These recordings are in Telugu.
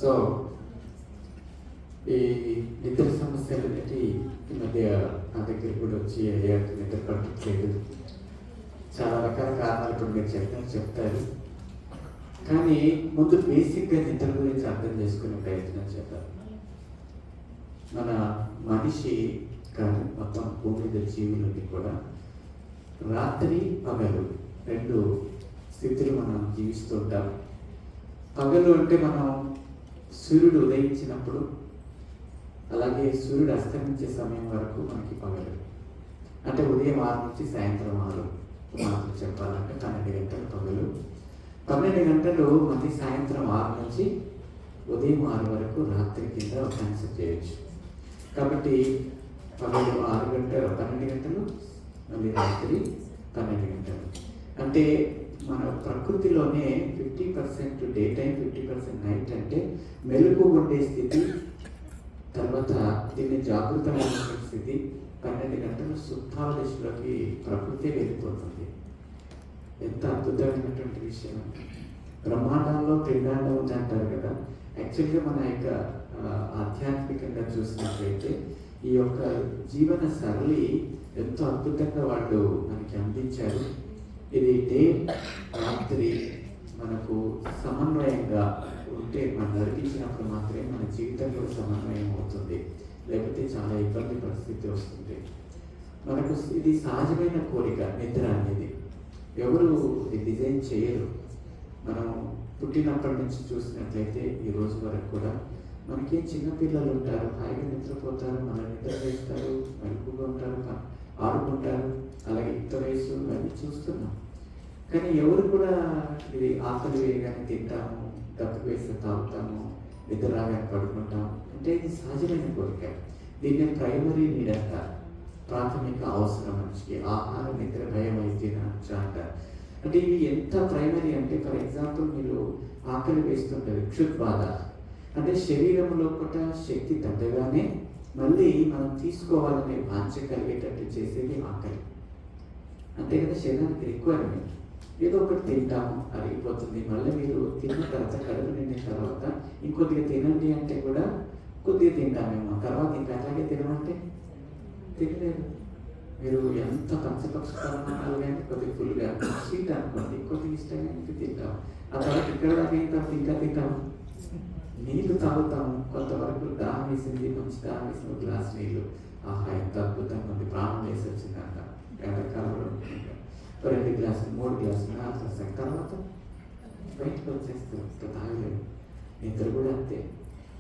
సో ఈ నిద్ర సమస్యలు అనేది ఈ మధ్య నా దగ్గర కూడా వచ్చి అయ్యా నిద్ర పట్టట్లేదు, చాలా రకాల కారణాలు ఇప్పుడు మీరు చెప్తారు. కానీ ముందు బేసిక్గా నిద్ర గురించి అర్థం చేసుకునే ప్రయత్నం చేద్దాం. మన మనిషి కానీ మొత్తం భూమి మీద జీవులకి కూడా రాత్రి పగలు రెండు స్థితులు మనం జీవిస్తుంటాం. పగలు అంటే మనం సూర్యుడు ఉదయించినప్పుడు, అలాగే సూర్యుడు అస్తమించే సమయం వరకు మనకి పగలు. అంటే ఉదయం 6 నుంచి సాయంత్రం 6 మాటలు చెప్పాలంటే 12 గంటలు పగలు. 12 గంటలు మళ్ళీ సాయంత్రం 6 నుంచి ఉదయం 6 వరకు రాత్రి కింద కన్సిడర్ చేయొచ్చు. కాబట్టి పగలు 6 గంటలు 12 గంటలు, మళ్ళీ రాత్రి 12 గంటలు. అంటే మన ప్రకృతిలోనే 50% డే టైం, 50% నైట్. అంటే మెలకు ఉండే స్థితి, తర్వాత దీన్ని జాగృతమైన స్థితి. 12 గంటలు సుప్తాల దశలోకి ప్రకృతి వెళ్ళిపోతుంది. ఎంత అద్భుతమైనటువంటి విషయం. బ్రహ్మాండంలో పిండాండం ఉంది అంటారు కదా. యాక్చువల్గా మన యొక్క ఆధ్యాత్మికంగా చూసినట్లయితే ఈ యొక్క జీవన సరళి ఎంతో అద్భుతంగా వాళ్ళు మనకి అందించారు. ఇది డే రాత్రి మనకు సమన్వయంగా ఉంటే, మనం నడిపించినప్పుడు మాత్రమే మన జీవితంలో సమన్వయం అవుతుంది, లేకపోతే చాలా ఇబ్బంది పరిస్థితి వస్తుంది. మనకు ఇది సహజమైన కోరిక నిద్ర అనేది. ఎవరు డిజైన్ చేయరు. మనం పుట్టినప్పటి నుంచి చూసినట్లయితే ఈ రోజు వరకు కూడా మనకి చిన్నపిల్లలు ఉంటారు, హాయిగా నిద్రపోతారు, మళ్ళీ నిద్ర వేస్తారు, మెలకుగా ఉంటారు, ఆడుకుంటారు. అలాగే యుక్త వయసు ఇవన్నీ చూస్తున్నాం. కానీ ఎవరు కూడా ఇది ఆకలి వేయగానే తింటాము, దప్పు వేసి తాగుతాము, నిద్ర రాగానే పడుకుంటాము అంటే ఇది సహజమైన కోరిక. దీన్ని ప్రైమరీ నీడ్ అంటారు. ప్రాథమిక అవసరం మనిషికి. ఆహారం, నిద్ర, భయం అయితే అంటారు. అంటే ఇవి ఎంత ప్రైమరీ అంటే, ఫర్ ఎగ్జాంపుల్ మీరు ఆకలి వేస్తుంటారు, క్షుద్బాధ అంటే శరీరంలో కూడా శక్తి తగ్గగానే మళ్ళీ మనం తీసుకోవాలనే వాంఛ కలిగేటట్టు చేసేది ఆకలి. అంతే కదా, శరీరానికి రిక్వైర్మెంట్. ఏదో ఒకటి తింటాము, అరిగిపోతుంది. మళ్ళీ మీరు తిన్న తర్వాత, కడుపు నిండిన తర్వాత ఇంకొద్దిగా తినండి అంటే కూడా కొద్దిగా తింటామేమో, తర్వాత ఇంకా అట్లాగే తినమంటే తినలేదు. మీరు ఎంత పంచపక్ష పరిమాణాలు కానీ కొద్దిగా ఫుల్గా స్వీట్ అనుకోండి, కొద్దిగా ఇష్టంగా ఇంకా తింటాం. ఆ తర్వాత ఇక్కడ దాకా అయిన తర్వాత ఇంకా తింటాము, నీళ్లు తాగుతాము. కొంతవరకు దాహం వేసింది, మంచి దాహం వేసిన గ్లాస్ నీళ్ళు, ఆహా ఎంత అద్భుతంగా ఉంది, ప్రాణం వేసి వచ్చిందంట. ఎండాకాలంలో 2 గ్లాసులు 3 గ్లాసులు అసలు తర్వాత బయటకు వచ్చేస్తాం, తాగలేదు. నిద్ర కూడా అంతే.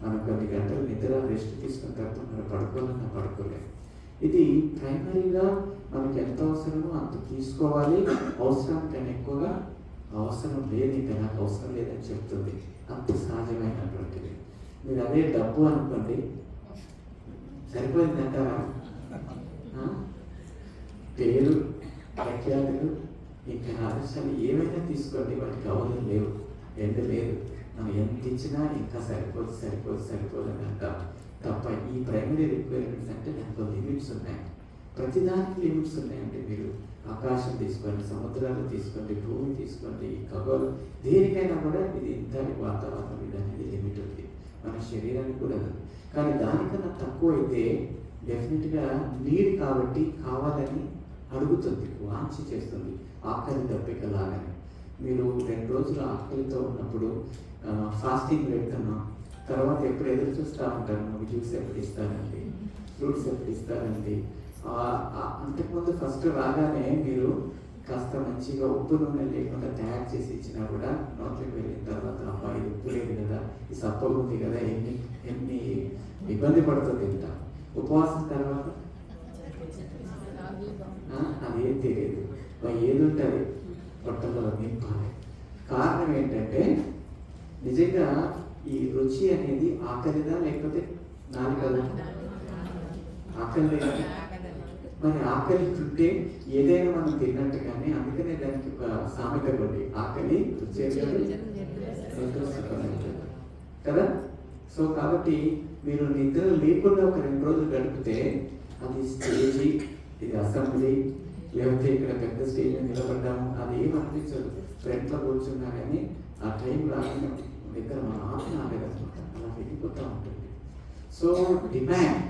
మనం కొన్ని గంటలు నిద్ర రెస్ట్ తీసుకున్న తర్వాత మనం పడుకోవాలన్నా పడుకోలేదు. ఇది ప్రైమరీగా మనకి ఎంత అవసరమో అంత తీసుకోవాలి. అవసరానికన్నా ఎక్కువగా అవసరం లేదు, ఇంకా నాకు అవసరం లేదని చెప్తుంది. అంత సహజమైనటువంటిది. మీరు అదే డబ్బు అనుకోండి, సరిపోయింది అంటారా? పేరు, ప్రఖ్యాతులు, ఇంకా ఆదర్శాలు ఏమైనా తీసుకోండి, వాటికి అవసరం లేవు, ఎండ లేదు. మనం ఎంత ఇచ్చినా ఇంకా సరిపోదు అని అంటాం తప్ప. ఈ ప్రైమరీ రిక్వైర్మెంట్స్ అంటే దాంట్లో లిమిట్స్ ఉన్నాయి. ప్రతిదానికి లిమిట్స్ ఉన్నాయండి. మీరు ఆకాశం తీసుకోండి, సముద్రాలు తీసుకోండి, భూమి తీసుకోండి, ఖగోళం, దేనికైనా కూడా ఇది ఇంత వాతావరణం ఇది అనేది లిమిట్ ఉంది. మన శరీరానికి కూడా ఉంది. కానీ దానికన్నా తక్కువ అయితే డెఫినెట్గా నీరు కాబట్టి కావాలని అడుగుతుంది, వాంఛ చేస్తుంది, ఆకలి దప్పిక లాగానే. మీరు 2 రోజులు ఆకలితో ఉన్నప్పుడు ఫాస్టింగ్ పెడుతున్నాం, తర్వాత ఎప్పుడు ఎదురు చూస్తూ ఉంటారు, మాకు జ్యూస్ ఎప్పుడు ఇస్తారండి, ఫ్రూట్స్ ఎప్పుడు ఇస్తారండి. అంతకుముందు ఫస్ట్ రాగానే మీరు కాస్త మంచిగా ఉప్పు నూనె లేకుండా తయారు చేసి ఇచ్చినా కూడా నోట్లోకి వెళ్ళిన తర్వాత అబ్బా ఇది ఉప్పు లేదు కదా, ఇది సప్పగా ఉంది కదా, ఎన్ని ఇబ్బంది పడుతుంది తింటా. ఉపవాసం తర్వాత అదేం తెలియదు, ఏది ఉంటుంది పొట్టలో నింపాలి. కారణం ఏంటంటే నిజంగా ఈ రుచి అనేది ఆకలిదా లేకపోతే నాలుగదా? ఆకలి లేదా? మరి ఆకలి తింటే ఏదైనా మనం తిన్నట్టుగానే, అందుకనే దానికి ఒక సామెత కొద్ది, ఆకలి కదా. సో కాబట్టి మీరు నిద్ర లేకుండా ఒక 2 రోజులు గడిపితే అది స్టేజీ, ఇది అసెంబ్లీ, లేకపోతే ఇక్కడ పెద్ద స్టేజ్ మీద నిలబడ్డాము, అది ఏమనిపించదు. ఫ్రంట్లో కూర్చున్నా కానీ ఆ టైం రాగానే నిద్ర మనం ఆపి ఆగదనమాట. వెళ్ళిపోతూ ఉంటుంది. సో డిమాండ్,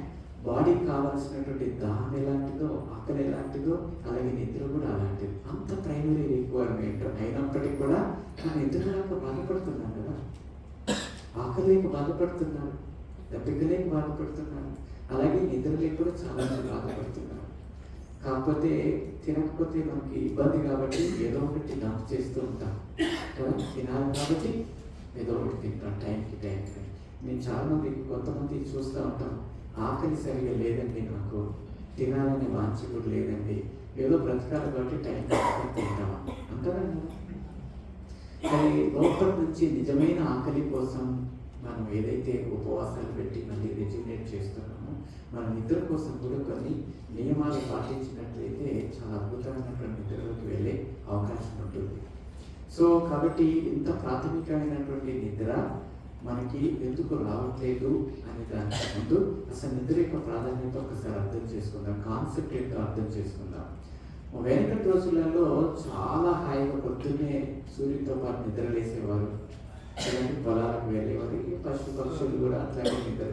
బాడీకి కావాల్సినటువంటి దాహం ఎలాంటిదో, ఆకలి ఎలాంటిదో, అలాగే నిద్ర కూడా అలాంటిది. అంత ప్రైమరీ రిక్వైర్మెంట్ అయినప్పటికీ కూడా మనం నిద్ర లేక బాధపడుతున్నాం కదా, ఆకలి లేక బాధపడుతున్నాను, దప్పిక లేక బాధపడుతున్నాను, అలాగే నిద్ర లేక కూడా చాలా మంది బాధపడుతున్నారు. కాకపోతే తినకపోతే మనకి ఇబ్బంది కాబట్టి ఏదో ఒకటి డంప్ చేస్తూ ఉంటాం కదా, తినాలి కాబట్టి ఏదో ఒకటి తింటాం టైంకి. నేను చాలామంది, కొంతమంది చూస్తూ ఉంటాం, ఆకలి సరిగా లేదండి, నాకు తినాలనే వాంఛ కూడా లేదండి, ఏదో బ్రతకాలి కాబట్టి టైం తింటామా అంటారా? కానీ లోపల నుంచి నిజమైన ఆకలి కోసం మనం ఏదైతే ఉపవాసాలు పెట్టి మళ్ళీ రెజ్యునేట్ చేస్తున్నామో, మన నిద్ర కోసం కూడా కొన్ని నియమాలు పాటించినట్లయితే చాలా అద్భుతమైనటువంటి నిద్రలోకి వెళ్ళే అవకాశం ఉంటుంది. సో కాబట్టి ఇంత ప్రాథమికమైనటువంటి నిద్ర మనకి ఎందుకు రావట్లేదు అనే దానికి ముందు అసలు నిద్ర యొక్క ప్రాధాన్యత ఒకసారి అర్థం చేసుకుందాం, కాన్సెప్ట్ ఏంటో అర్థం చేసుకుందాం. వెనకటి రోజులలో చాలా హాయిగా పొద్దున్నే సూర్యుడితో పాటు నిద్రలేసేవారు, పొలాలకు వెళ్ళేవారు. పక్షులు కూడా అట్లాగే నిద్ర,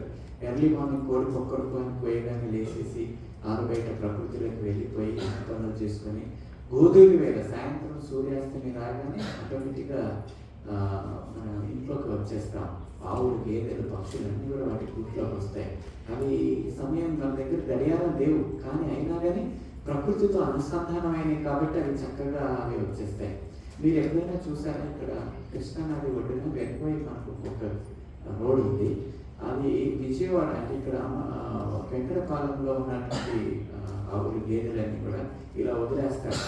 ఎర్లీ మార్నింగ్ కోడి కొక్కడుకు అని పోయేగానే లేచేసి ఆరుబయట ప్రకృతిలోకి వెళ్ళిపోయి పనులు చేసుకొని గోధుమ వేళ సాయంత్రం సూర్యాస్తమి రాగానే ఆటోమేటిక్గా మన ఇంట్లోకి వచ్చేస్తాం. ఆవులు, గేదెలు, పక్షులు అన్నీ కూడా వాటి గూట్లోకి వస్తాయి. అవి సమయం మన దగ్గర గడియారం లేవు, కానీ అయినా కానీ ప్రకృతితో అనుసంధానమైనవి కాబట్టి అవి చక్కగా అవి వచ్చేస్తాయి. మీరు ఎప్పుడైనా చూసారా, ఇక్కడ కృష్ణానది ఒడ్డున వెనుకవై మనకు ఒక రోడ్ ఉంది, అది విజయవాడ అంటే ఇక్కడ వెంకటపాలెంలో ఉన్నటువంటి ఆవులు, గేదెలన్నీ కూడా ఇలా వదిలేస్తారు.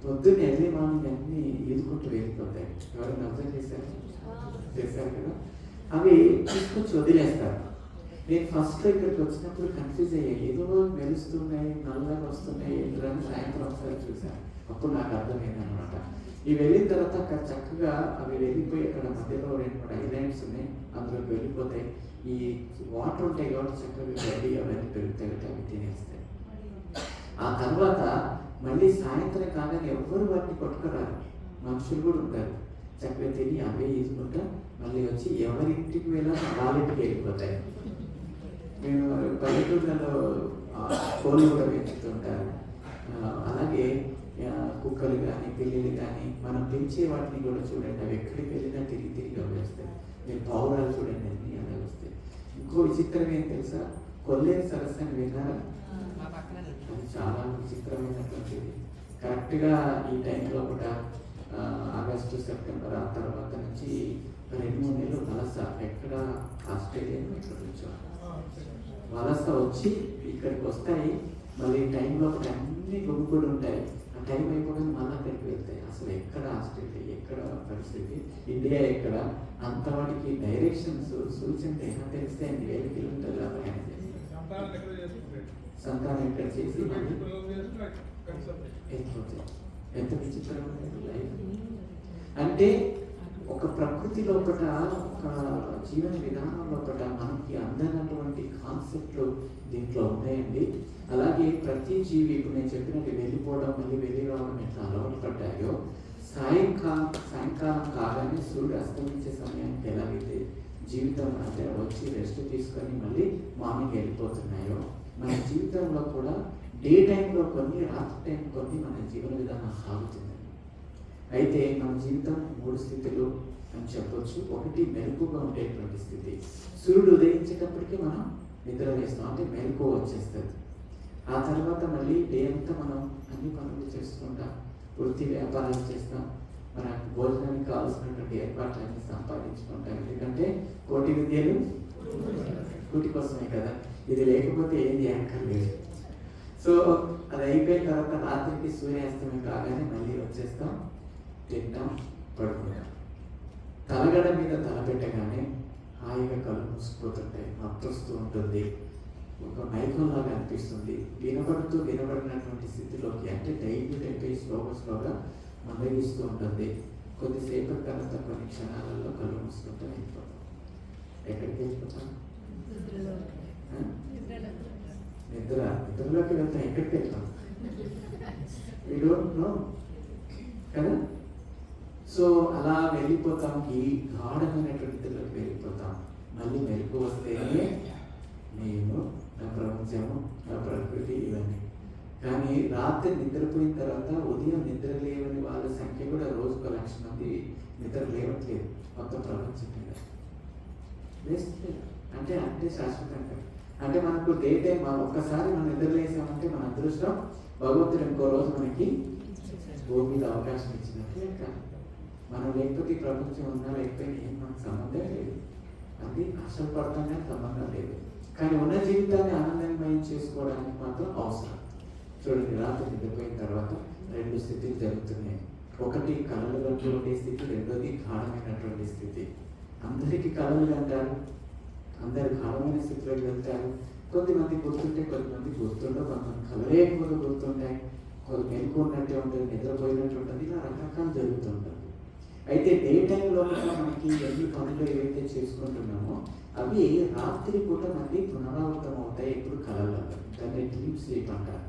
పొద్దున్న ఎర్లీ మార్నింగ్ అన్నీ ఈదుకుంటూ వెళ్ళిపోతాయి. ఎవరైనా అబ్జర్వ్ చేశారు కదా, అవి తీసుకొచ్చి వదిలేస్తారు. నేను ఫస్ట్లో ఇక్కడికి వచ్చినప్పుడు కన్ఫ్యూజ్ అయ్యాయి, ఏదో మెరుస్తున్నాయి, నల్లగా వస్తున్నాయి, ఎదురని సాయంత్రం ఒకసారి చూశాను. అప్పుడు నాకు అర్థమైంది అనమాట. ఇవి వెళ్ళిన తర్వాత అక్కడ చక్కగా అవి వెళ్ళిపోయి అక్కడ మధ్యలో 2-3 ఐలాండ్స్ ఉన్నాయి, అందులోకి వెళ్ళిపోతాయి. ఈ వాటర్ ఉంటాయి కాబట్టి చక్కగా గడ్డి అవన్నీ పెరుగుతాయి కాబట్టి అవి తినేస్తాయి. ఆ తర్వాత మళ్ళీ సాయంత్రం కాగానే ఎవ్వరు వాటిని కొట్టుకురారు, మనుషులు కూడా ఉంటారు, చక్కగా తిని అవే తీసుకుంటా మళ్ళీ వచ్చి ఎవరింటికి వెళ్ళా వాళ్ళింటికి వెళ్ళిపోతాయి. మేము పల్లెటూళ్ళలో కోళ్ళు కూడా పెంచుతుంటారు. అలాగే కుక్కలు కానీ, పిల్లులు కానీ, మనం పెంచే వాటిని కూడా చూడండి, అవి ఎక్కడికి వెళ్ళినా తిరిగి వస్తాయి. మీరు పౌరాలు చూడండి, అన్నీ అలా వస్తాయి. ఇంకో విచిత్రం ఏం తెలుసా, కొల్లేరు సరస్సు అని విన్నారా? అది చాలా విచిత్రమైనటువంటిది. కరెక్ట్గా ఈ టైంలో కూడా ఆగస్టు, సెప్టెంబర్, ఆ తర్వాత నుంచి 2-3 నెలలు వలస, ఎక్కడ ఆస్ట్రేలియా ఇక్కడ నుంచో వలస వచ్చి ఇక్కడికి వస్తాయి. మళ్ళీ టైంలో అన్నీ గుంపుడు ఉంటాయి. ఆ టైం అయిపోగానే మళ్ళీ అక్కడికి వెళ్తాయి. అసలు ఎక్కడ ఆస్ట్రేలియా, ఎక్కడ పరిస్థితి, ఇండియా ఎక్కడ, అంత వాటికి డైరెక్షన్స్ సూచనలు ఎలా తెలిస్తే 8,000 కిలోమీటర్ల ప్రయాణం చేస్తారు. సంతానం ఎక్కడ చేసి వెళ్ళిపోతాయి. ఎంత విచిత్రమైన లైఫ్ అంటే ఒక ప్రకృతి లోపల, ఒక జీవన విధానం లోపల మనకి అందనటువంటి కాన్సెప్ట్లు దీంట్లో ఉన్నాయండి. అలాగే ప్రతి జీవి, ఇప్పుడు నేను చెప్పినట్టు వెళ్ళిపోవడం మళ్ళీ వెళ్ళి రావడం ఎట్లా అలవాటు పడ్డాయో, సాయంకాలం కాగానే సూర్యుడు అస్తమించే సమయానికి ఎలాగైతే జీవితం అంటే వచ్చి రెస్ట్ తీసుకొని మళ్ళీ మార్నింగ్ వెళ్ళిపోతున్నాయో, మన జీవితంలో కూడా డే టైంలో కొన్ని, రాత్రి టైం కొన్ని మన జీవన విధానం సాగుతుంది. అయితే మన జీవితం 3 స్థితులు అని చెప్పొచ్చు. ఒకటి మెలకుగా ఉండేటువంటి స్థితి, సూర్యుడు ఉదయించేటప్పటికీ మనం నిద్ర వేస్తాం, అంటే మెలకువ వచ్చేస్తుంది. ఆ తర్వాత మళ్ళీ డే అంతా మనం అన్ని పనులు చేసుకుంటాం, వృత్తి వ్యాపారాలు చేస్తాం, మన భోజనానికి కావాల్సినటువంటి ఏర్పాట్లన్నీ సంపాదించుకుంటాం. ఎందుకంటే కోటి విద్యలు కూటి కోసమే కదా, ఇది లేకపోతే ఏం చేయక్కర్లేదు. సో అది అయిపోయిన తర్వాత రాత్రికి సూర్యాస్తమయం కాగానే మళ్ళీ వచ్చేస్తాం, తింటాం, పడుకుంటాం. తలగడ మీద తల పెట్టగానే హాయిగా కళ్ళు మూసుకుపోతుంటాయి, మత్తొస్తూ ఉంటుంది, ఒక మైకంలాగా అనిపిస్తుంది. వినబడినటువంటి స్థితిలోకి, అంటే డైలీ స్లోగా మందగిస్తూ ఉంటుంది. కొద్దిసేపటి తర్వాత కొన్ని క్షణాలలో కళ్ళు మూసుకుంటూ వెళ్ళిపోతాం. ఎక్కడికి వెళ్ళిపోతాం? నిద్రలోకి వెళ్తాం. ఎక్కడికి వెళ్తాం? వీ డోంట్ నో కదా. సో అలా వెళ్ళిపోతాం, ఈ గాఢమైనటువంటి నిద్రలోకి వెళ్ళిపోతాం. మళ్ళీ మెలకు వస్తేనే నేను, నా ప్రపంచము, నా ప్రకృతి ఇవన్నీ. కానీ రాత్రి నిద్రపోయిన తర్వాత ఉదయం నిద్ర లేవని వాళ్ళ సంఖ్య కూడా రోజుకు 1,00,000 మంది నిద్ర లేవట్లేదు మొత్తం ప్రపంచం మీద. అంటే అంటే శాశ్వతంగా అంటే మనకు డే టైం ఒక్కసారి మనం నిద్ర లేసామంటే మన అదృష్టం, భగవంతుడు ఇంకో రోజు మనకి భూమి మీద అవకాశం ఇచ్చినట్టు లెక్క. మనం లేకపోతే ఈ ప్రపంచం ఉన్నా లేకపోతే ఏం మనకు సంబంధం లేదు. అది ఆశలు పడతానే సంబంధం లేదు. కానీ ఉన్న జీవితాన్ని ఆనందమయం చేసుకోవడానికి మాత్రం అవసరం. చూడండి, రాత్రి నిద్రపోయిన తర్వాత 2 స్థితులు జరుగుతున్నాయి. ఒకటి కళలు కంటే స్థితి, రెండోది గాఢమైనటువంటి స్థితి. అందరికీ కళలు అంటారు, అందరు గాఢమైన స్థితిలోకి వెళ్తారు. కొద్దిమంది గుర్తుంటే, కొద్దిమంది గుర్తుండవు, కొంతమంది కళలే ఎక్కువగా గుర్తుంటాయి, కొంత మెలకు ఉన్నట్టే ఉంటుంది, నిద్రపోయినట్టు ఉంటుంది. ఇలా రకరకాలు జరుగుతుంటుంది. అయితే డే టైంలో మనకి ఎన్ని పనులు ఏవైతే చేసుకుంటున్నామో అవి రాత్రి పూట మళ్ళీ పునరావృతం అవుతాయి. ఇప్పుడు కళలు దాన్ని డ్రీమ్ స్లీప్ అంటారు.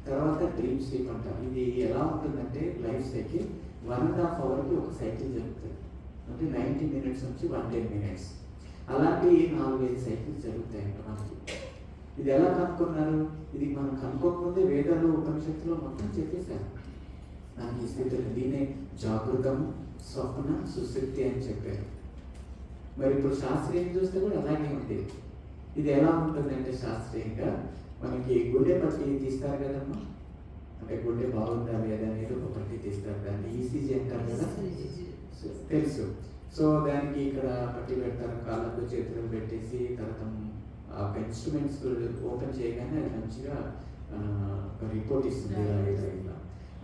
తర్వాత డ్రీమ్ స్లీప్ అంటారు. ఇది ఎలా ఉంటుందంటే లైఫ్ సైకిల్ 1.5 అవర్కి ఒక సైకిల్ జరుగుతుంది. అంటే 90 మినిట్స్ నుంచి 110 మినిట్స్. అలాంటి 4-5 సైకిల్స్ జరుగుతాయి మనకి. ఇది ఎలా కనుక్కున్నారు? ఇది మనం కనుక్కోకముందే వేదాలు ఉపనిషత్తులో మొత్తం చెప్పేశారు. మనకి స్థితులు దీనే జాగృతము, స్వప్న, సుశక్తి అని చెప్పారు. మరి ఇప్పుడు శాస్త్రీయం చూస్తే కూడా అలాగే ఉంది. ఇది ఎలా ఉంటుందంటే శాస్త్రీయంగా మనకి గుండె పట్టి తీస్తారు కదమ్మా, అంటే గుండె బాగుందా లేదా అనేది ఒక పట్టి తీస్తారు, దాన్ని ఈసీజీ అంటారు కదా, తెలుసు. సో దానికి ఇక్కడ పట్టి పెడతారు, కాళ్ళకు చేతులకు పెట్టేసి తర్వాత ఆ ఇన్స్ట్రుమెంట్స్ ఓపెన్ చేయగానే అది మంచిగా రిపోర్ట్ ఇస్తుంది. ఇలా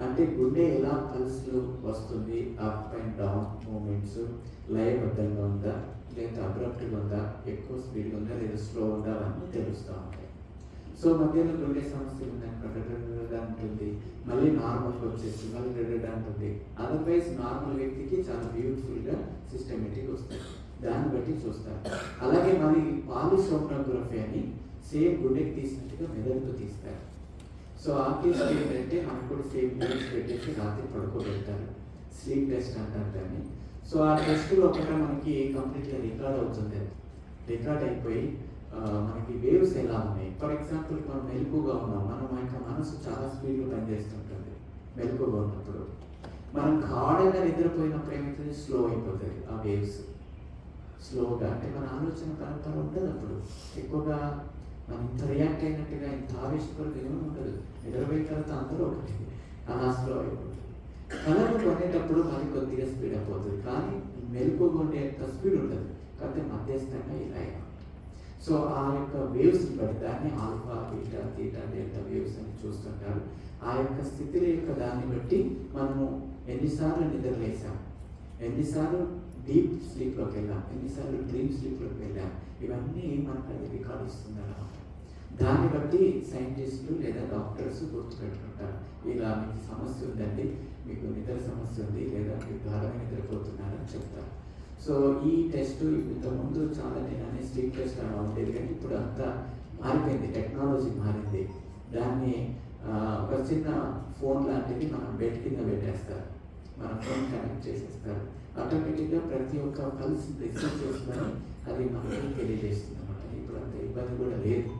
అంటే గుండె ఎలా పల్స్లు వస్తుంది, అప్ అండ్ డౌన్ మూమెంట్స్, లయబద్ధంగా ఉందా లేదా అబ్రప్ట్గా ఉందా, ఎక్కువ స్పీడ్గా ఉందా లేదా స్లో ఉందా అని తెలుస్తూ ఉంటాయి. సో మధ్యలో గుండె సమస్యలు ఉన్నాయి, ఉంటుంది, మళ్ళీ నార్మల్గా వచ్చేసి మళ్ళీ రెడెడ్ ఉంటుంది. అదర్వైజ్ నార్మల్ వ్యక్తికి చాలా బ్యూటిఫుల్గా సిస్టమేటిక్ వస్తుంది, దాన్ని బట్టి చూస్తారు. అలాగే మళ్ళీ పాలిసోమ్నోగ్రఫీ అని సేమ్ గుండెకి తీసినట్టుగా మెదడుకు తీస్తారు. సో ఆ టెస్ట్ ఏంటంటే మనకు కూడా సేమ్ టెస్ట్ పెట్టేసి రాత్రి పడుకోబెడతారు, స్లీప్ టెస్ట్ అంటారు దాన్ని. సో ఆ టెస్ట్లో ఒకట మనకి కంప్లీట్గా రికార్డ్ అవుతుంది. రికార్డ్ అయిపోయి మనకి వేవ్స్ ఎలా ఉన్నాయి. ఫర్ ఎగ్జాంపుల్ మనం మెలకుగా ఉన్నాం, మన యొక్క మనసు చాలా స్పీడ్గా పనిచేస్తుంటుంది. మెలకుగా ఉన్నప్పుడు మనం గాఢంగా నిద్రపోయినప్పుడు ఏమవుతుంది, స్లో అయిపోతుంది ఆ వేవ్స్. స్లోగా అంటే మన ఆలోచన పరంపర ఉండదు అప్పుడు ఎక్కువగా. మనం ఇంత రియాక్ట్ అయినట్టుగా ఇంత ఆవేశపడి ఏమీ ఉండదు. నిద్రపోయిన తర్వాత అందరూ ఒకటి అలా స్లో అయిపోతుంది. కళలు కొనేటప్పుడు మరి కొద్దిగా స్పీడ్ అయిపోతుంది, కానీ మెలకుగా ఉండేంత స్పీడ్ ఉండదు. కాకపోతే మధ్యస్థంగా ఇలా. సో ఆ యొక్క వేవ్స్ బట్టి దాన్ని alpha, beta, theta, delta waves అని చూస్తుంటారు. ఆ యొక్క స్థితుల యొక్క దాన్ని బట్టి మనము ఎన్నిసార్లు నిద్రలేసాం, ఎన్నిసార్లు డీప్ స్లీప్లోకి వెళ్ళాం, ఎన్నిసార్లు డ్రీమ్ స్లీప్లోకి వెళ్ళాం, ఇవన్నీ మనకు అది రికార్డ్ ఇస్తుంది అన్నమాట. దాన్ని బట్టి సైంటిస్టులు లేదా డాక్టర్స్ గుర్తుపెట్టుకుంటారు. ఇలా మీకు సమస్య ఉందండి, మీకు నిద్ర సమస్య ఉంది లేదా మీరు గాఢంగా నిద్రపోతున్నారని చెప్తారు. సో ఈ టెస్ట్ ఇంతకుముందు చాలా నేను స్లీప్ టెస్ట్ అలా ఉండేది, కానీ ఇప్పుడు అంతా మారిపోయింది, టెక్నాలజీ మారింది. దాన్ని ఒక చిన్న ఫోన్ లాంటిది మనం బెడ్ కింద పెట్టేస్తారు, మన ఫోన్ కనెక్ట్ చేసేస్తారు. ఆటోమేటిక్గా ప్రతి ఒక్క పల్స్ రిసీవ్ చేసుకొని అది మనకి తెలియజేస్తుంది అనమాట. ఇప్పుడు అంత ఇబ్బంది కూడా లేదు.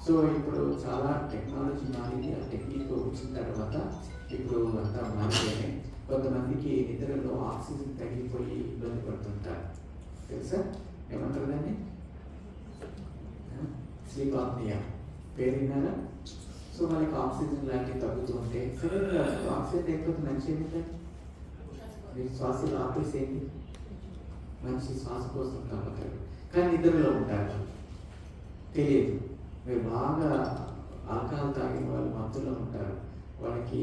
సో ఇప్పుడు చాలా టెక్నాలజీ మారింది. ఆ టెక్నిక్ వచ్చిన తర్వాత ఇప్పుడు అంతా మారిపోయాయి. కొంతమందికి నిద్రలో ఆక్సిజన్ తగ్గిపోయి ఇబ్బంది పడుతుంటారు, తెలుసా? ఏమంటారు దాన్ని? స్లీప్ ఆప్నియా పేరు విన్నారా? సో వాళ్ళకి ఆక్సిజన్ లాంటివి తగ్గుతూ ఉంటే సరే, ఆక్సిజన్ లేకపోతే మంచి ఏమిటంటే మీరు శ్వాసలు ఆపేసేయండి, మనిషి శ్వాస కోసం తగ్గుతాడు, కానీ నిద్రలో ఉంటారు, తెలియదు. మీరు బాగా ఆల్కహాల్ తాగిన వాళ్ళు మత్తులో ఉంటారు, వాళ్ళకి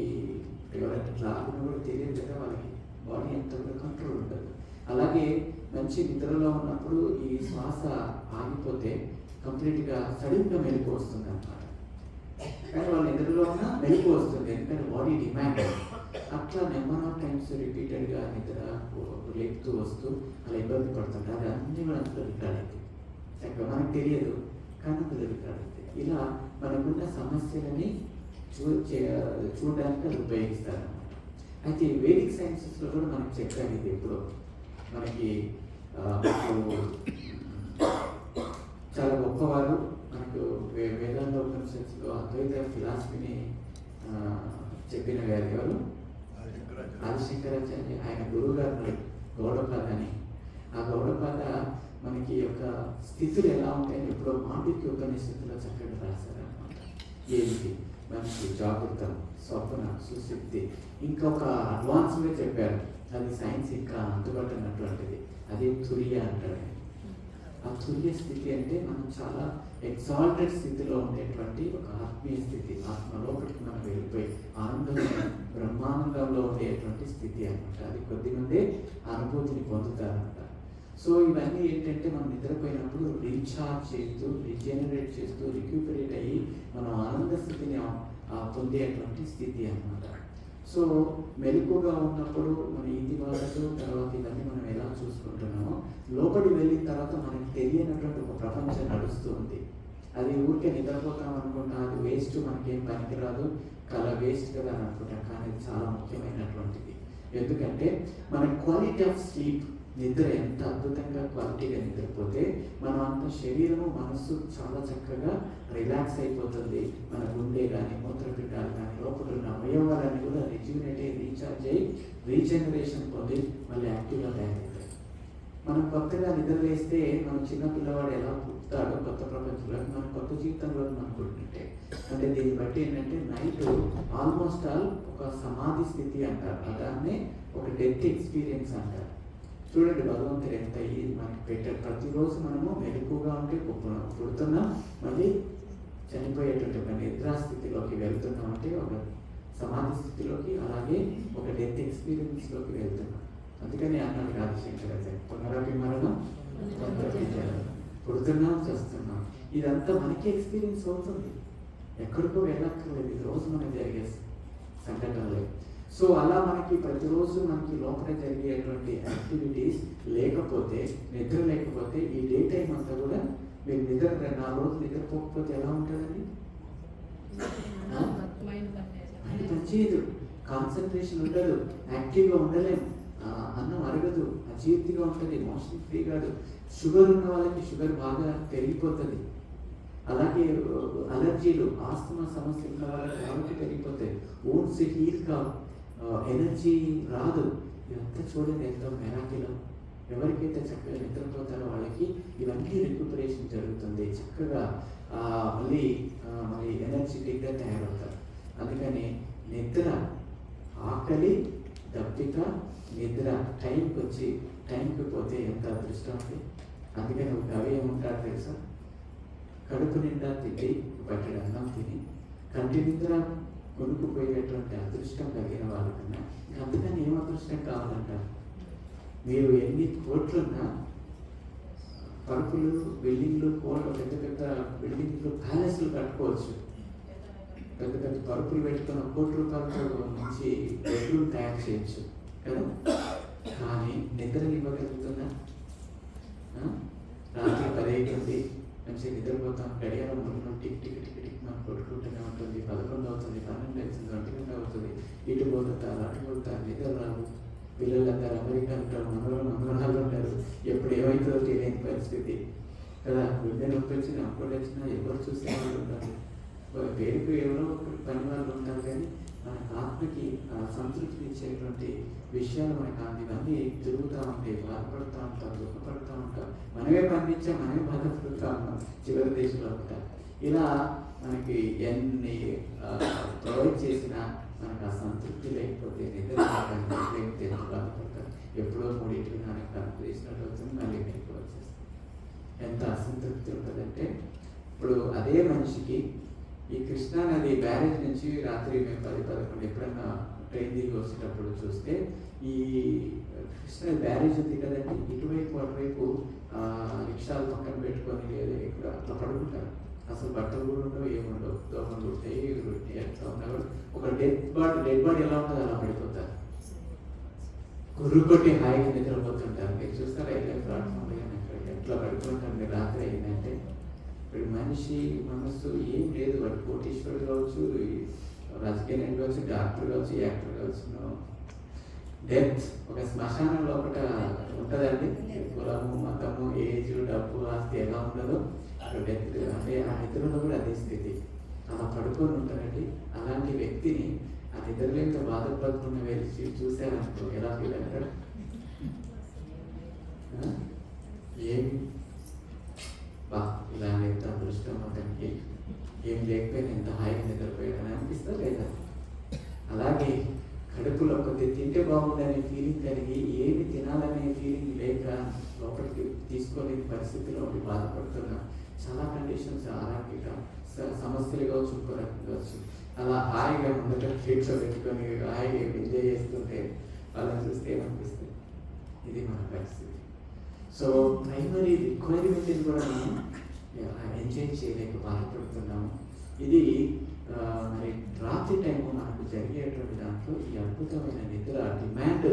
ఎవరైనా తాగినా కూడా తెలియదు కదా, వాళ్ళకి బాడీ ఎంత కూడా కంట్రోల్ ఉండదు. అలాగే మంచి నిద్రలో ఉన్నప్పుడు ఈ శ్వాస ఆగిపోతే కంప్లీట్గా సడన్గా మెలకు వస్తుంది అన్నమాట. కానీ వాళ్ళ నిద్రలో ఉన్న మెలకు వస్తుంది, ఎందుకంటే బాడీ డిమాండ్. అట్లా నెంబర్ ఆఫ్ టైమ్స్ రిపీటెడ్గా నిద్ర లేపుతూ వస్తూ అలా ఇబ్బంది పడుతుంటారు. అది అన్నీ కూడా అందులో రికార్డ్ అవుతాయి, చక్కగా మనకు తెలియదు కానీ అందులో రికార్డ్ అవుతాయి. ఇలా మనకున్న సమస్యలని చూడడానికి అది ఉపయోగిస్తారు. అయితే వేదిక్ సైన్సెస్లో కూడా మనకు చెప్పారు ఇది. ఎప్పుడు మనకి చాలా గొప్పవారు. మనకు వేదాంత ఉపనిషత్తులో అద్వైత ఫిలాసఫీని చెప్పిన గారు ఎవరు? ఆదిశంకరాచార్య. ఆయన గురువు గారు గౌడపాద అని. ఆ గౌడపాద మనకి యొక్క స్థితులు ఎలా ఉంటాయని ఎప్పుడో మాండిక్య ఉపనిషత్తులో చక్కగా రాశారనమాట. ఏమిటి? మనకి జాగృతం, స్వప్న, సుశక్తి, ఇంకొక అడ్వాన్స్గా చెప్పారు. అది సైన్స్ ఇంకా అందుబాటున్నటువంటిది. అదే తురియ అంటారు. ఆ తురియ స్థితి అంటే మనం చాలా ఎగ్జాల్టెడ్ స్థితిలో ఉండేటువంటి ఒక ఆత్మీయ స్థితి. ఆత్మలోపలికి మనం వెళ్ళిపోయి ఆనందంలో బ్రహ్మానందంలో ఉండేటువంటి స్థితి అనమాట. అది కొద్దిమందే అనుభూతిని పొందుతారనమాట. సో ఇవన్నీ ఏంటంటే మనం నిద్రపోయినప్పుడు రీఛార్జ్ చేస్తూ, రీజనరేట్ చేస్తూ, రిక్యూపరేట్ అయ్యి మనం ఆనంద స్థితిని పొందేటువంటి స్థితి అనమాట. సో మెలకుగా ఉన్నప్పుడు మన ఇంటి వాళ్ళతో తర్వాత ఇవన్నీ మనం ఎలా చూసుకుంటున్నామో, లోపలికి వెళ్ళిన తర్వాత మనకి తెలియనటువంటి ఒక ప్రపంచం నడుస్తుంది. అది ఊరికే నిద్రపోతాం అనుకుంటాం, అది వేస్ట్, మనకేం పనికిరాదు, కళ వేస్ట్ కదా అని అనుకుంటాం. కానీ అది చాలా ముఖ్యమైనటువంటిది. ఎందుకంటే మన క్వాలిటీ ఆఫ్ స్లీప్, నిద్ర ఎంత అద్భుతంగా క్వాలిటీగా నిద్రపోతే మనం అంత శరీరము మనస్సు చాలా చక్కగా రిలాక్స్ అయిపోతుంది. మన గుండె కానీ మూత్రపిండాలు కానీ లోపల ఉన్న అవయవాలన్నీ కూడా రిజ్యూనేట్ అయ్యి రీఛార్జ్ అయ్యి రీజనరేషన్ పొంది మళ్ళీ యాక్టివ్గా తయారవుతాయి. మనం కొత్తగా నిద్ర వేస్తే మన చిన్న పిల్లవాడు ఎలా పుట్టాడో కొత్త ప్రపంచంలో మన కొత్త జీవితంలో అనుకుంటుంటే, అంటే దీన్ని బట్టి ఏంటంటే నైట్ ఆల్మోస్ట్ ఆల్ ఒక సమాధి స్థితి అంటారు. దాన్నే ఒక డెత్ ఎక్స్పీరియన్స్ అంటారు. చూడండి భగవంతుడు ఎంత మనకి పెట్టారు. ప్రతిరోజు మనము మెలకుగా ఉంటే పుడుతున్నాం, మళ్ళీ చనిపోయేటువంటి ఒక నిద్రాస్థితిలోకి వెళ్తున్నాం, అంటే ఒక సమాధి స్థితిలోకి, అలాగే ఒక డెత్ ఎక్స్పీరియన్స్లోకి వెళ్తున్నాం. అందుకని అన్నాడు ఆదిశంకరాచార్య, పునరపి మరణం పుడుతున్నాం, చేస్తున్నాం. ఇదంతా మనకి ఎక్స్పీరియన్స్ అవుతుంది, ఎక్కడికో వెళ్ళక్కర్లేదు. ఇది రోజు మనకి జరిగే సంఘటనలే. సో అలా మనకి ప్రతిరోజు మనకి లోపల జరిగేటువంటి యాక్టివిటీస్ లేకపోతే, నిద్ర లేకపోతే ఈ డే టైం అంతా కూడా మీరు 4 రోజులు నిద్రపోకపోతే ఎలా ఉంటుందండి? పనిచేయదు, కాన్సన్ట్రేషన్ ఉండదు, యాక్టివ్గా ఉండలేము, అన్నం అరగదు, అజీర్తిగా ఉంటుంది, మోషన్ ఫ్రీ కాదు. షుగర్ ఉన్న వాళ్ళకి షుగర్ బాగా పెరిగిపోతుంది. అలాగే అలర్జీలు, ఆస్తమా సమస్యలు ఉన్న వాళ్ళకి పెరిగిపోతాయి. ఓన్స్ హీల్ కావు, ఎనర్జీ రాదు. ఇదంతా చూడండి ఎంతో మెరాకిలో. ఎవరికైతే చక్కగా నిద్రపోతారో వాళ్ళకి ఇవన్నీ రిక్యూపరేషన్ జరుగుతుంది. చక్కగా మళ్ళీ ఎనర్జెటిక్గా తయారవుతారు. అందుకని నిద్ర, ఆకలి, దప్పిక, నిద్ర టైంకి వచ్చి టైంకి పోతే ఎంత అదృష్టం అండి. అందుకని ఒక కవి ఏముంటారు తెలుసా? కడుపు నిండా తిండి బట్టడు అన్నం తిని కంటి నిద్ర కొనుక్కుపోయేటువంటి అదృష్టం కలిగిన వాళ్ళకన్నా అంతకని ఏం అదృష్టం కావాలంటారు? మీరు ఎన్ని కోట్లున్నా పరుపులు, బిల్డింగ్లు, పెద్ద పెద్ద బిల్డింగ్లు, ప్యాలెస్లు కట్టుకోవచ్చు. పెద్ద పెద్ద పరుపులు పెట్టుకున్న ₹1,00,00,000 నుంచి బెడ్రూమ్ తయారు చేయొచ్చు కదా. కానీ నిద్ర ఇవ్వగలుగుతుందా? రాత్రి 10 అవుతుంది, మంచిగా నిద్రపోతాం, గడియారం ముందు టిక్ టిక్ టిక్ టిక్ మనం కొట్టుకుంటూనే ఉంటుంది. 11 అవుతుంది, 12 అవుతుంది, 1 గంట అవుతుంది. ఇటు పోతుంటారు, అటు పోతారు, నిద్ర రాదు. పిల్లలందరూ అమెరికా ఉంటారు, మనవరాలు ఉంటారు. ఎప్పుడు ఏమవుతుందో తెలియని పరిస్థితి కదా. గుండె నొప్పి వచ్చినా, అప్పుడు వచ్చినా ఎవరు చూసే వాళ్ళు ఉంటారు. పేరుకు ఎవరో పని వాళ్ళు ఉంటారు. కానీ మన ఆత్మకి సంతృప్తి ఇచ్చేటువంటి విషయాలు మనకు ఇవన్నీ తిరుగుతూ ఉంటాయి. బాధపడుతూ ఉంటాం, దుఃఖపడుతూ ఉంటాం, మనమే పండించాం, మనమే బాధపడుతూ ఉంటాం చివరి దేశంలో ఉంటాం. ఇలా మనకి ఎన్ని ప్రొవైడ్ చేసినా మనకు ఆ సంతృప్తి లేకపోతే నిద్ర లేకపోతే ఎంత బాధపడతారు. ఎప్పుడో 3 మనకు అనుగ్రహించినట్టు అవుతుంది, మళ్ళీ మీకు వచ్చేస్తుంది. ఎంత అసంతృప్తి ఉంటుందంటే, ఇప్పుడు అదే మనిషికి ఈ కృష్ణానది బ్యారేజ్ నుంచి రాత్రి మేము 10-11 ఎప్పుడన్నా ట్రైన్ దిగి వచ్చేటప్పుడు చూస్తే ఈ కృష్ణ బ్యారేజ్ ఉంది కదండి, ఇటువైపు అటువైపు రిక్షాలు పక్కన పెట్టుకొని లేదా ఇక్కడ అట్లా పడుకుంటారు. అసలు బట్టలు కూడా ఉండవు, ఏముండవు, దోమలు ఉంటాయి, ఎట్లా ఉన్నా ఒక డెడ్ బాడీ ఎలా ఉంటుందో అలా పడిపోతారు. గుర్రు కొట్టి హాయిగా నిద్రపోతుంటారు. మీరు చూస్తారు రైల్వే ప్లాట్ఫామ్లో ఎట్లా పడుకుంటారు. మీరు రాత్రి అయిందంటే ఇప్పుడు మనిషి మనస్సు ఏం లేదు. వాడు కోటీశ్వరుడు కావచ్చు, రాజకీయ నాయకుడు కావచ్చు, డాక్టర్ కావచ్చు, యాక్టర్ కావచ్చు. డెత్ ఒక శ్మశానం లోపల ఉంటుందండి. కులము, మతము, ఏజ్, డబ్బు, ఆస్తి ఎలా ఉండదో డెత్ అంటే ఆ నిద్రలో కూడా అదే స్థితి. అలా పడుకొని ఉంటారండి. అలాంటి వ్యక్తిని ఆ నిద్రలేమితో బాధపడుతున్న వెళ్ళి చూశారనుకో ఎలా ఫీల్ అవుతాడు? ఏమి బా ఇలా ఎంత అదృష్టం అతనికి, ఏం లేకపోయినా ఎంత హాయిగా నిద్రపోయాడని అనిపిస్తా లేదా? అలాగే కడుపులో కొద్దిగా తింటే బాగుందనే ఫీలింగ్ కలిగి ఏమి తినాలనే ఫీలింగ్ లేక లోపలికి తీసుకోలేని పరిస్థితిలో ఉండి బాధపడుతున్నా చాలా కండిషన్స్ ఆరోగ్యక సమస్యలు కావచ్చు, ఇంకో రకం కావచ్చు. అలా హాయిగా ముందట ఫీట్స్లో పెట్టుకొని హాయిగా ఎంజాయ్ చేస్తుంటే వాళ్ళని చూస్తే ఏమనిపిస్తుంది? ఇది మన పరిస్థితి. సో ప్రైమరీ రిక్వైర్మెంట్ని కూడా మనం ఎంజాయ్ చేయలేక బాధపడుతున్నాము. ఇది మరి రాత్రి టైము మనకు జరిగేటువంటి దాంట్లో ఈ అద్భుతమైన నిద్ర డిమాండ్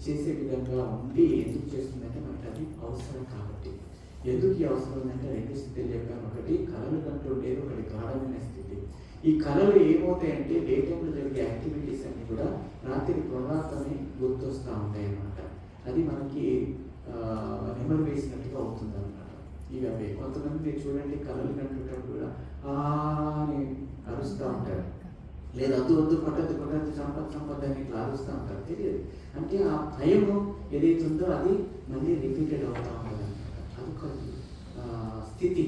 చేసే విధంగా ఉండి ఎందుకు చేస్తుందంటే మనకి అది అవసరం కాబట్టి. ఎందుకు ఈ అవసరం ఉందంటే రెండు స్థితులు చెప్పాను. ఒకటి కళలు కంటూ ఉండేది, ఒకటి గాఢమైన స్థితి. ఈ కళలు ఏమవుతాయంటే డే టైంలో జరిగే యాక్టివిటీస్ అన్ని కూడా రాత్రి ప్రభాతమే గుర్తొస్తూ ఉంటాయి అన్నమాట. అది మనకి నెమరు వేసినట్టుగా అవుతుంది అన్నమాట. ఇవి అవే కొంతమంది మీరు చూడండి కళలు కంటున్నప్పుడు కూడా అని అరుస్తూ ఉంటారు, లేదా అద్దు వద్దు కొట్టద్దు కొట్టద్దు చంపద్దని ఇట్లా అరుస్తూ ఉంటారు. తెలియదు అంటే ఆ భయము ఏదైతే ఉందో అది మళ్ళీ రిపీటెడ్ అవుతూ ఉంటుంది అనమాట. అదొక స్థితి.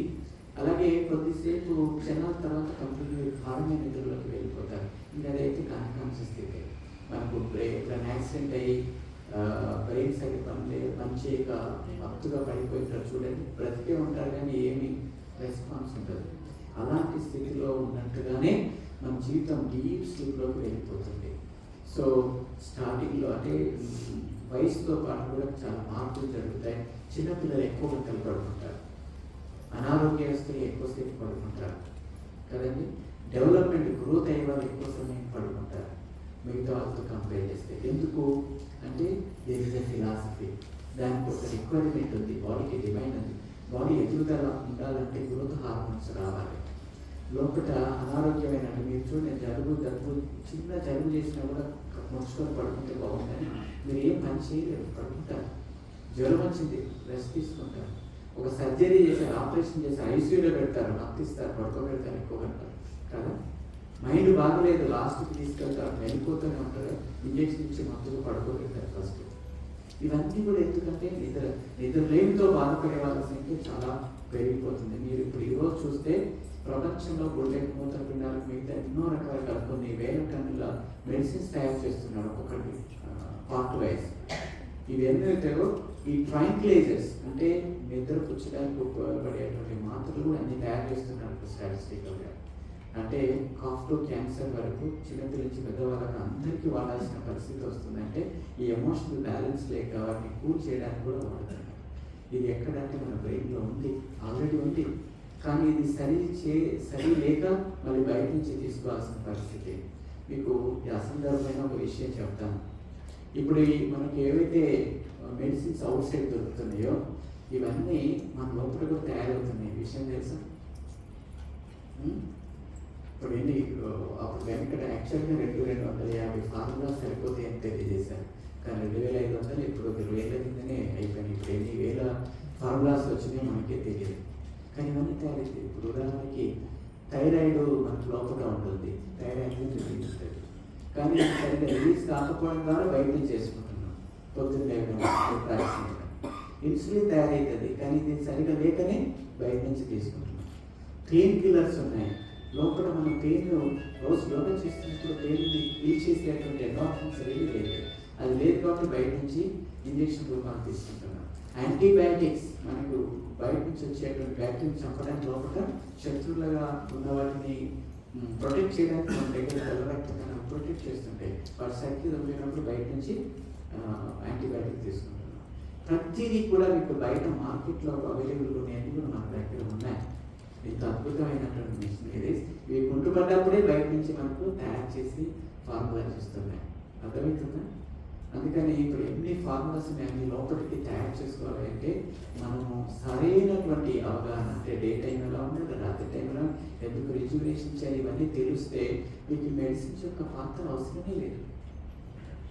అలాగే కొద్దిసేపు క్షణాల తర్వాత కంప్లీట్గా హారమైన నిద్రలోకి వెళ్ళిపోతారు. ఇంకా అదైతే కాన్కాన్షియస్ స్థితి. మనకు ఎప్పుడైనా యాక్సిడెంట్ అయ్యి బ్రెయిన్ సైడ్ పనిచేయక మత్తుగా పడిపోయింటారు చూడండి, బ్రతికే ఉంటారు కానీ ఏమీ రెస్పాన్స్ ఉంటుంది. అలాంటి స్థితిలో ఉన్నట్టుగానే మన జీవితం డీప్ స్లీప్లోకి వెళ్ళిపోతుంది. సో స్టార్టింగ్లో అంటే వయసుతో పాటు కూడా చాలా మార్పులు జరుగుతాయి. చిన్నపిల్లలు ఎక్కువ గంటలు పడుకుంటారు, అనారోగ్యస్తులు ఎక్కువసేపు పడుకుంటారు కదండి. డెవలప్మెంట్ గ్రోత్ అయ్యే వాళ్ళు ఎక్కువ సమయం పడుకుంటారు మిగతా వాళ్ళతో కంపేర్ చేస్తే. ఎందుకు అంటే దేర్ ఇస్ ఎ ఫిలాసఫీ, దానికి ఒక రిక్వైర్మెంట్ ఉంది, బాడీకి డిమైండ్ ఉంది. బాడీ ఎదుగుదల ఉండాలంటే గ్రోత్ హార్మోన్స్ రావాలి. లోపల అనారోగ్యమైన మీరు చూడండి, జలుబు చిన్న జలుబు చేసినా కూడా మొచ్చుకొని పడుకుంటే బాగుందని మీరు ఏం పని చేయలేరు, పడుకుంటారు. జ్వరం వచ్చింది రెస్ట్ తీసుకుంటారు. ఒక సర్జరీ చేసి ఆపరేషన్ చేసి ఐసీయూలో పెడతారు, మత్తిస్తారు, పడుకోబెడతారు ఎక్కువ గంటలు కదా. మైండ్ బాగలేదు లాస్ట్కి తీసుకెళ్తారు, వెళ్ళిపోతూనే ఉంటారు, ఇంజక్షన్ ఇచ్చి మత్తుగా పడుకోబెడతారు ఫస్ట్. ఇవన్నీ కూడా ఎందుకంటే నిద్రలేమితో బాధపడే వాళ్ళ సంఖ్య చాలా పెరిగిపోతుంది. మీరు ఇప్పుడు ఈరోజు చూస్తే ప్రపంచంలో గుండె మూత్రపిండాలకు మిగతా ఎన్నో రకాలుగా కొన్ని వేల టన్నుల మెడిసిన్స్ తయారు చేస్తున్నారు ఒక్కొక్కటి పార్ట్ వైజ్. ఇవి ఎన్నైతాయో ఈ ట్రాంక్లైజర్స్ అంటే నిద్ర పుచ్చడానికి ఉపయోగపడేటువంటి మాత్రలు కూడా అన్ని తయారు చేస్తున్నారు స్టాటిస్టికల్గా. అంటే కాఫ్ టు క్యాన్సర్ వరకు చిన్నపిల్లల నుంచి పెద్దవాళ్ళకి అందరికీ వాడాల్సిన పరిస్థితి వస్తుందంటే ఈ ఎమోషనల్ బ్యాలెన్స్ లేక వాటిని కూల్ చేయడానికి కూడా వాడుతున్నారు. ఇది ఎక్కడంటే మన బ్రెయిన్లో ఉంది, ఆల్రెడీ ఉంది, కానీ ఇది సరి లేక మళ్ళీ బయట నుంచి తీసుకోవాల్సిన పరిస్థితి. మీకు ఈ అసందర్భమైన ఒక విషయం చెప్తాను. ఇప్పుడు మనకి ఏవైతే మెడిసిన్స్ అవుట్ సైడ్ దొరుకుతున్నాయో ఇవన్నీ మన లోపల కూడా తయారవుతున్నాయి. విషయం తెలుసా? ఇప్పుడు ఏంటి అప్పుడు వెంకట యాక్చువల్గా 250 ఫార్ములాస్ సరిపోతాయి అని తెలియజేశారు, కానీ 2500 ఇప్పుడు 1000 కిందనే అయిపోయినాయి. ఇప్పుడు ఎన్ని వేల ఫార్ములాస్ వచ్చినాయో మనకే తెలియదు, కానీ ఇవన్నీ తయారైతే. ఇప్పుడు ఉదాహరణకి థైరాయిడ్ మనకు లోపల ఉంటుంది, థైరాయిడ్ రిలీజ్ ఉంటుంది, కానీ సరిగ్గా రిలీజ్ కాకపోవడం ద్వారా బయట నుంచి చేసుకుంటున్నాం. పొద్దున్న ఇన్సులిన్ తయారవుతుంది, కానీ ఇది సరిగ్గా లేకనే బయట నుంచి తీసుకుంటున్నాం. పెయిన్ కిల్లర్స్ ఉన్నాయి లోపల. మనం పెయిన్ రోజు యోగా చేస్తున్నప్పుడు పెయిన్ ఫీల్ చేసేటువంటి ఎండార్ఫిన్స్ ఏది లేదు, అది లేదు కాబట్టి బయట నుంచి ఇంజక్షన్ రూపాన్ని తీసుకుంటున్నాం. యాంటీబయాటిక్స్ మనకు బయట నుంచి వచ్చేటువంటి బ్యాక్టీరియా చంపడానికి లోపల శత్రువులుగా ఉన్న వాటిని ప్రొటెక్ట్ చేయడానికి మన దగ్గర తెల్లరక్తంగా ప్రొటెక్ట్ చేస్తుంటాయి. వాటి శక్తి దొరికినప్పుడు బయట నుంచి యాంటీబయాటిక్ తీసుకుంటున్నాం. ప్రతిదీ కూడా మీకు బయట మార్కెట్లో అవైలబుల్ ఉన్నాయని కూడా మన దగ్గర ఉన్నాయి. ఇంత అద్భుతమైనటువంటి మిషనరీస్ ఇవి కుంటుపడ్డప్పుడే బయట నుంచి మనకు తయారు చేసి ఫార్ములాస్ ఇస్తున్నాయి. అర్థమవుతుందా? అందుకని ఇప్పుడు ఎన్ని ఫార్ములాస్ అన్ని లోపలికి తయారు చేసుకోవాలి అంటే మనము సరైనటువంటి అవగాహన, అంటే డే టైం ఎలా ఉండదు, రాత్రి టైంలో ఎందుకు రిజువేషన్ చేయాలి, ఇవన్నీ తెలిస్తే మీకు మెడిసిన్స్ యొక్క పాత్ర అవసరమే లేదు.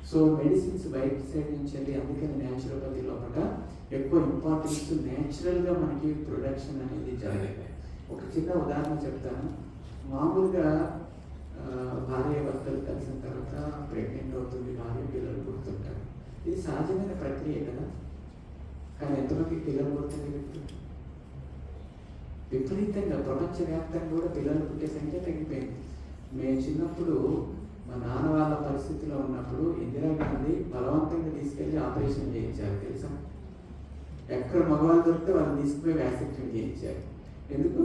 సో మెడిసిన్స్ బయట సైడ్ నుంచి వెళ్ళి, అందుకని న్యాచురోపతి లోపల ఎక్కువ ఇంపార్టెన్స్ న్యాచురల్గా మనకి ప్రొడక్షన్ అనేది జరగాలి. ఒక చిన్న ఉదాహరణ చెప్తాను. మామూలుగా భార్య భర్తలు కలిసిన తర్వాత ప్రెగ్నెంట్ అవుతుంది, భార్య పిల్లలు పుడుతుంటారు. ఇది సహజమైన ప్రక్రియ కదా. కానీ ఎంతమందికి పిల్లలు పుడుతుంది? విపరీతంగా ప్రపంచవ్యాప్తంగా కూడా పిల్లలు పుట్టే సంఖ్య తగ్గిపోయింది. మేము చిన్నప్పుడు మా నాన్న వాళ్ళ పరిస్థితిలో ఉన్నప్పుడు ఇందిరాగాంధీ బలవంతంగా తీసుకెళ్లి ఆపరేషన్ చేయించారు తెలుసా. ఎక్కడ మగవాళ్ళు దొరికితే వాళ్ళని తీసుకుపోయి వ్యాక్సిన్ చేయించారు. ఎందుకు?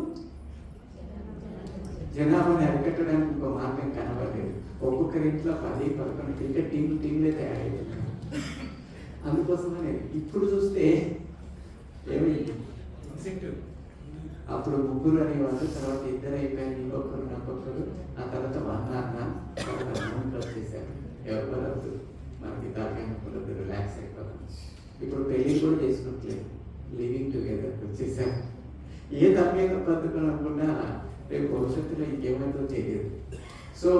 జనాభాని అరికట్టడానికి ఇంకో మార్గం కనబడలేదు. ఒక్కొక్కరి ఇంట్లో 10-11 క్రికెట్ టీంలే తయారవుతున్నాయి. అందుకోసమనే ఇప్పుడు చూస్తే ఏమైంది, అప్పుడు 3 అనేవాళ్ళు, తర్వాత 2 అయిపోయారు, ఇంకొకరు నాకొకరు, ఆ తర్వాత 1 అన్న, తర్వాత 3 వచ్చేసారు. ఎవరు అవుతుంది మనకి దాకా రిలాక్స్ అయిపోతాం. ఇప్పుడు పెళ్లి కూడా చేసుకుంటలేదు, లివింగ్ టుగెదర్ వచ్చేసారు. ఏ తగ్గేదో పద్ధతులు అనుకున్నా రేపు భవిష్యత్తులో ఇంకేమైతే తెలియదు. సో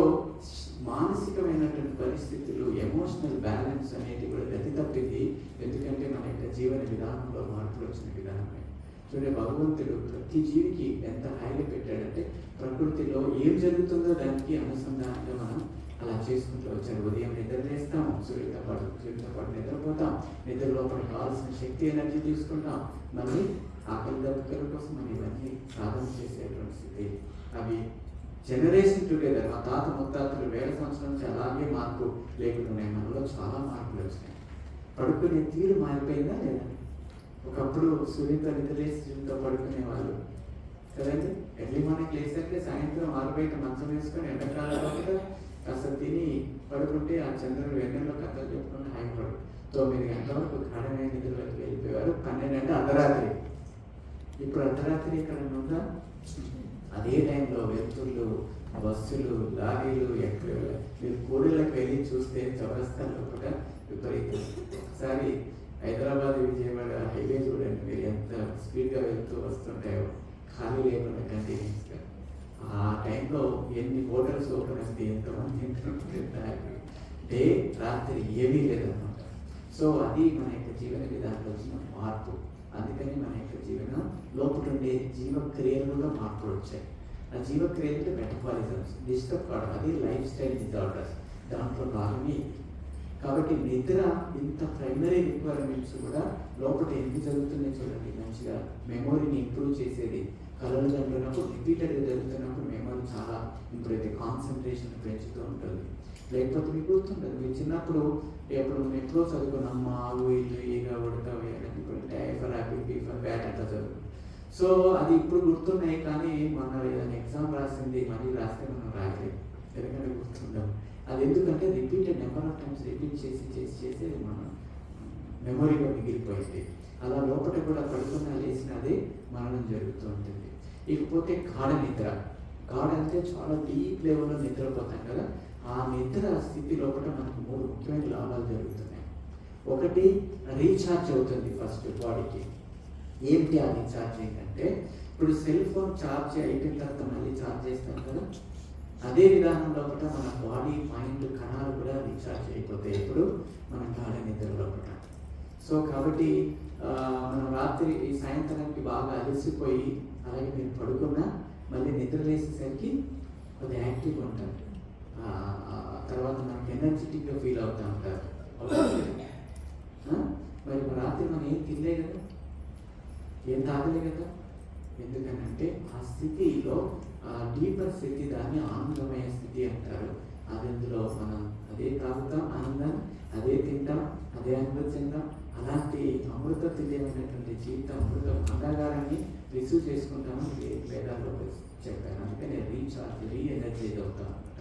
మానసికమైనటువంటి పరిస్థితులు, ఎమోషనల్ బ్యాలెన్స్ అనేది కూడా గతి తప్పింది. ఎందుకంటే మన యొక్క జీవన విధానంలో మార్పులు వచ్చిన విధానమే. చూడండి, భగవంతుడు ప్రతి జీవికి ఎంత హాయిగా పెట్టాడంటే ప్రకృతిలో ఏం జరుగుతుందో దానికి అనుసంధానంగా మనం అలా చేసుకుంటూ వచ్చారు. ఉదయం నిద్ర చేస్తాం, సూర్యుడితో పాటు నిద్రపోతాం, నిద్ర లోపల కావాల్సిన శక్తి ఎనర్జీ తీసుకుంటాం, మళ్ళీ ఆకలి దప్పుకల కోసం మనం ఇవన్నీ సాధన చేసేటువంటి స్థితి. అవి జనరేషన్ టుగెదర్, మా తాత ముత్తాతలు 1000 సంవత్సరాల నుంచి అలాగే మార్పు లేకుండా మనలో చాలా మార్పులు వచ్చినాయి. పడుకునే తీరు మారిపోయిందా లేదా? ఒకప్పుడు సూర్యుడితో నిద్రలేసి సూర్యుడితో పడుకునే వాళ్ళు కదండి. ఎర్లీ మార్నింగ్ లేసాకే సాయంత్రం 6 బయట మంచం వేసుకొని ఎండాకాలంలో కాస్త తిని పడుకుంటే ఆ చంద్రుడు వెన్నెల్లో కథలు చెప్పుకుంటే హాయిపడు. 9 గంటల వరకు గాఢమైన నిద్రలోకి వెళ్ళిపోయేవారు. 12 అంటే అర్ధరాత్రి. ఇప్పుడు అర్ధరాత్రి ఇక్కడ ఉందా? అదే టైంలో వెళ్తుళ్ళు, బస్సులు, లారీలు ఎక్కడ మీరు కూడళ్ళకి వెళ్ళి చూస్తే చౌరస్తాల్లో కూడా విపరీతం. ఒకసారి హైదరాబాద్ విజయవాడ హైవే చూడండి, మీరు ఎంత స్పీడ్గా వెళ్తూ వస్తుంటాయో, ఖాళీ లేకుండా కంటిన్యూస్గా. ఆ టైంలో ఎన్ని హోటల్స్ ఓపెన్ అవుతాయి, ఎంతమంది డే రాత్రి ఏమీ లేదన్నమాట. సో అది మన యొక్క జీవన విధానంలో వచ్చిన మార్పు. అందుకని మన యొక్క జీవనం లోపల ఉండే జీవక్రియలలో మార్పులు వచ్చాయి. ఆ జీవక్రియలు మెటబాలిజమ్స్ డిస్టర్బ్ కావడం, అది లైఫ్ స్టైల్ డిజార్డర్స్, దాంట్లో భాగమే. కాబట్టి నిద్ర ఇంత ప్రైమరీ రిక్వైర్మెంట్స్ కూడా లోపల ఎన్ని జరుగుతున్నాయి చూడండి. మంచిగా మెమొరీని ఇంప్రూవ్ చేసేది, కళలు జరుగుతున్నప్పుడు రిపీటెడ్గా జరుగుతున్నప్పుడు మెమొరీ చాలా ఇంప్రూవ్ అయితే కాన్సన్ట్రేషన్ పెంచుతూ ఉంటుంది. లేకపోతే మీకు గుర్తుండదు. మీరు చిన్నప్పుడు ఎప్పుడో చదువుకున్నాం, ఆవు ఇల్లు ఈగా ఉడతా వేయాలనుకుంటే for happy B for bat అట్లా చదువు. సో అది ఇప్పుడు గుర్తున్నాయి, కానీ మన ఏదైనా ఎగ్జామ్ రాసింది మళ్ళీ రాస్తే మనం రాయలేదు, ఎందుకంటే గుర్తుండవు. అది ఎందుకంటే repeated number of times repeat చేసి మనం మెమొరీలో మిగిలిపోయింది. అలా లోపల కూడా పడుకున్న లేచినది మరణం జరుగుతూ ఉంటుంది. ఇకపోతే గాఢ నిద్ర. గాఢ అంటే చాలా డీప్ లెవెల్లో నిద్రపోతాం కదా. ఆ నిద్ర స్థితి లోపల మనకు 3 ముఖ్యమైన లాభాలు జరుగుతున్నాయి. ఒకటి, రీఛార్జ్ అవుతుంది ఫస్ట్ బాడీకి. ఏంటి ఆ రీఛార్జ్ ఏంటంటే, ఇప్పుడు సెల్ ఫోన్ ఛార్జ్ అయిపోయిన తర్వాత మళ్ళీ ఛార్జ్ చేస్తాం కదా, అదే విధానం లోపల మన బాడీ, మైండ్, కణాలు కూడా రీఛార్జ్ అయిపోతాయి ఇప్పుడు మన గాఢ నిద్ర లోపల. సో కాబట్టి మనం రాత్రి సాయంత్రానికి బాగా అలసిపోయి అలాగే మీరు పడుకున్నా మళ్ళీ నిద్ర లేసేసరికి కొద్దిగా యాక్టివ్గా ఉంటారు. తర్వాత మనకి ఎనర్జెటిక్గా ఫీల్ అవుతూ ఉంటారు. మరి రాత్రి మనం ఏం తినలే కదా, ఏం తాగలే కదా. ఎందుకనంటే ఆ స్థితిలో డీపర్ స్థితి, దాన్ని ఆనందమయ స్థితి అంటారు. అందులో మనం అదే తాగుతాం ఆనందం, అదే తింటాం, అదే అనుభవించాం. అలాంటి అమృత తుల్యమైనటువంటి జీవితం, అమృత అంగారాన్ని రిసీవ్ చేసుకుంటామని వేదాల్లో చెప్పారు. అందుకని రీఛార్జ్, ఎనర్జైజ్ అవుతాం అనమాట.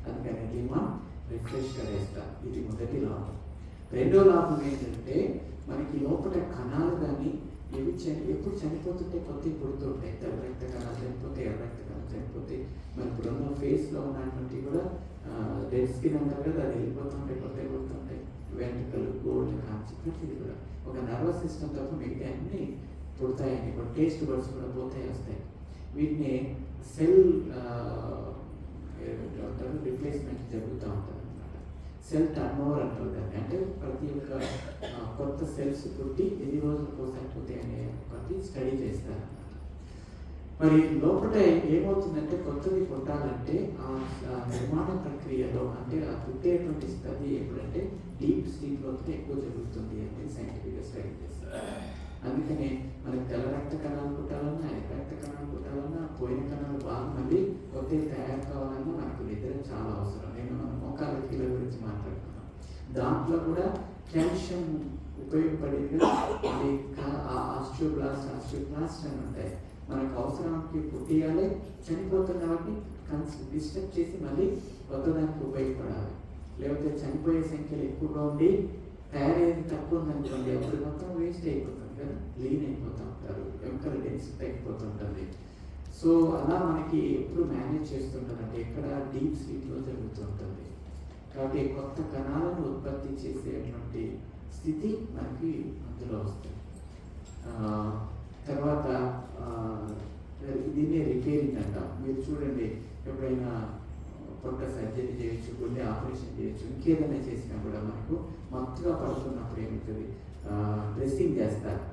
అందుకని మనం రిఫ్రెష్గా వేస్తాం. ఇది మొదటి లాభం. రెండో లాభం ఏంటంటే, మనకి లోపల కణాలు కానీ ఎప్పుడు చనిపోతుంటే కొత్తవి పుడుతుంటాయి. తెల్ల రక్త కణాలు చనిపోతే, ఎర్ర రక్త కణాలు చనిపోతే, మన ఇప్పుడున్న ఫేస్లో ఉన్నటువంటి కూడా డెడ్ స్కిన్ అంటారు కదా, అది వెళ్ళిపోతుంటాయి, కొత్తవి పుడుతుంటాయి. వెంట్రుకలు, గోల్డ్ కాంచి ప్రతిది కూడా ఒక నర్వస్ సిస్టమ్ తప్ప మిగతా అన్నీ పుడతాయని, ఇప్పుడు టేస్ట్ బడ్స్ కూడా పోతాయి, వస్తాయి. వీటిని సెల్ రిప్లేస్మెంట్ జరుగుతూ ఉంటుంది అనమాట. సెల్ టర్న్ ఓవర్ అంటారు దాన్ని. అంటే ప్రతి ఒక్క కొత్త సెల్స్ పుట్టి ఎన్ని రోజులకు సరిపోతాయి అనే ప్రతి స్టడీ చేస్తారన్నమాట. మరి లోపల ఏమవుతుందంటే కొత్తది పుట్టాలంటే ఆ నిర్మాణ ప్రక్రియలో అంటే ఆ పుట్టేటువంటి స్థితి ఎప్పుడంటే డీప్ స్లీప్లోనే ఎక్కువ జరుగుతుంది అని సైంటిఫిక్గా స్టడీ చేస్తారు. అందుకనే మనకి తెల్ల రక్త కణాలు పుట్టాలన్నా ఎర్ర రక్త కణాలు పుట్టాలన్నా పోయిన కణాలు బాగా మళ్ళీ కొత్తవి తయారు కావాలన్నా మనకు నిద్ర చాలా అవసరం. నేను మోకాళ్ళ కీళ్ళ గురించి మాట్లాడుతున్నాను. దాంట్లో కూడా కాల్షియం ఉపయోగపడేదిగా అది ఆస్టియోబ్లాస్ట్ అని ఉంటాయి. మనకు అవసరానికి పుట్టియాలి, చనిపోతున్న వాటిని డిస్టర్బ్ చేసి మళ్ళీ కొత్తదానికి ఉపయోగపడాలి. లేకపోతే చనిపోయే సంఖ్యలు ఎక్కువగా ఉండి తయారయ్యేది తక్కువ ఉందనుకోండి, అప్పుడు మొత్తం వేస్ట్ అయిపోతుంది కదా, లీన్ అయిపోతూ ఉంటారు, ఎముకల డెన్సిటీ తగ్గిపోతుంటుంది. సో అలా మనకి ఎప్పుడు మేనేజ్ చేస్తుంటారంటే ఎక్కడ డీప్ స్లీప్లో జరుగుతుంటుంది. కాబట్టి కొత్త కణాలను ఉత్పత్తి చేసేటువంటి స్థితి మనకి అందులో వస్తుంది. తర్వాత దీన్నే రిపేరింగ్ అంటాం. మీరు చూడండి, ఎప్పుడైనా పొట్ట సర్జరీ చేయొచ్చు, గుండె ఆపరేషన్ చేయొచ్చు, ఇంకేదైనా చేసినా కూడా మనకు మత్తుగా పడుతున్నప్పుడు ఏమవుతుంది, డ్రెస్సింగ్ చేస్తారు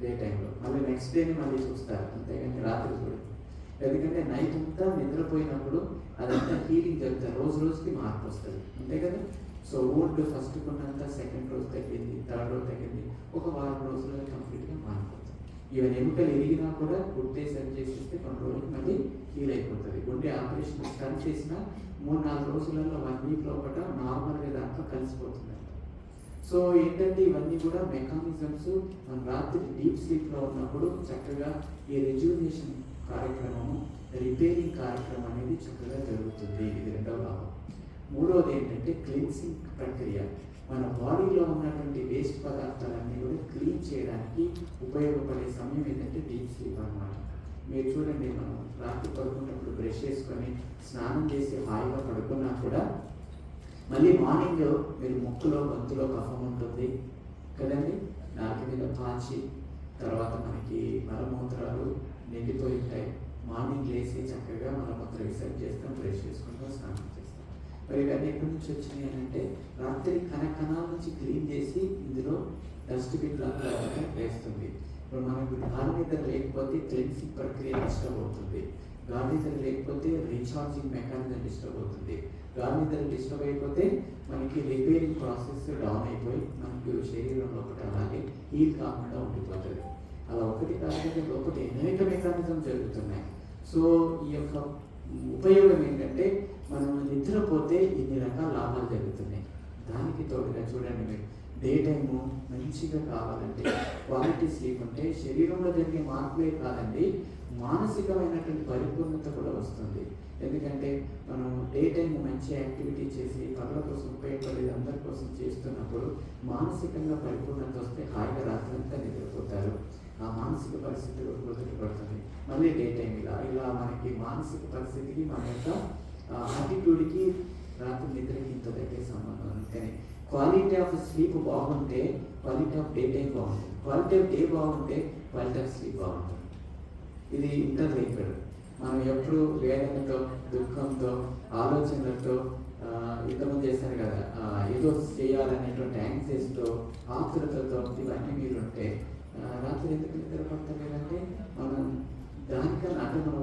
డే టైంలో, మళ్ళీ నెక్స్ట్ డేని మళ్ళీ చూస్తారు, అంతేగాని రాత్రి కూడా. ఎందుకంటే నైట్ అంతా నిద్రపోయినప్పుడు అదంతా హీలింగ్ జరుగుతుంది, రోజు రోజుకి మార్పు వస్తుంది, అంతే కదా. సో ఓల్డ్ ఫస్ట్ కొన్నంత సెకండ్ రోజు తగ్గింది, థర్డ్ రోజు తగ్గింది, ఒక వారం రోజుల్లో కంప్లీట్గా మారిపోతుంది. ఈవెన్ ఎముకలు ఎరిగినా కూడా గుడ్డే సరి చేసేస్తే కొన్ని రోజులు మళ్ళీ హీల్ అయిపోతుంది. గుండె ఆపరేషన్ స్టన్ చేసిన 3-4 రోజులలో 1 వీక్ లోపల నార్మల్గా దాంట్లో కలిసిపోతుంది. సో ఏంటంటే ఇవన్నీ కూడా మెకానిజమ్స్. మన రాత్రి డీప్ స్లీప్లో ఉన్నప్పుడు చక్కగా ఈ రెజ్యూనేషన్ కార్యక్రమము, రిపేరింగ్ కార్యక్రమం అనేది చక్కగా జరుగుతుంది. ఇది రెండవ లాభం. మూడవది ఏంటంటే క్లీన్సింగ్ ప్రక్రియ. మన బాడీలో ఉన్నటువంటి వేస్ట్ పదార్థాలన్నీ కూడా క్లీన్ చేయడానికి ఉపయోగపడే సమయం ఏంటంటే డీప్ స్లీప్ అన్నమాట. మీరు చూడండి, మనం రాత్రి పడుకున్నప్పుడు బ్రష్ చేసుకొని స్నానం చేసి హాయిగా పడుకున్నా కూడా మళ్ళీ మార్నింగ్ మీరు ముక్కులో గొంతులో కఫం ఉంటుంది కదండి, నాలుగు మీద పాచి, తర్వాత మనకి మలమూత్రాలు నిండిపోయి ఉంటాయి. మార్నింగ్ లేసి చక్కగా మలమూత్ర విసర్జన చేస్తాం, బ్రష్ చేసుకుంటాం, స్నానం చేస్తాం. మరి ఇవన్నీ ఎక్కడి నుంచి వచ్చినాయి అని అంటే రాత్రి కణాల నుంచి క్లీన్ చేసి ఇందులో డస్ట్బిన్ లాగా వేస్తుంది. ఇప్పుడు మనకు గాలి నిద్ర లేకపోతే క్లెన్సింగ్ ప్రక్రియ డిస్టర్బ్ అవుతుంది, గాలి నిద్ర లేకపోతే రీఛార్జింగ్ మెకానిజం డిస్టర్బ్ అవుతుంది, గాలి నిద్ర డిస్టర్బ్ అయిపోతే మనకి రిపేరింగ్ ప్రాసెస్ డౌన్ అయిపోయి మనకు శరీరం లోపల అలాగే హీల్ కాకుండా ఉండిపోతుంది. అలా ఒకటి కాకుండా లోపల అనేక మెకానిజం జరుగుతున్నాయి. సో ఈ యొక్క ఉపయోగం ఏంటంటే మనం నిద్రపోతే ఇన్ని రకాల లాభాలు జరుగుతున్నాయి. దానికి తోడుగా చూడండి, మీరు డే టైము మంచిగా కావాలంటే క్వాలిటీ స్లీప్ అంటే శరీరంలో జరిగే మార్పులే కాదండి, మానసికమైనటువంటి పరిపూర్ణత కూడా వస్తుంది. ఎందుకంటే మనం డే టైం మంచి యాక్టివిటీ చేసి పనుల కోసం ఉపయోగపడేది అందరి కోసం చేస్తున్నప్పుడు మానసికంగా పరిపూర్ణత వస్తే హాయిగా రాత్రంతా నిద్రపోతారు. ఆ మానసిక పరిస్థితి కుదుటపడుతుంది. మళ్ళీ డే టైం ఇలా మనకి మానసిక పరిస్థితికి మన యొక్క యాటిట్యూడ్కి రాత్రి నిద్రకి ఇంత దగ్గర సంబంధం. అందుకని క్వాలిటీ ఆఫ్ స్లీప్ బాగుంటే క్వాలిటీ ఆఫ్ డే టైం బాగుంటుంది, క్వాలిటీ ఆఫ్ డే బాగుంటే క్వాలిటీ ఆఫ్ స్లీప్ బాగుంటుంది. ఇది ఇంటర్లింక్డ్. మనం ఎప్పుడు వేదనతో, దుఃఖంతో, ఆలోచనలతో యుద్ధం చేశారు కదా, ఏదో చేయాలనేటువంటి యాంగ్జైటీతో, ఆతృతతో ఇవన్నీ మీరు ఉంటే రాత్రి ఎందుకు నిద్రపడతలేదంటే మనం దానికన్నా అంటే మన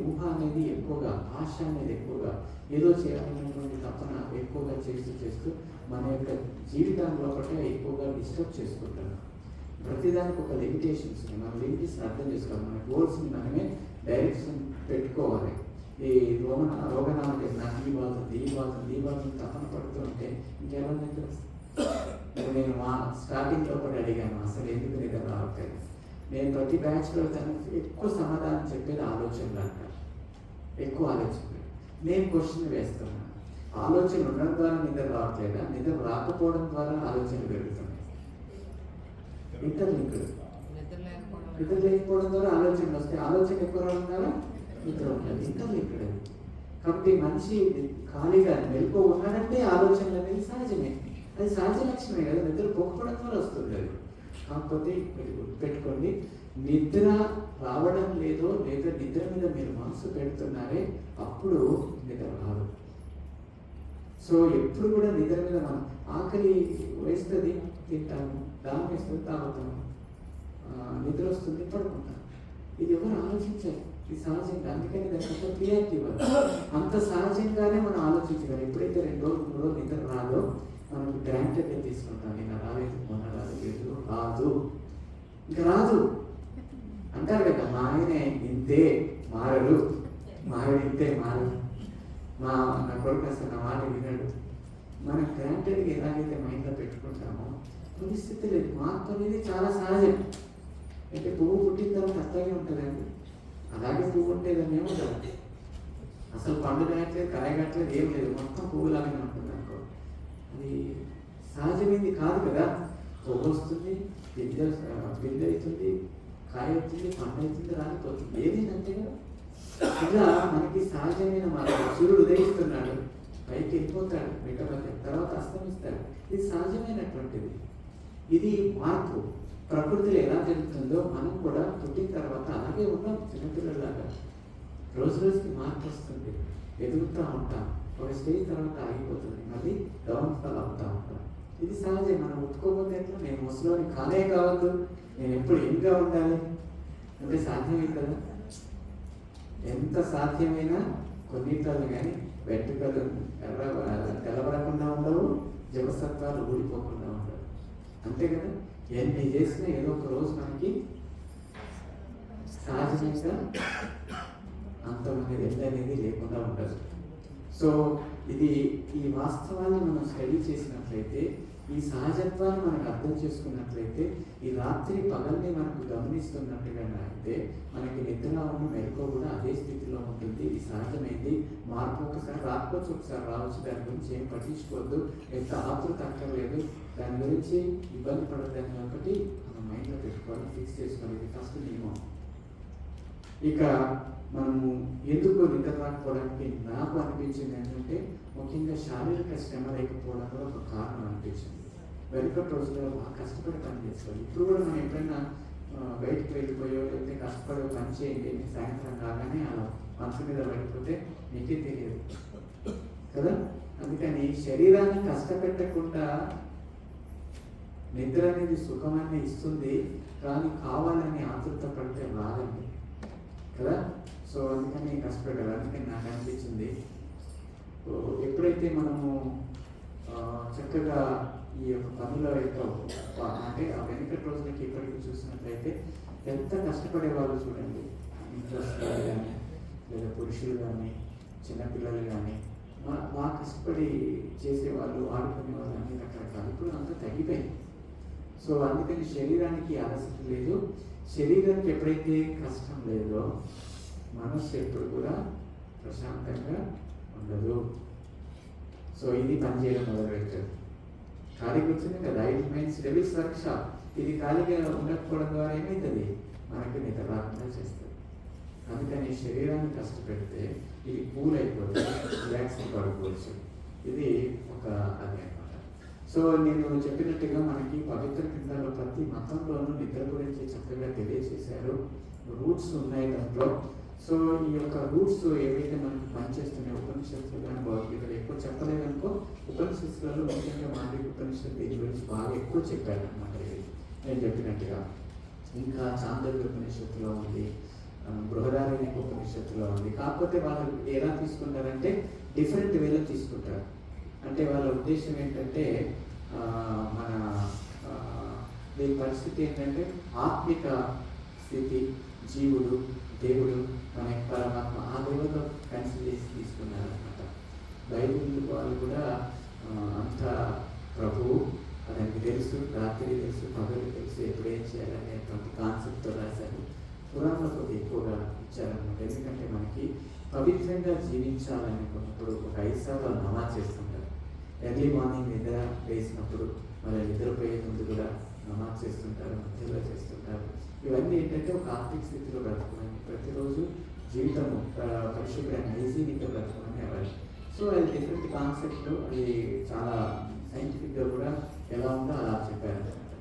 ఊహ అనేది ఎక్కువగా, ఆశ అనేది ఎక్కువగా, ఏదో చేయాలనేటువంటి తపన ఎక్కువగా చేస్తూ మన యొక్క జీవితంలో ఒకటే ఎక్కువగా డిస్టర్బ్ చేసుకుంటున్నాం. ప్రతిదానికి ఒక లిమిటేషన్స్ ఉన్నాయి. మన లిమిటేషన్ అర్థం చేసుకోవాలి, మన గోల్స్ని మనమే డైరెక్షన్ పెట్టుకోవాలి. ఈ రోగనాలు నాకు ఈ బాధ తపన పడుతూ ఉంటే ఇంకెలా నిద్ర. నేను స్టార్టింగ్లో కూడా అడిగాను, అసలు ఎందుకు నిద్ర రావట్లేదు. నేను ప్రతి బ్యాచ్లో తనకు ఎక్కువ సమాధానం చెప్పేది ఆలోచనలు అంటారు, ఎక్కువ ఆలోచనలు. నేను క్వశ్చన్ వేస్తున్నాను, ఆలోచన ఉండడం ద్వారా నిద్ర రావట్లేదా, నిద్ర రాకపోవడం ద్వారా ఆలోచనలు పెరుగుతున్నాయి. ఇంటర్లింక్డ్. నిద్ర లేకపోవడం ద్వారా ఆలోచనలు వస్తాయి, ఆలోచన ఎక్కువ రావడం ద్వారా నిద్ర ఉంటుంది. ఇంటర్లింక్డ్ అది. కాబట్టి మనిషి ఖాళీగా మెలకు ఉన్నాడంటే ఆలోచనలు అనేది సహజమే, అది సహజ లక్షణమే కదా, నిద్ర పోకపోవడం ద్వారా వస్తుంది అది. కాకపోతే గుర్తుపెట్టుకోండి, నిద్ర రావడం లేదో లేదా నిద్ర మీద మీరు మనసు పెడుతున్నారే అప్పుడు నిద్ర రాదు. సో ఎప్పుడు కూడా నిద్ర మీద మనం ఆకలి వేస్తుంది తింటాము, దాహం వేస్తుంది తాగుతాము, నిద్ర వస్తుంది పడుకుంటాము. ఇది ఎవరు ఆలోచించారు? ఇది సహజంగా, అందుకని దానికి ఒక క్లియారిటీ ఇవ్వాలి. అంత సహజంగానే మనం ఆలోచించగలం. ఎప్పుడైతే 2 రోజులు 3 రోజులు నిద్ర రాదో మనకు గ్రాంటెడ్గా తీసుకుంటాం. నిన్న రాలేదు, మొన్న రాలేదు, రాదు, ఇంకా రాదు అంటారు కదా. మా ఆయన ఇంతే మారడు, మారడు ఇంతే మారడు, నా కొడుకు అసలు నా మాట వినడు. మనం గ్రాంటెడ్గా ఎలాగైతే మైండ్లో పెట్టుకుంటామో పరిస్థితి లేదు. మార్పు అనేది చాలా సహజం. అంటే పువ్వు పుట్టిన తర్వాత అట్లాగే ఉంటుందండి, అలాగే పువ్వు ఉంటేదని ఏముంటుంది, అసలు పండు కాయట్లేదు, కాయ కాయట్లేదు, ఏం లేదు, మొత్తం పువ్వులాగానే ఉంటుంది అనుకో. అది సహజమైంది కాదు కదా. పువ్వు వస్తుంది, పిండి అవుతుంది, కాయ అవుతుంది, పండు అవుతుంది, రాలిపోతుంది, ఏదేంటంటే కదా. ఇలా మనకి సహజమైన మార్పు. సూర్యుడు ఉదయిస్తున్నాడు, పైకి వెళ్ళిపోతాడు, తర్వాత అస్తమిస్తాడు, ఇది సహజమైనటువంటిది. ఇది మార్పు. ప్రకృతిలో ఎలా జరుగుతుందో మనం కూడా పుట్టిన తర్వాత అలాగే ఉన్నాం, చిన్నపిల్లలాగా. రోజు రోజుకి మార్పు వస్తుంది, ఎదుగుతూ ఉంటాం. ఒక స్టేజ్ తర్వాత ఆగిపోతుంది, మళ్ళీ డౌన్ఫాల్ అవుతూ ఉంటాం. ఇది సహజం. మనం ఒప్పుకోకపోతే ఎట్లా? నేను ముసలోని కానే కావద్దు, నేను ఎప్పుడు ఎంగా ఉండాలి అంటే సాధ్యమే కదా. ఎంత సాధ్యమైనా కొన్నింటిలో కానీ వెంట్రుకలు తెల్లబడకుండా ఉండవు, జవసత్వాలు ఊడిపోకుండా ఉండవు, అంతే కదా. ఎన్ని చేసినా ఏదో ఒక రోజు మనకి సహజంగా అంతమంది ఎండ అనేది లేకుండా ఉండదు. సో ఈ వాస్తవాన్ని మనం స్టడీ చేసినట్లయితే, ఈ సహజత్వాన్ని మనకు అర్థం చేసుకున్నట్లయితే, ఈ రాత్రి పగల్ని మనకు గమనిస్తున్నట్టుగా అయితే మనకి నిద్రను మెలకువ కూడా అదే స్థితిలో ఉంటుంది. ఇది సహజమైంది. మార్పు ఒకసారి రాకపోవచ్చు, ఒకసారి రావచ్చు. దాని గురించి ఏం పట్టించుకోవద్దు, ఎంత ఆతృత అక్కర్లేదు, దాని గురించి ఇబ్బంది పడద్దని ఒకటి మనం మైండ్లో పెట్టుకోవాలి, ఫిక్స్ చేసుకోవాలి. ఇది ఫస్ట్ నియమం. ఇక మనము ఎందుకు నిద్ర రాకపోవడానికి నాకు అనిపించింది ఏంటంటే, ముఖ్యంగా శారీరక శ్రమ లేకపోవడం కూడా ఒక కారణం అనిపించింది. వెనుకటి రోజుల్లో బాగా కష్టపడి పని చేసుకోవాలి. ఇప్పుడు కూడా మనం ఎప్పుడైనా బయటకు వెళ్ళిపోయో లేకపోతే కష్టపడి పని చేయండి, సాయంత్రం కాగానే ఆ మనసు మీద పడిపోతే మీకే తెలియదు కదా. అందుకని శరీరాన్ని కష్టపెట్టకుండా, నిద్ర అనేది సుఖమాన్ని ఇస్తుంది, కానీ కావాలని ఆతృత పడితే రాదండి కదా. సో అందుకని కష్టపడాలి. అందుకని నాకు అనిపించింది, ఎప్పుడైతే మనము చక్కగా ఈ యొక్క పనుల యొక్క అంటే ఆ వెనుకటి రోజులకి ఇప్పటికీ చూసినట్లయితే ఎంత కష్టపడే వాళ్ళు చూడండి. ఇంట్రెస్ట్ కానీ లేదా పురుషులు కానీ చిన్నపిల్లలు కానీ బాగా కష్టపడి చేసేవాళ్ళు, ఆడుకునే వాళ్ళు, అన్ని రకరకాలు. ఇప్పుడు అంతా తగ్గిపోయింది. సో అందుకని శరీరానికి అలసట లేదు. శరీరానికి ఎప్పుడైతే కష్టం లేదో మనస్సు ఎప్పుడు కూడా ప్రశాంతంగా ఉండదు. సో ఇది పనిచేయడం మొదలు పెడతారు. ఖాళీ కూర్చుంది కదా, ఐట్ మైండ్స్ డెవిల్స్ వర్క్షాప్. ఇది ఖాళీగా ఉండకపోవడం ద్వారా ఏమవుతుంది, మనకి నిద్ర రాకుండా చేస్తుంది. అందుకని శరీరాన్ని కష్టపెడితే ఇది కూల్ అయిపోతే రిలాక్స్ పడుకోవచ్చు. ఇది ఒక అది అనమాట. సో నేను చెప్పినట్టుగా మనకి పవిత్ర గ్రంథాల్లో ప్రతి మతంలోనూ నిద్ర గురించి చక్కగా తెలియజేశారు. రూట్స్ ఉన్నాయి దాంట్లో. సో ఈ యొక్క రూట్స్ ఏవైతే మనకు పనిచేస్తున్నాయో ఉపనిషత్తులు కానీ భగవద్గీతలు ఎక్కువ చెప్పలేదనుకో, ఉపనిషత్తులలో ముఖ్యంగా మాండలిక ఉపనిషత్తు దీని గురించి బాగా ఎక్కువ చెప్పారనమాట. ఇది నేను చెప్పినట్టుగా ఇంకా చాంద్రోగ్య ఉపనిషత్తులో ఉంది, బృహదారణ్యక ఉపనిషత్తులో ఉంది. కాకపోతే వాళ్ళు ఎలా తీసుకుంటారంటే డిఫరెంట్ వేలో తీసుకుంటారు. అంటే వాళ్ళ ఉద్దేశం ఏంటంటే మన దీని పరిస్థితి ఏంటంటే ఆత్మిక స్థితి, జీవుడు, దేవుడు, మన పరమాత్మ, ఆ దేవుడు కన్సిడర్ చేసి తీసుకున్నారు అనమాట. బైబిల్ వాళ్ళు కూడా అంత ప్రభువు అతనికి తెలుసు, రాత్రి తెలుసు, పగలు తెలుసు, ఎప్పుడు ఏం చేయాలనేటువంటి కాన్సెప్ట్తో రాశారు. పురాణంలో కొద్దిగా ఎక్కువగా ఇచ్చారనమాట. ఎందుకంటే మనకి పవిత్రంగా జీవించాలనుకున్నప్పుడు ఒక 5 సార్లు నమాజ్ చేస్తుంటారు. ఎర్లీ మార్నింగ్ నిద్ర వేసినప్పుడు, మళ్ళీ నిద్రపోయే ముందు కూడా నమాజ్ చేస్తుంటారు, మధ్యలో చేస్తుంటారు. ఇవన్నీ ఏంటంటే ఒక ఆర్థిక స్థితిలో బ్రతకమని, ప్రతిరోజు జీవితము పరిశుభ్రంగా హైజీనిక్గా బ్రతకమని అవ్వాలి. సో అది డిఫరెంట్ కాన్సెప్ట్. అది చాలా సైంటిఫిక్గా కూడా ఎలా ఉందో అలా చెప్పారనమాట.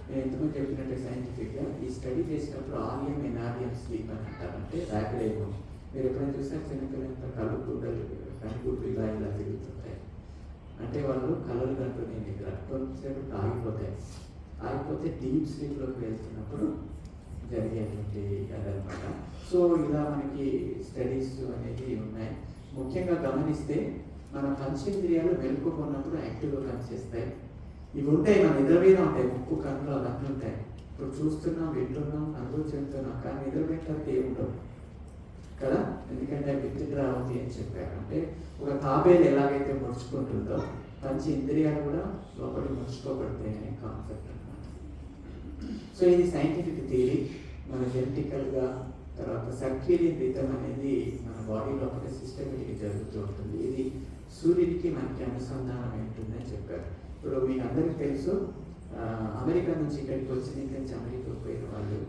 నేను ఎంతమంది చెప్పినట్టే సైంటిఫిక్గా ఈ స్టడీ చేసినప్పుడు ఆర్యం ఎనార్యం స్లీప్ అని అంటారు. అంటే ర్యాపిడ్ అయిపో మీరు ఎప్పుడైనా చూసారు చిన్నపిల్లలంతా కళ్ళు గుడ్లు ఇలా ఇలా తిరుగుతుంటాయి. అంటే వాళ్ళు కళలు కంటూనే నిద్ర కొంతసేపు ఆగిపోతాయి. ఆగిపోతే డీప్ స్లీప్లోకి వెళ్తున్నప్పుడు జరిగేటువంటి అదనమాట. సో ఇలా మనకి స్టడీస్ అనేది ఉన్నాయి. ముఖ్యంగా గమనిస్తే మన పంచేంద్రియాలు మెలుకున్నప్పుడు యాక్టివ్గా పనిచేస్తాయి. ఇవి ఉంటాయి, మన నిద్ర మీద ఉంటాయి, ముక్కు కన్నులు అవన్నీ ఉంటాయి. ఇప్పుడు చూస్తున్నాం, వింటున్నాం, అనుభవం చెందుతున్నాం, కానీ నిద్ర పెట్టడానికి ఏముండవు కదా. ఎందుకంటే విత్డ్రావతి అని చెప్పారు. అంటే ఒక తాబేలు ఎలాగైతే ముడుచుకుంటుందో పంచ ఇంద్రియాలు కూడా లోపలి ముడుచుకోబడతాయి అనే కాన్సెప్ట్ అనమాట. సో ఇది సైంటిఫిక్ థియరీ. మన జెనెటికల్గా తర్వాత సర్కేడియన్ రిథమ్ అనేది మన బాడీ లోపల సిస్టమేటిక్ జరుగుతూ ఉంటుంది. ఇది సూర్యుడికి మనకి అనుసంధానం ఉంటుందని చెప్పారు. ఇప్పుడు మీకు అందరికీ తెలుసు, అమెరికా నుంచి ఇక్కడికి వచ్చిన ఇక్కడి నుంచి అమెరికాకు పోయిన వాళ్ళు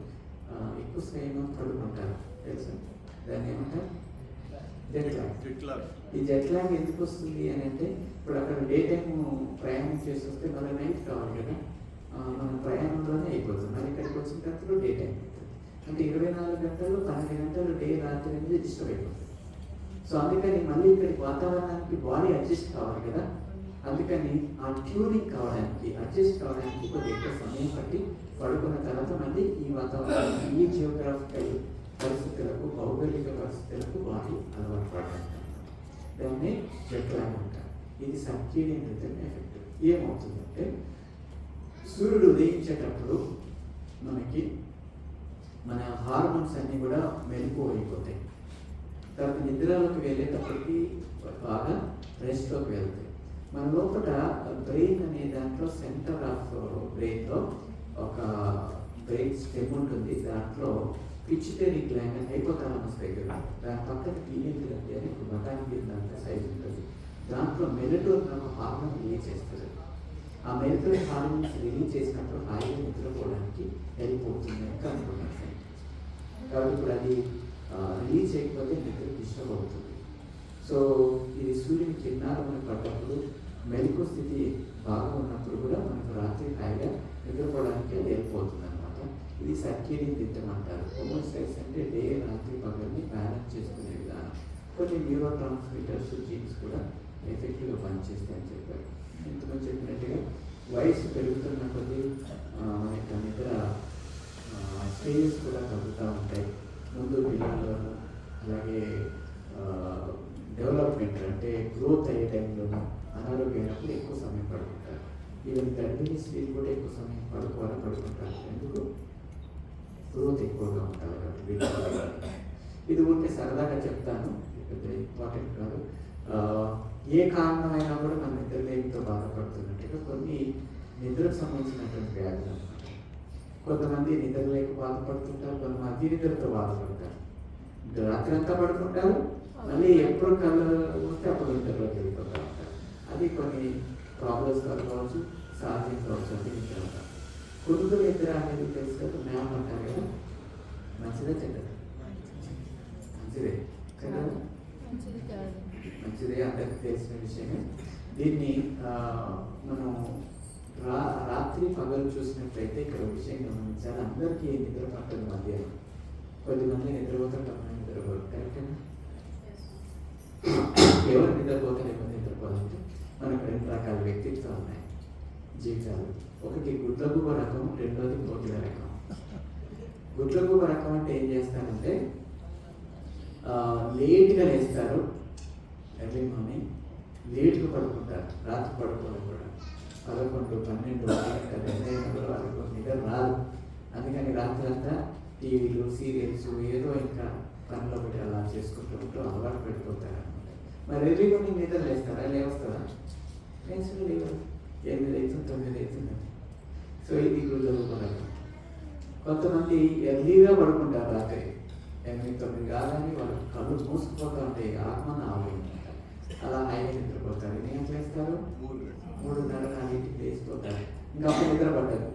ఎక్కువ సమయం పడుకుంటారు తెలుసు. దాన్ని ఏమంటారు? Jet lag. ఈ జెట్ లాగ్ ఎందుకు వస్తుంది అని అంటే, ఇప్పుడు అక్కడ డే టైం ప్రయాణం చేసి వస్తే మళ్ళీ నైట్ కావాలి కదా, మన ప్రయాణంలోనే అయిపోతుంది. మరి ఇక్కడికి వచ్చిన తర్వాత డే టైం అవుతుంది. అంటే 24 గంటలు 12 గంటలు డే రాత్రి అనేది డిస్టర్బ్ అయిపోతుంది. సో అందుకని మళ్ళీ ఇక్కడికి వాతావరణానికి బాడీ అడ్జస్ట్ కావాలి కదా. అందుకని ఆ ట్యూనింగ్ కావడానికి, అడ్జస్ట్ కావడానికి కొద్దిగా ఎక్కువ సమయం పట్టి పడుకున్న తర్వాత మళ్ళీ ఈ వాతావరణానికి, ఈ జియోగ్రాఫికల్ పరిస్థితులకు, భౌగోళిక పరిస్థితులకు బాడీ అలవాటు పడాలి. దాన్ని జెట్ లాగ్ అంటారు. ఇది సర్కేడియన్ రిథమ్ ఎఫెక్ట్. ఏమవుతుందంటే సూర్యుడు ఉదయించేటప్పుడు మనకి మన హార్మోన్స్ అన్నీ కూడా మెరుపు అయిపోతాయి. తర్వాత నిద్రలోకి వెళ్ళేటప్పటికి బాగా రెస్ట్లోకి వెళ్తాయి. మన లోపల బ్రెయిన్ అనే దాంట్లో సెంటర్ ఆఫ్ బ్రెయిన్లో ఒక బ్రెయిన్ స్టెమ్ ఉంటుంది. దాంట్లో పిచ్యుటరీ గ్లాండ్ అని హైపోథాలమస్ దగ్గర, దాని పక్కన పీనియల్ గ్లాండ్ అని ఇప్పుడు మటానికి అంత సైజ్ ఉంటుంది. దాంట్లో మెలటోనిన్ ఒక హార్మోన్ రిలీజ్ చేస్తుంది. ఆ మెలటోనిన్ హార్మోన్స్ రిలీజ్ చేసినప్పుడు హాయిగా నిద్రపోవడానికి వెళ్ళిపోతుందని కనుక్కున్నాను. కాబట్టి ఇప్పుడు అది రిలీజ్ చేయకపోతే నిద్ర డిస్టర్బ్ అవుతుంది. సో ఇది సూర్యుని కిరణాలు మనకు పడ్డప్పుడు, మెలకు స్థితి బాగా ఉన్నప్పుడు కూడా మనకు రాత్రి హాయిగా నిద్రపోవడానికి అది వెళ్ళిపోతుంది అనమాట. ఇది సర్కేడియన్ రిథమ్ అంటారు. హోమోసైట్స్ అంటే డే రాత్రి పగల్ని బ్యాలెన్స్ చేసుకునే విధానం. కొన్ని న్యూరో ట్రాన్స్మిటర్స్, జీన్స్ కూడా ఎఫెక్టివ్గా పనిచేస్తాయని చెప్పారు. ఇంతమంది చెప్పినట్టుగా వయసు పెరుగుతున్న కొద్దీ మనకి నిద్ర స్టేజెస్ కూడా తగ్గుతూ ఉంటాయి. ముందు పిల్లలు, అలాగే డెవలప్మెంట్ అంటే గ్రోత్ అయ్యే టైంలోనూ అనారోగ్యమైనప్పుడు ఎక్కువ సమయం పడుకుంటారు. ఈవెన్ గర్భిణీ స్త్రీలు కూడా ఎక్కువ సమయం పడుకుంటారు. ఎందుకు? గ్రోత్ ఎక్కువగా ఉంటారు కాబట్టి. ఇది ఉంటే సరదాగా చెప్తాను, పెద్ద ఇంపార్టెంట్ కాదు. ఏ కారణమైనా కూడా మన నిద్రలేమితో బాధపడుతున్నట్టుగా కొన్ని నిద్రకు సంబంధించినటువంటి వ్యాధులు అనమాట. కొంతమంది నిద్రలేక బాధపడుతుంటారు, కొంతమంది నిద్రతో బాధపడతారు. రాత్రి అంతా పడుకుంటారు, మళ్ళీ ఎప్పుడు కళ్ళు వస్తే అప్పుడు నిద్రలోకి వెళ్ళిపోతూ ఉంటారు. అది కొన్ని ప్రాబ్లమ్స్ కావచ్చు, సహజం కావచ్చు. అది నిద్ర ఉంటారు. కుదురు నిద్ర అనేది తెలుసు కదా, మ్యామ్ అంటారు కదా, మంచిదే చెడ్డది? మంచిదే కదా, మంచిదే, అందరికీ తెలిసిన విషయమే. దీన్ని మనం రాత్రి పగలు చూసినట్లయితే ఇక్కడ విషయం గమనించాలి. అందరికీ నిద్ర పట్టదు మధ్యాహ్నం. కొద్దిమంది నిద్రపోతారు, కొంతమంది నిద్రపోరు. కరెక్టేనా? ఎవరు నిద్రపోతారు, ఎవరు నిద్రపోతారంటే మనకు 2 రకాల వ్యక్తిత్వాలు ఉన్నాయి జీవితాలు. ఒకటి గుడ్లగూబ రకం, రెండోది కోకిల రకం. గుడ్లగూబ రకం అంటే ఏం చేస్తారంటే లేట్గా లేస్తారు, ఎర్లీ మార్నింగ్ లేట్గా పడుకుంటారు. రాత్రి పడుకోవడం కూడా 11, 12 కూడా వాళ్ళకు నిద్ర రాదు. అందుకని రాత్రి అంతా టీవీలు, సీరియల్స్ ఏదో ఇంకా పనిలో పెట్టి అలా చేసుకుంటూ అలవాటు పెట్టుకుంటారు అనమాట. మరి ఎర్లీ మార్నింగ్ నిద్ర లేస్తారా? లేవస్తారా? లేచి లేవు. 8 అవుతుంది, 9 అవుతుంది. సో ఇది గుడ్లగూబ రకం. కొంతమంది ఎర్లీగా పడుకుంటారు. రాత్రి 8, 9 కాదని వాళ్ళు కళ్ళు మూసుకుపోతూ ఉంటాయి, ఆత్మను ఆవుతుంటారు. అలా హాయిగా నిద్రపోతారు. ఏం చేస్తారు? 3:30, 4కి లేచిపోతారు. ఇంకా అప్పుడు నిద్ర పడ్డారు.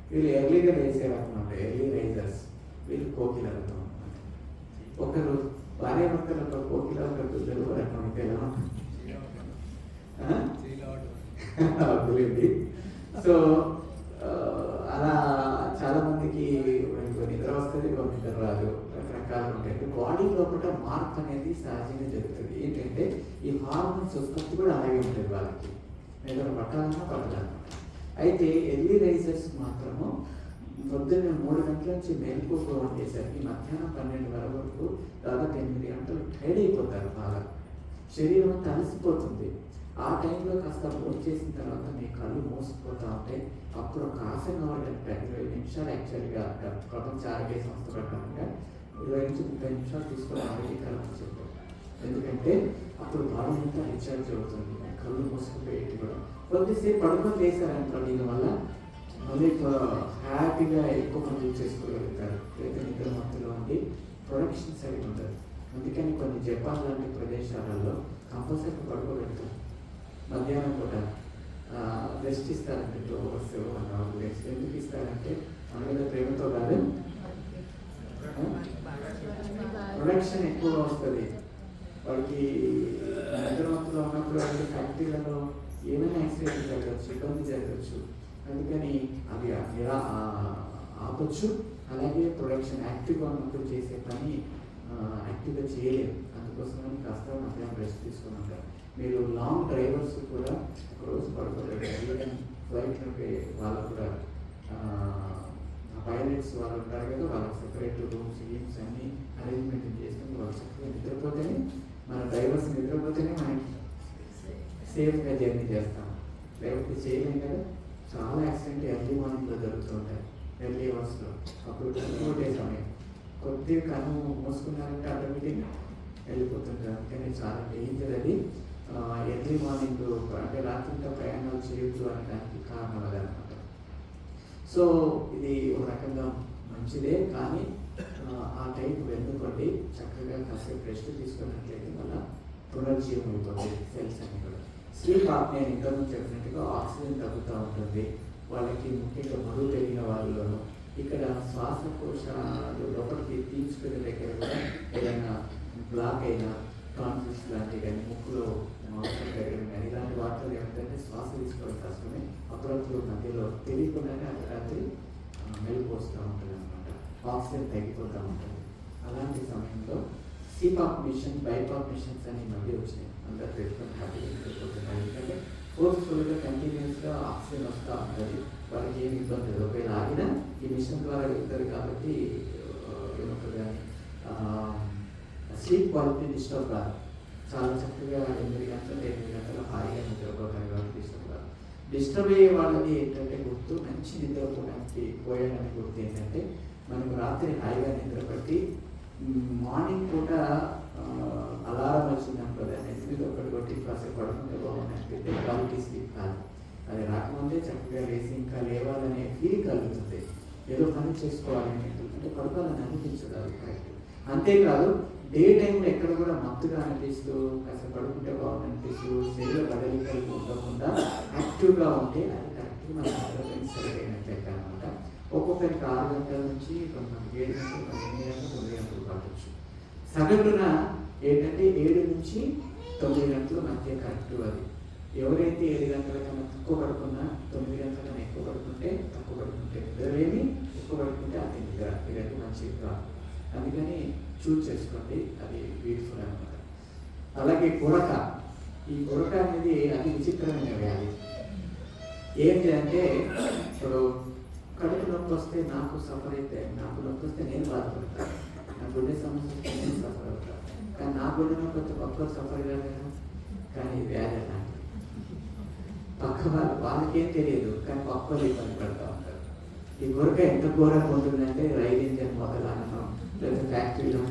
వీళ్ళు ఎర్లీగా లేచారు అనమాట, ఎర్లీ రైజర్స్. వీళ్ళు కోకిల రకం అనమాట. ఒకరు భార్య భర్తలు, ఒక కోకిల, ఒక గుడ్డలు రకం అంటే ఎలా ఉంటుంది? సో అలా చాలా మందికి నిద్ర వస్తుంది, నిద్ర రాదు, రకరకాలు ఉంటాయి. బాడీ లోపల మార్పు అనేది సహజంగా జరుగుతుంది. ఏంటంటే ఈ హార్మోన్స్ ఉత్పత్తి కూడా అలాగే ఉంటుంది. వాళ్ళకి నిద్ర పట్టాలన్నా పట్టాలన్నమాట. అయితే ఎర్లీ రైజర్స్ మాత్రము పొద్దున్న 3 గంటల నుంచి మేలుకోకు వండేసరికి మధ్యాహ్నం 12 వరకు దాదాపు 8 గంటలు టైర్డ్ అయిపోతారు బాగా. శరీరం అంతా అలసిపోతుంది. ఆ టైంలో కాస్త భోజనం చేసిన తర్వాత మీ కళ్ళు మూసిపోతూ ఉంటాయి. అప్పుడు ఒక హాఫ్ అన్ అవర్ 20 నిమిషాలు యాక్చువల్గా ప్రపంచ ఆరోగ్య సంస్థ ప్రకారంగా 20-30 నిమిషాలు తీసుకొని ఆరోగ్యకరం చెప్పారు. ఎందుకంటే అప్పుడు బాడీ అంతా రీఛార్జ్ అవుతుంది. కళ్ళు మూసుకుపోయేటి కూడా కొద్దిసేపు పడుకొని వేశారనుకోండి, దీనివల్ల మళ్ళీ హ్యాపీగా ఎక్కువ మంది చేసుకోగలుగుతారు. లేదా నిద్ర మత్తులో ఉండి ప్రొడక్షన్ సరిగ్గా ఉంటుంది. అందుకని కొన్ని జపాన్ లాంటి ప్రదేశాలలో కంపల్సరీ పడుకోబెడతారు. మధ్యాహ్నం కూడా రెస్ట్ ఇస్తారంటే 2 hours 1 hour రెస్ట్. ఎందుకు ఇస్తారంటే మన మీద ప్రేమతో కాదు, ప్రొడక్షన్ ఎక్కువగా వస్తుంది. వాడికి నిద్రమత్తులో ఉన్నప్పుడు వాళ్ళకి ఫ్యాక్టరీలలో ఏమైనా యాక్సిడెంట్ జరగచ్చు, ఇబ్బంది జరగచ్చు. అందుకని అవి ఆపచ్చు. అలాగే ప్రొడక్షన్ యాక్టివ్గా ఉన్నప్పుడు చేసే పని యాక్టివ్గా చేయలేదు. అందుకోసమని కాస్త మధ్యాహ్నం రెస్ట్ తీసుకుని ఉంటారు. మీరు లాంగ్ డ్రైవర్స్ కూడా ఒకరోజు పడుకోలేదు. ఫ్లైట్లోకి వాళ్ళు కూడా పైలట్స్ వాళ్ళు ఉంటారు కదా, వాళ్ళకి సెపరేట్ రూమ్స్ గేమ్స్ అన్నీ అరేంజ్మెంట్ చేసుకుని వాళ్ళు చక్కగా నిద్రపోతేనే, మన డ్రైవర్స్ నిద్రపోతేనే మనకి సేఫ్గా జర్నీ చేస్తాం. లేకపోతే చేయలేం కదా. చాలా యాక్సిడెంట్ ఎర్లీ మార్నింగ్లో జరుగుతుంటాయి, ఎర్లీ అవర్స్లో. అప్పుడు కనుగొట్టే సమయం కొద్దిగా కన్ను మూసుకున్నారంటే ఆటోమేటిక్గా వెళ్ళిపోతుంటారు. అందుకని చాలా డేంజర్ అది. ఎర్లీ మార్నింగ్ అంటే రాత్రితో ప్రయాణాలు చేయొద్దు అనడానికి కారణం అదనమాట. సో ఇది ఒక రకంగా మంచిదే, కానీ ఆ టైం వెళ్తుకోండి. చక్కగా కాసేపు రెస్ట్ తీసుకున్నట్లయితే మళ్ళీ పునర్జీవం అయిపోతుంది సెల్స్ అన్ని కూడా. స్లీప్ నేను ఇంతకుముందు చెప్పినట్టుగా ఆక్సిజన్ తగ్గుతూ ఉంటుంది. వాళ్ళకి ముఖ్యంగా బరువు పెరిగిన వాళ్ళలోనూ ఇక్కడ శ్వాసకోశాలు లోపలికి తీసుకునే దగ్గర కూడా ఏదైనా బ్లాక్ అయినా కాన్ఫ్యూస్ లాంటివి కానీ, ముక్కులో మాంసం పెరగడం కానీ ఇలాంటి వాటిలో ఏమిటంటే శ్వాస తీసుకోవడం కష్టమే. అప్పుడప్పుడు మధ్యలో తెలియకుండానే అర్ధరాత్రి మెలుపోస్తూ ఉంటుంది అనమాట. ఆక్సిజన్ తగ్గిపోతూ ఉంటుంది. అలాంటి సమయంలో సిపాప్ మిషన్, బైపాప్ మిషన్స్ అని మధ్య వచ్చినాయి. అందరూ పెట్టుకొని హ్యాపీగా వెళ్ళిపోతున్నారు. ఎందుకంటే ఫోర్స్ఫుల్గా కంటిన్యూస్గా ఆక్సిజన్ వస్తూ ఉంటుంది. వాళ్ళకి ఏమి ఇబ్బంది లేదు. ఒకవేళ ఆగినా ఈ మిషన్ ద్వారా వెళ్తారు కాబట్టి ఏమంటుంది కానీ స్లీప్ క్వాలిటీ డిస్టర్బ్ కాదు. చాలా చక్కగా 8 గంటలు హాయిగా నిద్రపోతారు కాబట్టి డిస్టర్బ్ కాదు. డిస్టర్బ్ అయ్యే వాళ్ళకి ఏంటంటే గుర్తు, మంచి నిద్రపోవడానికి పోయాడానికి గుర్తు ఏంటంటే మనకు రాత్రి హాయిగా నిద్రపట్టి మార్నింగ్ పూట అలారం వచ్చిందనుకో దాన్ని 8 కొట్టి కాసేపు పడుకుంటే బాగుంటుంది. క్వాలిటీ స్లీప్ కాదు. అది రాకముందే చక్కగా లేసి ఇంకా లేవాలనే ఫీలింగ్ కలుగుతుంది. ఏదో పని చేసుకోవాలని అంటే పడుకోవాలని అనిపించదు. అది కరెక్ట్. అంతేకాదు డే టైంలో ఎక్కడ కూడా మత్తుగా అనిపిస్తూ కాసేపు పడుకుంటే బాగుంది అనిపిస్తూ శరీర బదలికలు ఉండకుండా యాక్టివ్గా ఉంటే అది కరెక్ట్గా మన ఆరోగ్యానికి సరిపోయినట్లయితే అనమాట. ఒక్కొక్కరికి 6 గంటల నుంచి 7 గంటలు, 8 గంటలు, 9 గంటలు పట్టవచ్చు. సగటున ఏంటంటే 7 నుంచి 9 గంటల మధ్య కరెక్ట్. అది ఎవరైతే 7 గంటల కన్నా తక్కువ పడుకున్నా, 9 గంటల కన్నా ఎక్కువ పడుకుంటే తక్కువ పడుకుంటే నిద్రలేమి, ఎక్కువ పడుకుంటే అది నిద్ర. ఈ రెండు మంచిది కాదు. అందుకని చూస్ చేసుకోండి. అది బ్యూటిఫుల్ అనమాట. అలాగే గురక, ఈ గురక అనేది అది విచిత్రమైన వ్యాధి. ఏంటి అంటే ఇప్పుడు కడుపు నొప్పి వస్తే నాకు సఫర్ అయితే, నాకు నొప్పి వస్తే నేను బాధపడతాను. నా గుండె సమస్య వస్తే నేను సఫర్ అవుతాను. కానీ నా గుండె నొప్పి వస్తే పక్కన సఫర్ కాదు. కానీ వ్యాధి అలాంటి పక్క వాళ్ళకేం తెలియదు, కానీ పక్కలు ఇబ్బంది పడుతూ ఉంటారు. ఈ గురక ఎంత ఘోరంగా ఉంటుందంటే రైలు ఇంజన్ మొదలనడం, లేదా ఫ్యాక్టరీలో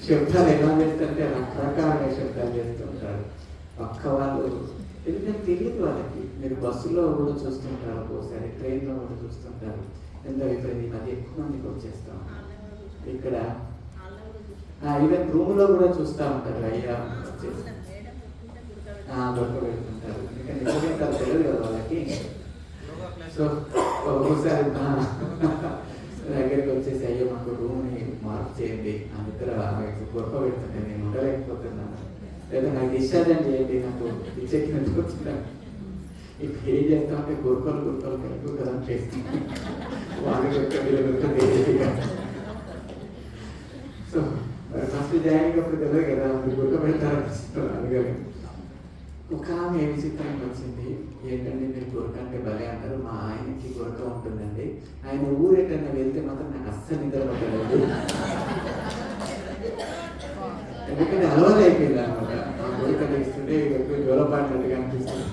శబ్దాలు ఎలా చేస్తుంటే రకరకాలుగా శబ్దాలు చేస్తూ ఉంటారు పక్క వాళ్ళు. ఎందుకంటే తెలియదు వాళ్ళకి. మీరు బస్సులో కూడా చూస్తుంటారు, ఒక్కోసారి ట్రైన్లో కూడా చూస్తుంటారు. ఎంత విపరీతం అది ఎక్కువ మందికి వచ్చేస్తాం. ఇక్కడ ఈవెన్ రూమ్లో కూడా చూస్తూ ఉంటారు. అయ్యా వచ్చేసి దొరక పెడుతుంటారు. ఎందుకంటే నిజంగా తెలియదు కదా వాళ్ళకి. సో ఒక్కోసారి దగ్గరికి వచ్చేసి అయ్యో మాకు రూమ్ని మార్పు చేయండి, ఆ నిద్ర గొప్ప పెడుతుంటే నేను ఉండలేకపోతున్నాను, లేదా నాకు డిశ్చార్జ్ చేయండి, నాకు పిచ్చెక్కినట్టు వచ్చినాను. ఇప్పుడు ఏం చేస్తామంటే గురుకలు కలుపు కదా చేస్తున్నాను. వాళ్ళు సో ఫస్ట్ జాయిన్ అప్పుడు తెలియదు కదా, గుర్క పెడతారనిపిస్తుంది. అందుకని ఒక ఆమె ఏ విచిత్రంగా వచ్చింది, ఏంటంటే మీరు గురక అంటే భలే అంటారు, మా ఆయనకి గురక ఉంటుందండి, ఆయన ఊరెటన్నా వెళ్తే మాత్రం నాకు అస్సలు నిద్ర పట్టలేదు. ఎందుకంటే అలవాటు అయిపోయింది అనమాట. గురక తీస్తుంటే జ్వరపడినట్టుగా అనిపిస్తుంది.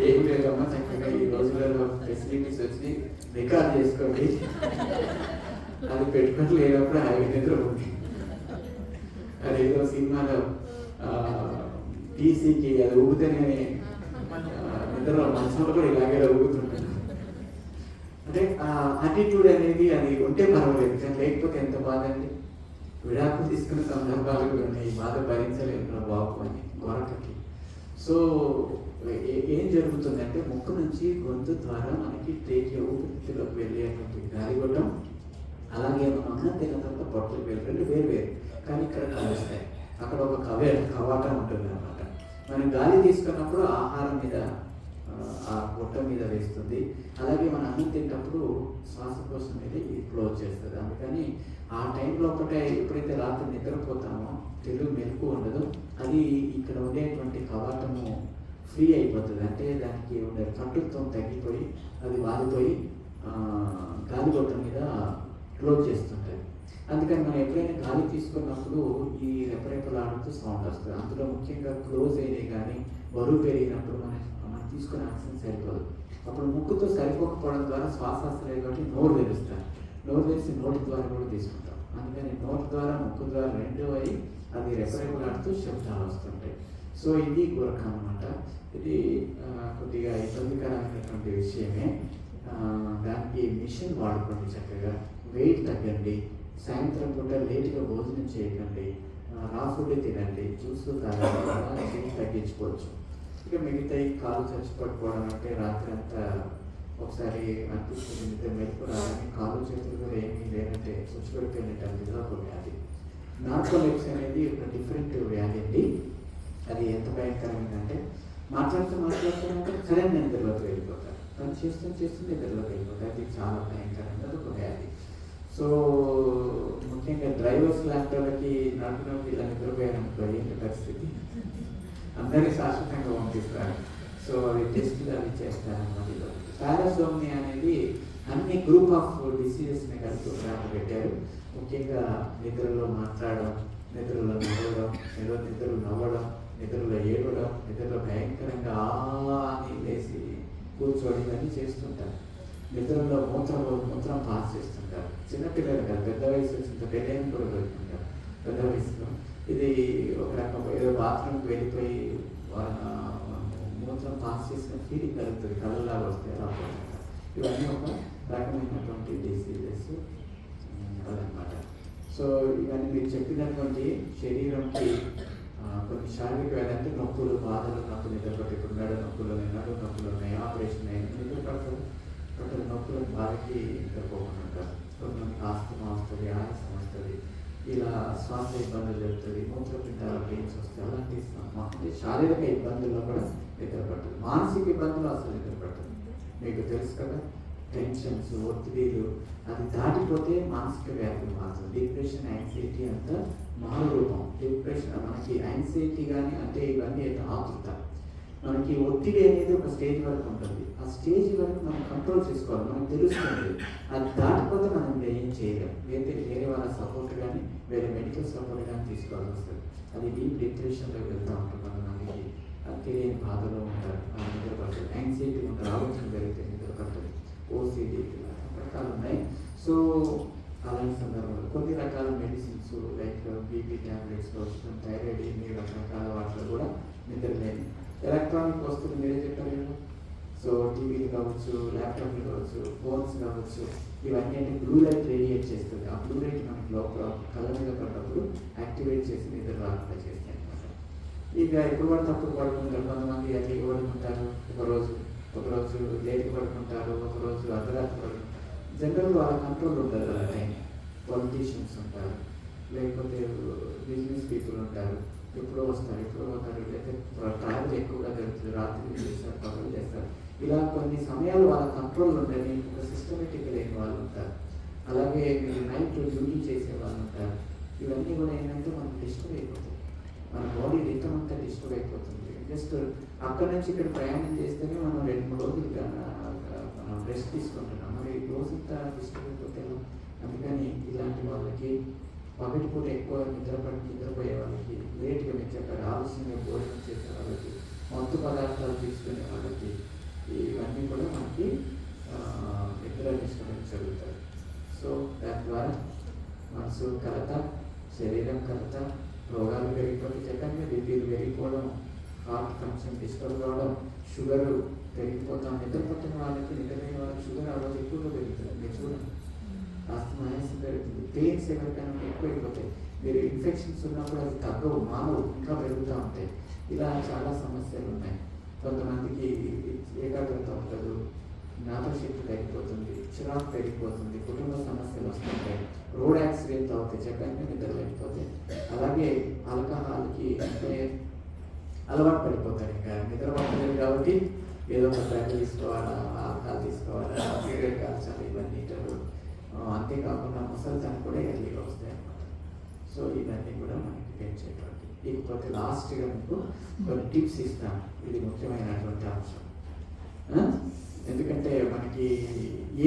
ఏం లేదమ్మా, చక్కగా ఈ రోజులలో ఫెసిలిటీస్ వచ్చి రికార్డ్ చేసుకోండి, అది పెట్టుకొని లేనప్పుడు ఆయన నిద్ర ఉంది. అదేదో సినిమాలో టీసీకి అది ఊగితేనే నిద్రలో మనసులో కూడా ఇలాగే ఊగుతుంటాడు. అంటే ఆ యాటిట్యూడ్ అనేది అది ఉంటే పర్వాలేదు, కానీ లేకపోతే ఎంత బాధ అండి. విడాకులు తీసుకున్న సందర్భాలు కూడా ఉన్నాయి, బాధ భరించలేను బాబు అని గొరకకి. సో ఏం జరుగుతుందంటే ముక్కు నుంచి గొంతు ద్వారా మనకి ట్రేకి ఊపిరితిత్తులోకి వెళ్ళేటువంటి గాలిగొట్టం, అలాగే మనం అన్నం తిన్న తర్వాత పొట్టలు వెళ్ళి వేరు కానీ ఇక్కడ కలుస్తాయి. అక్కడ ఒక కవాటం ఉంటుంది అనమాట. మనం గాలి తీసుకున్నప్పుడు ఆహారం మీద ఆ పొట్ట మీద వేస్తుంది, అలాగే మనం అన్నం తిన్నప్పుడు శ్వాసకోశ మీద ఇది క్లోజ్ చేస్తుంది. అందుకని ఆ టైంలో ఒకటే ఎప్పుడైతే రాత్రి నిద్రపోతామో తెలుగు మెలకు ఉండదు, అది ఇక్కడ ఉండేటువంటి కవాటము ఫ్రీ అయిపోతుంది. అంటే దానికి ఉండే కట్టుత్వం తగ్గిపోయి అది వాలిపోయి గాలిగొట్టం మీద క్లోజ్ చేస్తుంటుంది. అందుకని మనం ఎప్పుడైనా గాలి తీసుకున్నప్పుడు ఈ రెపరెపలాడుతూ సౌండ్ వస్తుంది. అందులో ముఖ్యంగా క్లోజ్ అయినాయి కానీ బరువు పెరిగినప్పుడు మనం తీసుకునే ఆక్సిజన్ సరిపోదు. అప్పుడు ముక్కుతో సరిపోకపోవడం ద్వారా శ్వాస వస్తలేదు కాబట్టి నోరు తెరుస్తాం, నోరు తెరిచి నోటి ద్వారా కూడా తీసుకుంటాం. అందుకని నోటి ద్వారా ముక్కు ద్వారా రెండు అయి అది రెపరెపలాడుతూ శబ్దాలు వస్తుంటాయి. సో ఇది గురక అనమాట. ఇది కొద్దిగా ఇబ్బందికరమైనటువంటి విషయమే. దానికి మిషన్ వాడుకోండి, చక్కగా వెయిట్ తగ్గండి, సాయంత్రం పూట లేట్గా భోజనం చేయకండి, రా ఫుడ్ తినండి, జ్యూస్ తాగండి, తగ్గించుకోవచ్చు. ఇక మిగతా కాలు చచ్చిపడిపోవడం అంటే రాత్రి అంతా ఒకసారి అనిపిస్తుంది నిద్ర మెలకు రాదని, కాలు చేతులు కూడా ఏమీ లేదంటే చచ్చిపడిపోయినట్టు ఒక వ్యాధి. నార్కోలెప్స్ అనేది ఒక డిఫరెంట్ వ్యాధి అండి. అది ఎంత భయంకరమైందంటే మాట్లాడుతూ సడన్ నిద్రలోకి వెళ్ళిపోతారు, పని చేస్తూ నిద్రలోకి వెళ్ళిపోతారు. అది చాలా భయంకరంగా ఒక వ్యాధి. సో ముఖ్యంగా డ్రైవర్స్ లాంటి వాళ్ళకి నడుపునప్పుడు ఇలా నిద్రపోయారనుకో ఏంటి పరిస్థితి, అందరినీ శాశ్వతంగా పంపిస్తారు. సో అవి టెస్టులు అవి చేస్తారన్నమాట. పారాసోమ్నియా అనేది అన్ని గ్రూప్ ఆఫ్ డిసీజెస్ని కలిపి పెట్టారు. ముఖ్యంగా నిద్రలో మాట్లాడడం, నిద్రలో నవ్వడం, నిద్రలో నవ్వడం, నిద్రలో ఏడవడం, నిద్రలో భయంకరంగా అని లేచి కూర్చోవడం ఇవన్నీ చేస్తుంటారు. నిద్రలో మూత్రం పాస్ చేస్తుంటారు. చిన్నపిల్లలు కాదు, పెద్ద వయసు వచ్చిన పెళ్ళైన కూడా పెట్టుకుంటారు పెద్ద వయసులో. ఇది ఒక రకం ఏదో బాత్రూమ్కి వెళ్ళిపోయి మూత్రం పాస్ చేసిన ఫీలింగ్ కలుగుతుంది, కళ్ళలాగా వస్తాయి రాబోతుంటారు. ఇవన్నీ ఒక రకమైనటువంటి డిసీజెస్ అదనమాట. సో ఇవన్నీ మీరు చెప్పినటువంటి శరీరంకి కొన్ని శారీరక వ్యాధి నొప్పులు, బాధలు, నొప్పులు, నిద్రపట్టి ఇప్పుడు మెడ నొప్పులు, నడు నొప్పులు ఉన్నాయి, ఆపరేషన్ అయినా నిద్ర పడతారు. టోటల్ నొప్పులు బాధకి నిద్రపోకుండా ఉంటారు. కొంతమందికి ఆస్తమా వస్తుంది, ఆయాసం వస్తుంది, ఇలా శ్వాస ఇబ్బందులు జరుగుతుంది, మూత్రపిండాల పెయిన్స్ వస్తాయి. అలాంటి అంటే శారీరక ఇబ్బందుల్లో కూడా నిద్ర పడుతుంది. మానసిక ఇబ్బందులు అసలు నిద్ర పడుతుంది. మీకు తెలుసు కదా, టెన్షన్స్, ఒత్తిడిలు అది దాటిపోతే మానసిక వ్యాధులు మారుతుంది. డిప్రెషన్, యాంగ్జైటీ అంతా మారు రూపం. డిప్రెషన్ మనకి యాంగ్జైటీ కానీ అంటే ఇవన్నీ అయితే ఆతృత, మనకి ఒత్తిడి అనేది ఒక స్టేజ్ వరకు ఉంటుంది. ఆ స్టేజ్ వరకు మనం కంట్రోల్ చేసుకోవాలి, మనకు తెలుస్తుంది. అది దాటిపోతే మనం ఏం చేయలేం. వేరే వాళ్ళ సపోర్ట్ కానీ వేరే మెడికల్ సపోర్ట్ కానీ తీసుకోవాల్సి వస్తుంది. అది డీప్ డిప్రెషన్లో వెళ్తూ ఉంటుంది. మనకి అది తెలియని బాధలో ఉంటారు, అది నిద్రపడుతుంది. యాంగ్జైటీ ఉంటారు, ఆలోచన పెరిగితే నిద్రపడుతుంది. ఓసీడీ రకాలు ఉన్నాయి. సో అలాంటి సందర్భంలో కొన్ని రకాల medicines like BP tablets, thyroid, ఇన్ని రకరకాల వాటిలో కూడా నిద్రలేని ఎలక్ట్రానిక్ వస్తువులు మీరే చెప్పారు కదా. సో టీవీలు కావచ్చు, ల్యాప్టాప్లు కావచ్చు, ఫోన్స్ కావచ్చు, ఇవన్నీ అంటే బ్లూ లైట్ రేడియేట్ చేస్తుంది. ఆ బ్లూ లైట్ మనకి లోపల కళ్ళ మీద పడ్డప్పుడు యాక్టివేట్ చేసి నిద్ర రాకుండా చేస్తాయి అనమాట. ఇక ఎప్పుడు పడితే అప్పుడు పడుకుంటారు. కొంతమంది అది పడుకుంటారు, ఒకరోజు లేట్ పడుకుంటారు, ఒకరోజు అర్ధరాత్రి పడుకుంటారు. జనరల్ వాళ్ళ కంట్రోల్ ఉంటుంది కదా టైం. పొలిటీషియన్స్ ఉంటారు, లేకపోతే బిజినెస్ పీపుల్ ఉంటారు, ఎప్పుడో వస్తారు ఎప్పుడో పోతారు, లేకపోతే ట్రావెల్ ఎక్కువగా జరుగుతుంది, రాత్రి చేస్తారు, పగలు చేస్తారు. ఇలా కొన్ని సమయాలు వాళ్ళ కంట్రోల్ ఉండని ఒక సిస్టమేటిక్ లేని వాళ్ళు ఉంటారు. అలాగే మీరు నైట్ డ్యూటీ చేసే వాళ్ళు ఉంటారు. ఇవన్నీ కూడా ఏంటంటే మనకు డిస్టర్బ్ అయిపోతాయి. మన బాడీ రిథమ్ అంతా డిస్టర్బ్ అయిపోతుంది. జస్ట్ అక్కడి నుంచి ఇక్కడ ప్రయాణం చేస్తేనే మనం 2-3 రోజులుగా మనం రెస్ట్ తీసుకుంటున్నాం. మరి రోజంతా డిస్టర్బ్ అయిపోతే అందుకని ఇలాంటి వాళ్ళకి పగటిపూట ఎక్కువ నిద్రపోయే వాళ్ళకి, లేట్గా మీరు చెప్పారు ఆలస్యంగా భోజనం చేసే వాళ్ళకి, మత్తు పదార్థాలు తీసుకునే వాళ్ళకి ఇవన్నీ కూడా మనకి నిద్ర డిస్టర్బెన్స్ జరుగుతాయి. సో దాని ద్వారా మనసు కలత, శరీరం కలత, రోగాలు పెరిగిపోతే చెప్పండి, బీపీలు పెరిగిపోవడం, హార్ట్ ఫంక్షన్ డిస్టర్బ్ అవ్వడం, షుగర్ పెరిగిపోతాం. నిద్రపోతున్న వాళ్ళకి, నిద్రపోయిన వాళ్ళకి షుగర్ ఆ రోజు ఎక్కువగా పెరుగుతుంది. మీరు చూడండి, ఆస్తమా ఆయాసం పెరుగుతుంది. పెయిన్స్ ఎవరికైనా ఎక్కువైపోతాయి. మీరు ఇన్ఫెక్షన్స్ ఉన్నప్పుడు అవి తగ్గవు, మానవు, ఇంకా పెరుగుతూ ఉంటాయి. ఇలా చాలా సమస్యలు ఉన్నాయి. కొంతమందికి ఏకాగ్రత ఉండదు, జ్ఞాపకశక్తి పెరిగిపోతుంది, చిరాకు పెరిగిపోతుంది, కుటుంబ సమస్యలు వస్తుంటాయి, రోడ్ యాక్సిడెంట్ అవుతాయి, చెప్పండి నిద్ర లేకపోతే. అలాగే ఆల్కహాల్కి అంటే అలవాటు పడిపోతారు. ఇంకా నిద్ర పడలేదు కాబట్టి ఏదో ఒక డ్రగ్ తీసుకోవాలా, ఆల్కహాల్ తీసుకోవాలా, సిగరెట్ కాల్చాలి, ఇవన్నీ అంతేకాకుండా ముసలితనం కూడా ఎర్లీగా వస్తాయి అన్నమాట. సో ఇవన్నీ కూడా మనకి పెంచేటువంటి. ఇకపోతే లాస్ట్గా మీకు కొన్ని టిప్స్ ఇస్తాను. ఇది ముఖ్యమైనటువంటి అంశం. ఎందుకంటే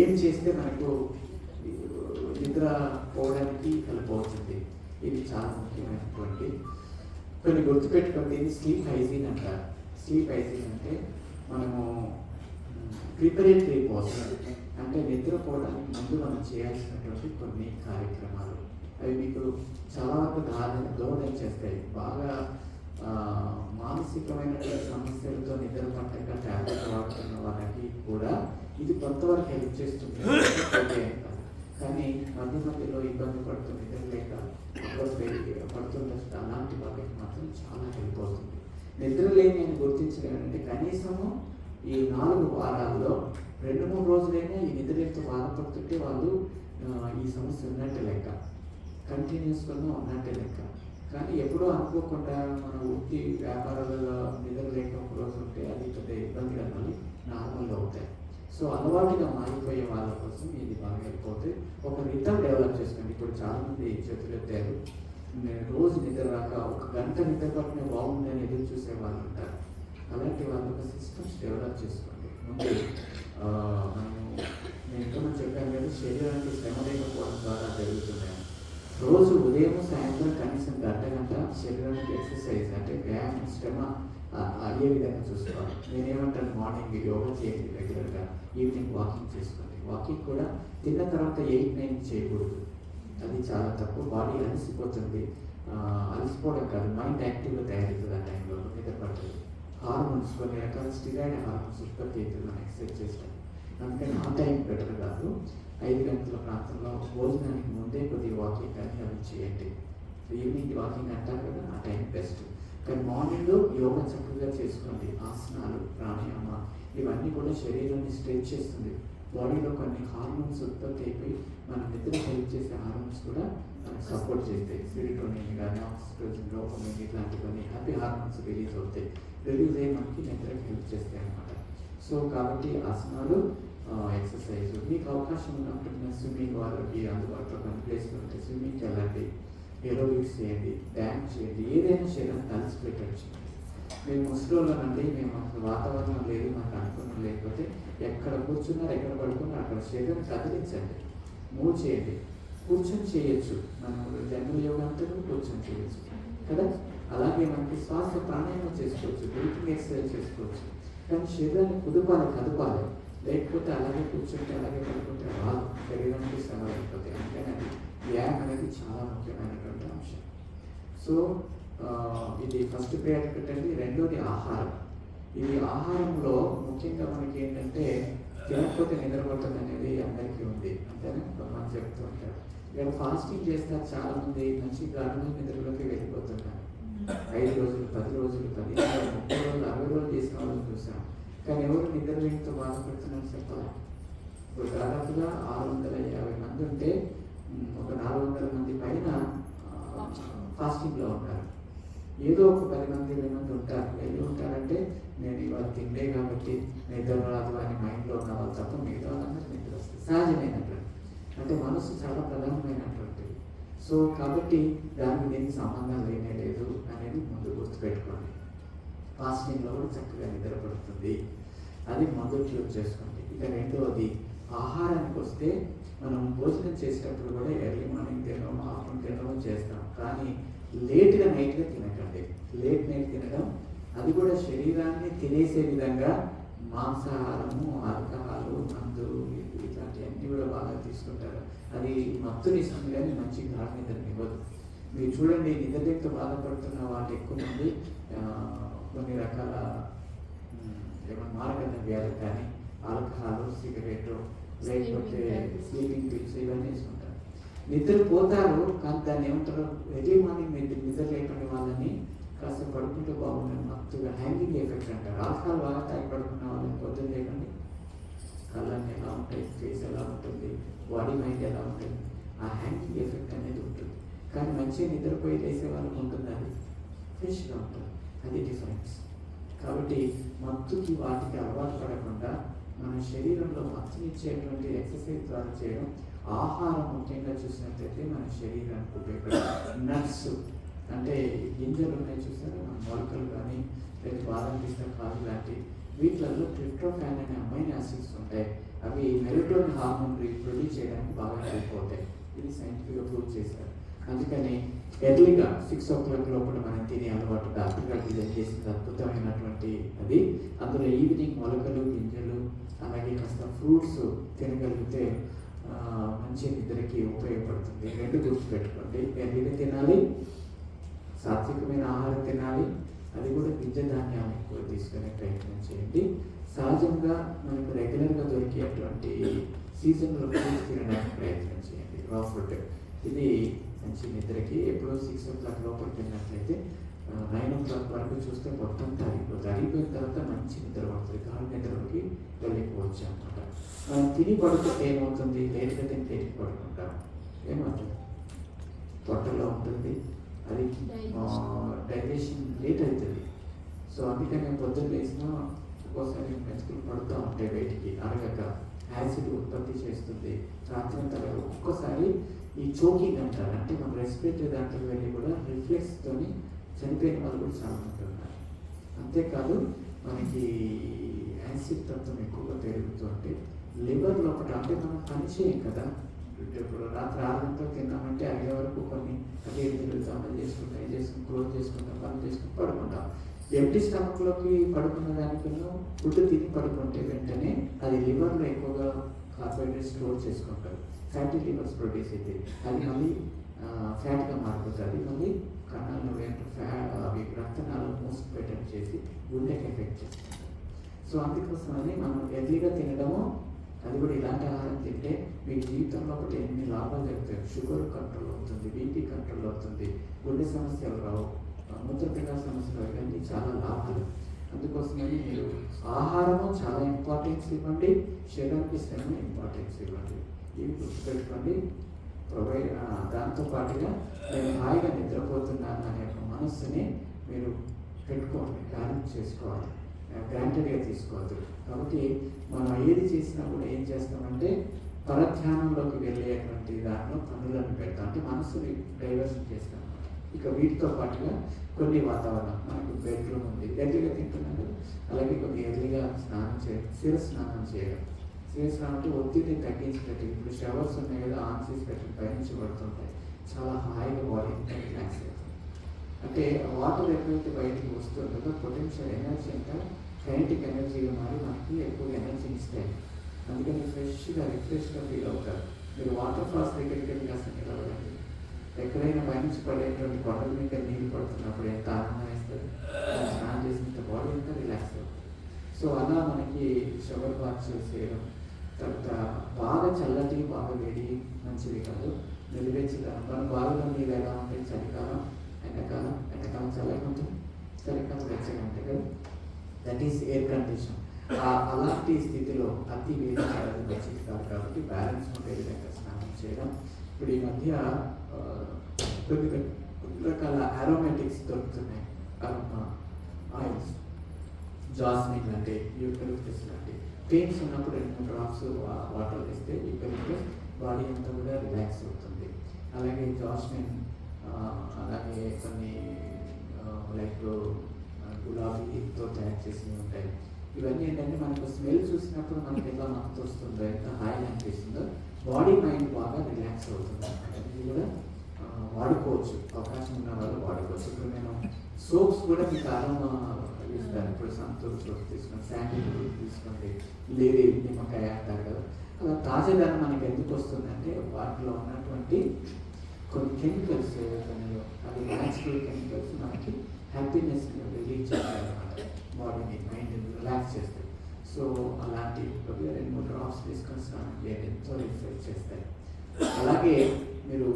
ఏం చేస్తే మనకు నిద్ర పోవడానికి హెల్ప్ అవుతుంది. ఇది చాలా ముఖ్యమైనటువంటి కొన్ని గుర్తుపెట్టుకోండి. స్లీప్ హైజీన్ అంటారు. స్లీప్ హైజీన్ అంటే మనము ప్రిపరేటరీ కోసం, అంటే నిద్రపోవడానికి ముందు మనం చేయాల్సినటువంటి కొన్ని కార్యక్రమాలు. అవి మీకు చాలా వరకు దోహదం చేస్తాయి. బాగా మానసికమైన సమస్యలతో నిద్ర పట్టక ట్యాబ్లెట్ వాడుతున్న వాళ్ళకి కూడా ఇది కొంతవరకు హెల్ప్ చేస్తుంది. కానీ మధ్యలో ఇబ్బంది పడుతుంది, నిద్ర లేక పడుతున్న అలాంటి వాళ్ళకి మాత్రం చాలా హెల్ప్ అవుతుంది. నిద్ర లేని నేను గుర్తించడం ఏంటంటే కనీసము ఈ 4 వారాల్లో 2-3 రోజులైనా ఈ నిద్రతో బాధపడుతుంటే వాళ్ళు ఈ సమస్య ఉన్నట్టే లెక్క, కంటిన్యూస్గా ఉన్నట్టే లెక్క. కానీ ఎప్పుడూ అనుకోకుండా మన వృత్తి వ్యాపారాలలో నిద్ర లేక ఒక రోజు ఉంటే అది పెద్ద ఇబ్బందిగా మళ్ళీ నార్మల్గా అవుతాయి. సో అలవాటుగా మారిపోయే వాళ్ళ కోసం ఇది బాగా వెళ్ళిపోతే ఒక రిథమ్ డెవలప్ చేసుకోండి. ఇప్పుడు చాలామంది చేతులు ఎత్తారు, రోజు నిద్ర రాక 1 గంట నిద్ర పట్టిన బాగుందని ఎదురు చూసే వాళ్ళు ఉంటారు. అలాంటి వాళ్ళు ఒక సిస్టమ్స్ డెవలప్ చేసుకోండి. ముందు నేను ఇంకా చెప్పాను కదా, శరీరానికి శ్రమ లేకపోవడం ద్వారా జరుగుతున్నాయి. రోజు ఉదయం సాయంత్రం కనీసం గంట శరీరానికి ఎక్సర్సైజ్ అంటే వ్యాయామం, శ్రమ అయ్యే విధంగా చూసుకోవాలి. నేనేమంటాను, మార్నింగ్ యోగా చేయండి రెగ్యులర్గా, ఈవినింగ్ వాకింగ్ చేసుకోండి. వాకింగ్ కూడా తిన్న తర్వాత 8-9 చేయకూడదు, అది చాలా తప్పు. బాడీ అలసిపోతుంది. అలసిపోవడం కాదు, మైండ్ యాక్టివ్గా తయారవుతుంది. ఆ టైంలో నిద్ర పడుతుంది. హార్మోన్స్, కొన్ని రకాల స్టిరాయిడ్ హార్మోన్స్ ఉత్పత్తి అవుతుంది మనం ఎక్సర్సైజ్ చేస్తాం. అందుకని ఆ టైం బెటర్ కాదు. 5 గంటల ప్రాంతంలో భోజనానికి ముందే కొద్దిగా వాకింగ్ కానీ అవి చేయండి. ఈవినింగ్ వాకింగ్ అంటారు కదా, ఆ టైం బెస్ట్. కానీ మార్నింగ్ యోగా చక్కగా చేసుకోండి. ఆసనాలు, ప్రాణాయామ ఇవన్నీ కూడా శరీరాన్ని స్ట్రెచ్ చేస్తుంది. బాడీలో కొన్ని హార్మోన్స్ ఉత్పత్తి అయిపోయి మనం నిద్ర హెల్ప్ చేసే హార్మోన్స్ కూడా మనకు సపోర్ట్ చేస్తాయి. సెరోటోనిన్ కానీ, ఆక్సిటోసిన్, డోపమైన్ ఇట్లాంటివన్నీ హ్యాపీ హార్మోన్స్ రిలీజ్ అవుతాయి. రిలీజ్ అయ్యి మనకి నిద్రకి హెల్ప్ చేస్తాయి అన్నమాట. సో కాబట్టి ఆసనాలు, ఎక్సర్సైజ్, మీకు అవకాశం ఉన్నప్పుడు స్విమ్మింగ్ వాళ్ళకి అందుబాటులో కొన్ని ప్లేస్లు ఉంటాయి, స్విమ్మింగ్కి వెళ్ళండి, ఏరోబిక్స్ చేయండి, డ్యాన్స్ చేయండి, ఏదైనా శరీరం కలిసి పెట్టచ్చు. మేము ముసలిలోనండి, మేము అసలు వాతావరణం లేదు, మాకు అనుకున్నాం, లేకపోతే ఎక్కడ కూర్చున్నారు, ఎక్కడ పడుకున్నారు అక్కడ శరీరం కదిలించండి, మూవ్ చేయండి. కూర్చొని చేయొచ్చు, మనం జనరల్ యోగా అంతా కూడా కూర్చొని చేయొచ్చు కదా. అలాగే మనకి శ్వాస ప్రాణాయామం చేసుకోవచ్చు, బ్రీతింగ్ ఎక్సర్సైజ్ చేసుకోవచ్చు. కానీ శరీరాన్ని కదపాలి. లేకపోతే అలాగే కూర్చుంటే, అలాగే పడుకుంటే రాదు, శరీరానికి శ్రమ అయిపోతాయి. అందుకని అది వ్యాయామం అనేది చాలా ముఖ్యమైనటువంటి అంశం. సో ఇది ఫస్ట్ ప్రయారిటీ పెట్టండి. రెండోది ఆహారం. ఇది ఆహారంలో ముఖ్యంగా మనకి ఏంటంటే తినకపోతే నిద్రపోతుంది అనేది అందరికీ ఉంది, అంతేనా? మనం చెప్తూ ఉంటారు. ఇక్కడ ఫాస్టింగ్ చేస్తారు చాలామంది, మంచి గాఢమైన నిద్రలోకి వెళ్ళిపోతున్నారు. 5 రోజులు, 10 రోజులు, 15 రోజులు, 30 రోజులు, 60 రోజులు చేసిన వాళ్ళని చూసాం. కానీ ఎవరు నిద్ర లేనితో బాధపడుతున్నారు చెప్పాలి. ఇప్పుడు దాదాపుగా 650 మంది ఉంటే ఒక 400 మంది పైన ఫాస్టింగ్లో ఉంటారు. ఏదో ఒక 10 మంది 20 మంది ఉంటారు. వెళ్ళి ఉంటారంటే నేను ఇవాళ తిండే కాబట్టి నిద్ర రాదు అని మైండ్లో ఉన్న వాళ్ళు తప్ప మిగతా వాళ్ళందరూ నిద్ర వస్తుంది. సహజమైనటువంటి, అంటే మనసు చాలా ప్రధానమైనటువంటిది. సో కాబట్టి దానికి దీనికి సంబంధం లేనే లేదు అనేది ముందు గుర్తుపెట్టుకోండి. ఫాస్టింగ్లో కూడా చక్కగా నిద్రపడుతుంది. అది మొదలు చూస్ చేసుకోండి. ఇక రెండవది ఆహారానికి వస్తే మనం భోజనం చేసేటప్పుడు కూడా ఎర్లీ మార్నింగ్ తినడం, ఆఫ్టర్నూన్ తినడం చేస్తాం. కానీ లేట్గా నైట్గా తినకండి. లేట్ నైట్ తినడం అది కూడా శరీరాన్ని తినేసే విధంగా మాంసాహారము, ఆల్కహాలు, మందు ఇట్లాంటివన్నీ కూడా బాగా తీసుకుంటారు. అది మత్తునిస్తుంది కానీ మంచి గాఢ నిద్రని ఇవ్వదు. మీరు చూడండి, నిద్రలేమితో బాధపడుతున్న వాళ్ళు ఎక్కువ మంది కొన్ని రకాల మారకన్న వ్యాధి కానీ ఆల్కహాల్, సిగరెట్, లేకపోతే స్లీపింగ్ పిల్స్ ఇవన్నీ వేసుకుంటారు. నిద్ర పోతారు కానీ దాన్ని ఏమంటారు, ఎర్లీ మార్నింగ్ నిద్ర లేకుండా వాళ్ళని కాస్త పడుకుంటే బాగుంటుంది. మత్తుగా హ్యాంగింగ్ ఎఫెక్ట్ అంటారు. ఆల్కహాల్ బాగా తాగి పడుకున్న వాళ్ళని పొద్దున్న లేకండి కళ్ళన్నీ ఎలా ఉంటాయి, ఫేస్ ఎలా ఉంటుంది, బాడీ మైండ్ ఎలా ఉంటుంది, ఆ హ్యాంగింగ్ ఎఫెక్ట్ అనేది ఉంటుంది. కానీ మంచిగా నిద్రపోయి లేసే వాళ్ళకి ఉంటుంది, అది ఫ్రెష్గా ఉంటుంది. అది డిఫరెన్స్. కాబట్టి మత్తుకి వాటికి అలవాటు పడకుండా మన శరీరంలో మత్తునిచ్చేటువంటి ఎక్సర్సైజ్ ద్వారా చేయడం, ఆహారం ముఖ్యంగా చూసినట్లయితే మన శరీరానికి ఉపయోగపడే నట్స్ అంటే గింజలు ఉన్నాయి చూసారా, మన మొలకలు కానీ లేదా బాదం పిస్తా కాజు లాంటి వీటిలలో ట్రిప్టోఫాన్ అనే అమైనో యాసిడ్స్ ఉంటాయి. అవి మెలటోనిన్ హార్మోన్ ప్రొడ్యూస్ చేయడానికి బాగా హెల్ప్ అవుతాయి. ఇది సైంటిఫిక్గా ప్రూవ్ చేశారు. అందుకని ఎర్లీగా 6 o'clock లోపల మనం తినే అలవాటు డాక్టర్ గారు డిజైన్ చేసిన అద్భుతమైనటువంటి అది. అందులో ఈవినింగ్ మొలకలు, గింజలు, అలాగే కాస్త ఫ్రూట్స్ తినగలిగితే మంచి నిద్రకి ఉపయోగపడుతుంది. రెండు గుర్తుపెట్టుకోండి, ఎర్లీగా తినాలి, సాత్వికమైన ఆహారం తినాలి, అది కూడా గింజ ధాన్యాలు ఎక్కువ తీసుకునే ప్రయత్నం చేయండి. సహజంగా మనకు రెగ్యులర్గా దొరికేటువంటి సీజన్లో ఫ్రూట్స్ తినడానికి ప్రయత్నం చేయండి. రా ఫుడ్ ఇది మంచి నిద్రకి. ఎప్పుడో 6 o'clock లోపల తిన్నట్లయితే 9 o'clock వరకు చూస్తే మొత్తం తరిగిపోతుంది. తరిగిపోయిన తర్వాత మంచి నిద్ర పడుతుంది, గాఢ నిద్రలోకి వెళ్ళిపోవచ్చు అనమాట. మనం తిని పడుకుంటే ఏమవుతుంది, లేట్గా తిని లేట్కి పడుకుంటాం, ఏమవుతుంది, పొట్టలో ఉంటుంది, అది డైజెషన్ లేట్ అవుతుంది. సో అందుకని పొద్దున్న లేసినా ఒక్కోసారి మెతుకులు పడుతూ ఉంటాయి బయటికి, అరగక యాసిడ్ ఉత్పత్తి చేస్తుంది. రాత్రంతా ఒక్కొక్కసారి ఈ చోకింగ్ అంటారు, అంటే మనం రెస్పిరేటరీ దాంట్లో వెళ్ళి కూడా రిఫ్లెక్స్తోని చనిపోయిన వాళ్ళు కూడా చాలా మంది ఉన్నారు. అంతేకాదు మనకి యాసిడ్ తత్వం ఎక్కువగా పెరుగుతుంటే లివర్ లోపల, అంటే మనం పని చేయం కదా, ఇప్పుడు రాత్రి 6 గంటలకు తిన్నామంటే అయ్యే వరకు కొన్ని అదే అమలు చేసుకుంటాం, ఏం చేసుకుని క్లోజ్ చేసుకుంటాం, పని చేసుకుని పడుకుంటాం. ఎంటీ స్టమక్లోకి పడుకున్న దానికన్నా ఫుడ్ తిని పడుకుంటే వెంటనే అది లివర్లో ఎక్కువగా కార్బోహైడ్రేట్ స్టోర్ చేసుకుంటారు. ఫ్యాటీ లివర్స్ ప్రొడ్యూస్ అయితే అది మళ్ళీ ఫ్యాట్గా మారిపోతుంది. మళ్ళీ కణాలను అవి రక్తనాళాలు మూసిపెట్టడం చేసి గుండెకి ఎఫెక్ట్ చేస్తుంది. సో అందుకోసమని మనం ఎర్లీగా తినడము, అది కూడా ఇలాంటి ఆహారం తింటే మీ జీవితంలో ఒకటి ఎన్ని లాభాలు జరుగుతాయి. షుగర్ కంట్రోల్ అవుతుంది, బీపీ కంట్రోల్ అవుతుంది, గుండె సమస్యలు రావు, మూత్రపిండాల సమస్యలు, ఇవన్నీ చాలా లాభాలు. అందుకోసమని మీరు ఆహారము చాలా ఇంపార్టెన్స్ ఇవ్వండి, శరీరానికి శ్రమ ఇంపార్టెన్స్ ఇవ్వండి. ఇవి గుర్తుపెట్టుకోండి. దాంతో పాటుగా నేను హాయిగా నిద్రపోతున్నాను అనే ఒక మనస్సుని మీరు పెట్టుకోండి, బ్యాలెన్స్ చేసుకోవాలి, గ్రాంటెడ్గా తీసుకోవద్దు. కాబట్టి మనం ఏది చేసినా కూడా ఏం చేస్తామంటే పరధ్యానంలోకి వెళ్ళేటువంటి దాంట్లో పనులను పెడతాం, అంటే మనసుని డైవర్షన్ చేస్తాం. ఇక వీటితో పాటుగా కొన్ని వాతావరణం, మనకు బెడ్రూమ్ ఉంది, ఎర్లీగా తింటున్నాడు, అలాగే కొన్ని ఎర్లీగా స్నానం చేయడం, శిర స్నానం చేయడం. శిర స్నానం అంటే ఒత్తిడిని తగ్గించేటట్టు, ఇప్పుడు షవర్స్ ఉన్నాయి కదా, ఆన్ చేసి పెట్టి పైనుంచి పడుతుంటాయి, చాలా హాయిగా బాడీ రిలాక్స్ అవుతుంది. అంటే వాటర్ ఎప్పుడైతే బయటికి వస్తుందో పొటెన్షియల్ ఎనర్జీ అంతా కైనెటిక్ ఎనర్జీగా మారి మనకి ఎక్కువ ఎనర్జీని ఇస్తాయి. అందుకని రిఫ్రెష్గా ఫీల్ అవుతారు. మీరు వాటర్ ఫాల్స్ దగ్గరికి వెళ్ళి కాస్త నిలబడండి. ఎక్కడైనా పైనుంచి పడేటువంటి కొండల మీద నీళ్ళు పడుతున్నప్పుడు ఎంత ఆనందం వేస్తుంది, స్నానం చేసినంత బాడీ అంతా రిలాక్స్ అవుతుంది. సో అలా మనకి షవర్ బాత్ చేసేయడం, తర్వాత బాగా చల్లటి బాగా వేడి మంచిది కాదు, నిలువెచ్చదనం. మన బావిలో నీళ్ళు ఎలా ఉంటాయి, చలికాలం ఎండాకాలం చల్లగా ఉంటుంది, చలికాలం వెచ్చగా ఉంటాయి కదా, దట్ ఈస్ ఎయిర్ కండిషన్. అలాంటి స్థితిలో అతి వేడి చాలా మంచిది కాదు. కాబట్టి బ్యాలెన్స్ ఉండే విధంగా స్నానం చేయడం. ఇప్పుడు ఈ మధ్య కొన్ని రకాల అరోమాటిక్స్ దొరుకుతున్నాయి, అరోమా ఆయిల్స్, జాస్మిన్ అంటే యూకలిప్టస్ లాంటి. పెయిన్స్ ఉన్నప్పుడు 2-3 drops వాటర్ వేస్తే యూకలిప్టస్ బాడీ అంతా కూడా రిలాక్స్ అవుతుంది. అలాగే జాస్మిన్, అలాగే కొన్ని లైక్ గులాబీతో తయారు చేసినవి ఉంటాయి. ఇవన్నీ ఏంటంటే మనకు స్మెల్ చూసినప్పుడు మనకి ఎలా మత్తు వస్తుందో, ఎంత హాయిగా అనిపిస్తుందో, బాడీ మైండ్ బాగా రిలాక్స్ అవుతుంది అనమాట. ఇది కూడా వాడుకోవచ్చు, అవకాశం ఉన్న వాళ్ళు వాడుకోవచ్చు. ఇప్పుడు నేను సోప్స్ కూడా మీకు ఆరోమా ఇస్తాను. ఇప్పుడు సంతూర్ సోప్ తీసుకోండి, శాండిల్ తీసుకోండి, లేడీ నిమ్మకాయ అంటారు కదా. అలా తాజాదనం మనకి ఎందుకు వస్తుందంటే వాటిలో ఉన్నటువంటి కొన్ని కెమికల్స్ ఏవైతున్నాయో అది న్యాచురల్ కెమికల్స్ మనకి హ్యాపీనెస్ రిలీజ్ చేస్తాయన్నమాట, బాడీని మైండ్ రిలాక్స్ చేస్తాయి. సో అలాంటి 2-3 డ్రాప్స్ తీసుకొని స్నానం చేయండి, ఎంతో రిఫ్రెష్ చేస్తాయి. అలాగే మీరు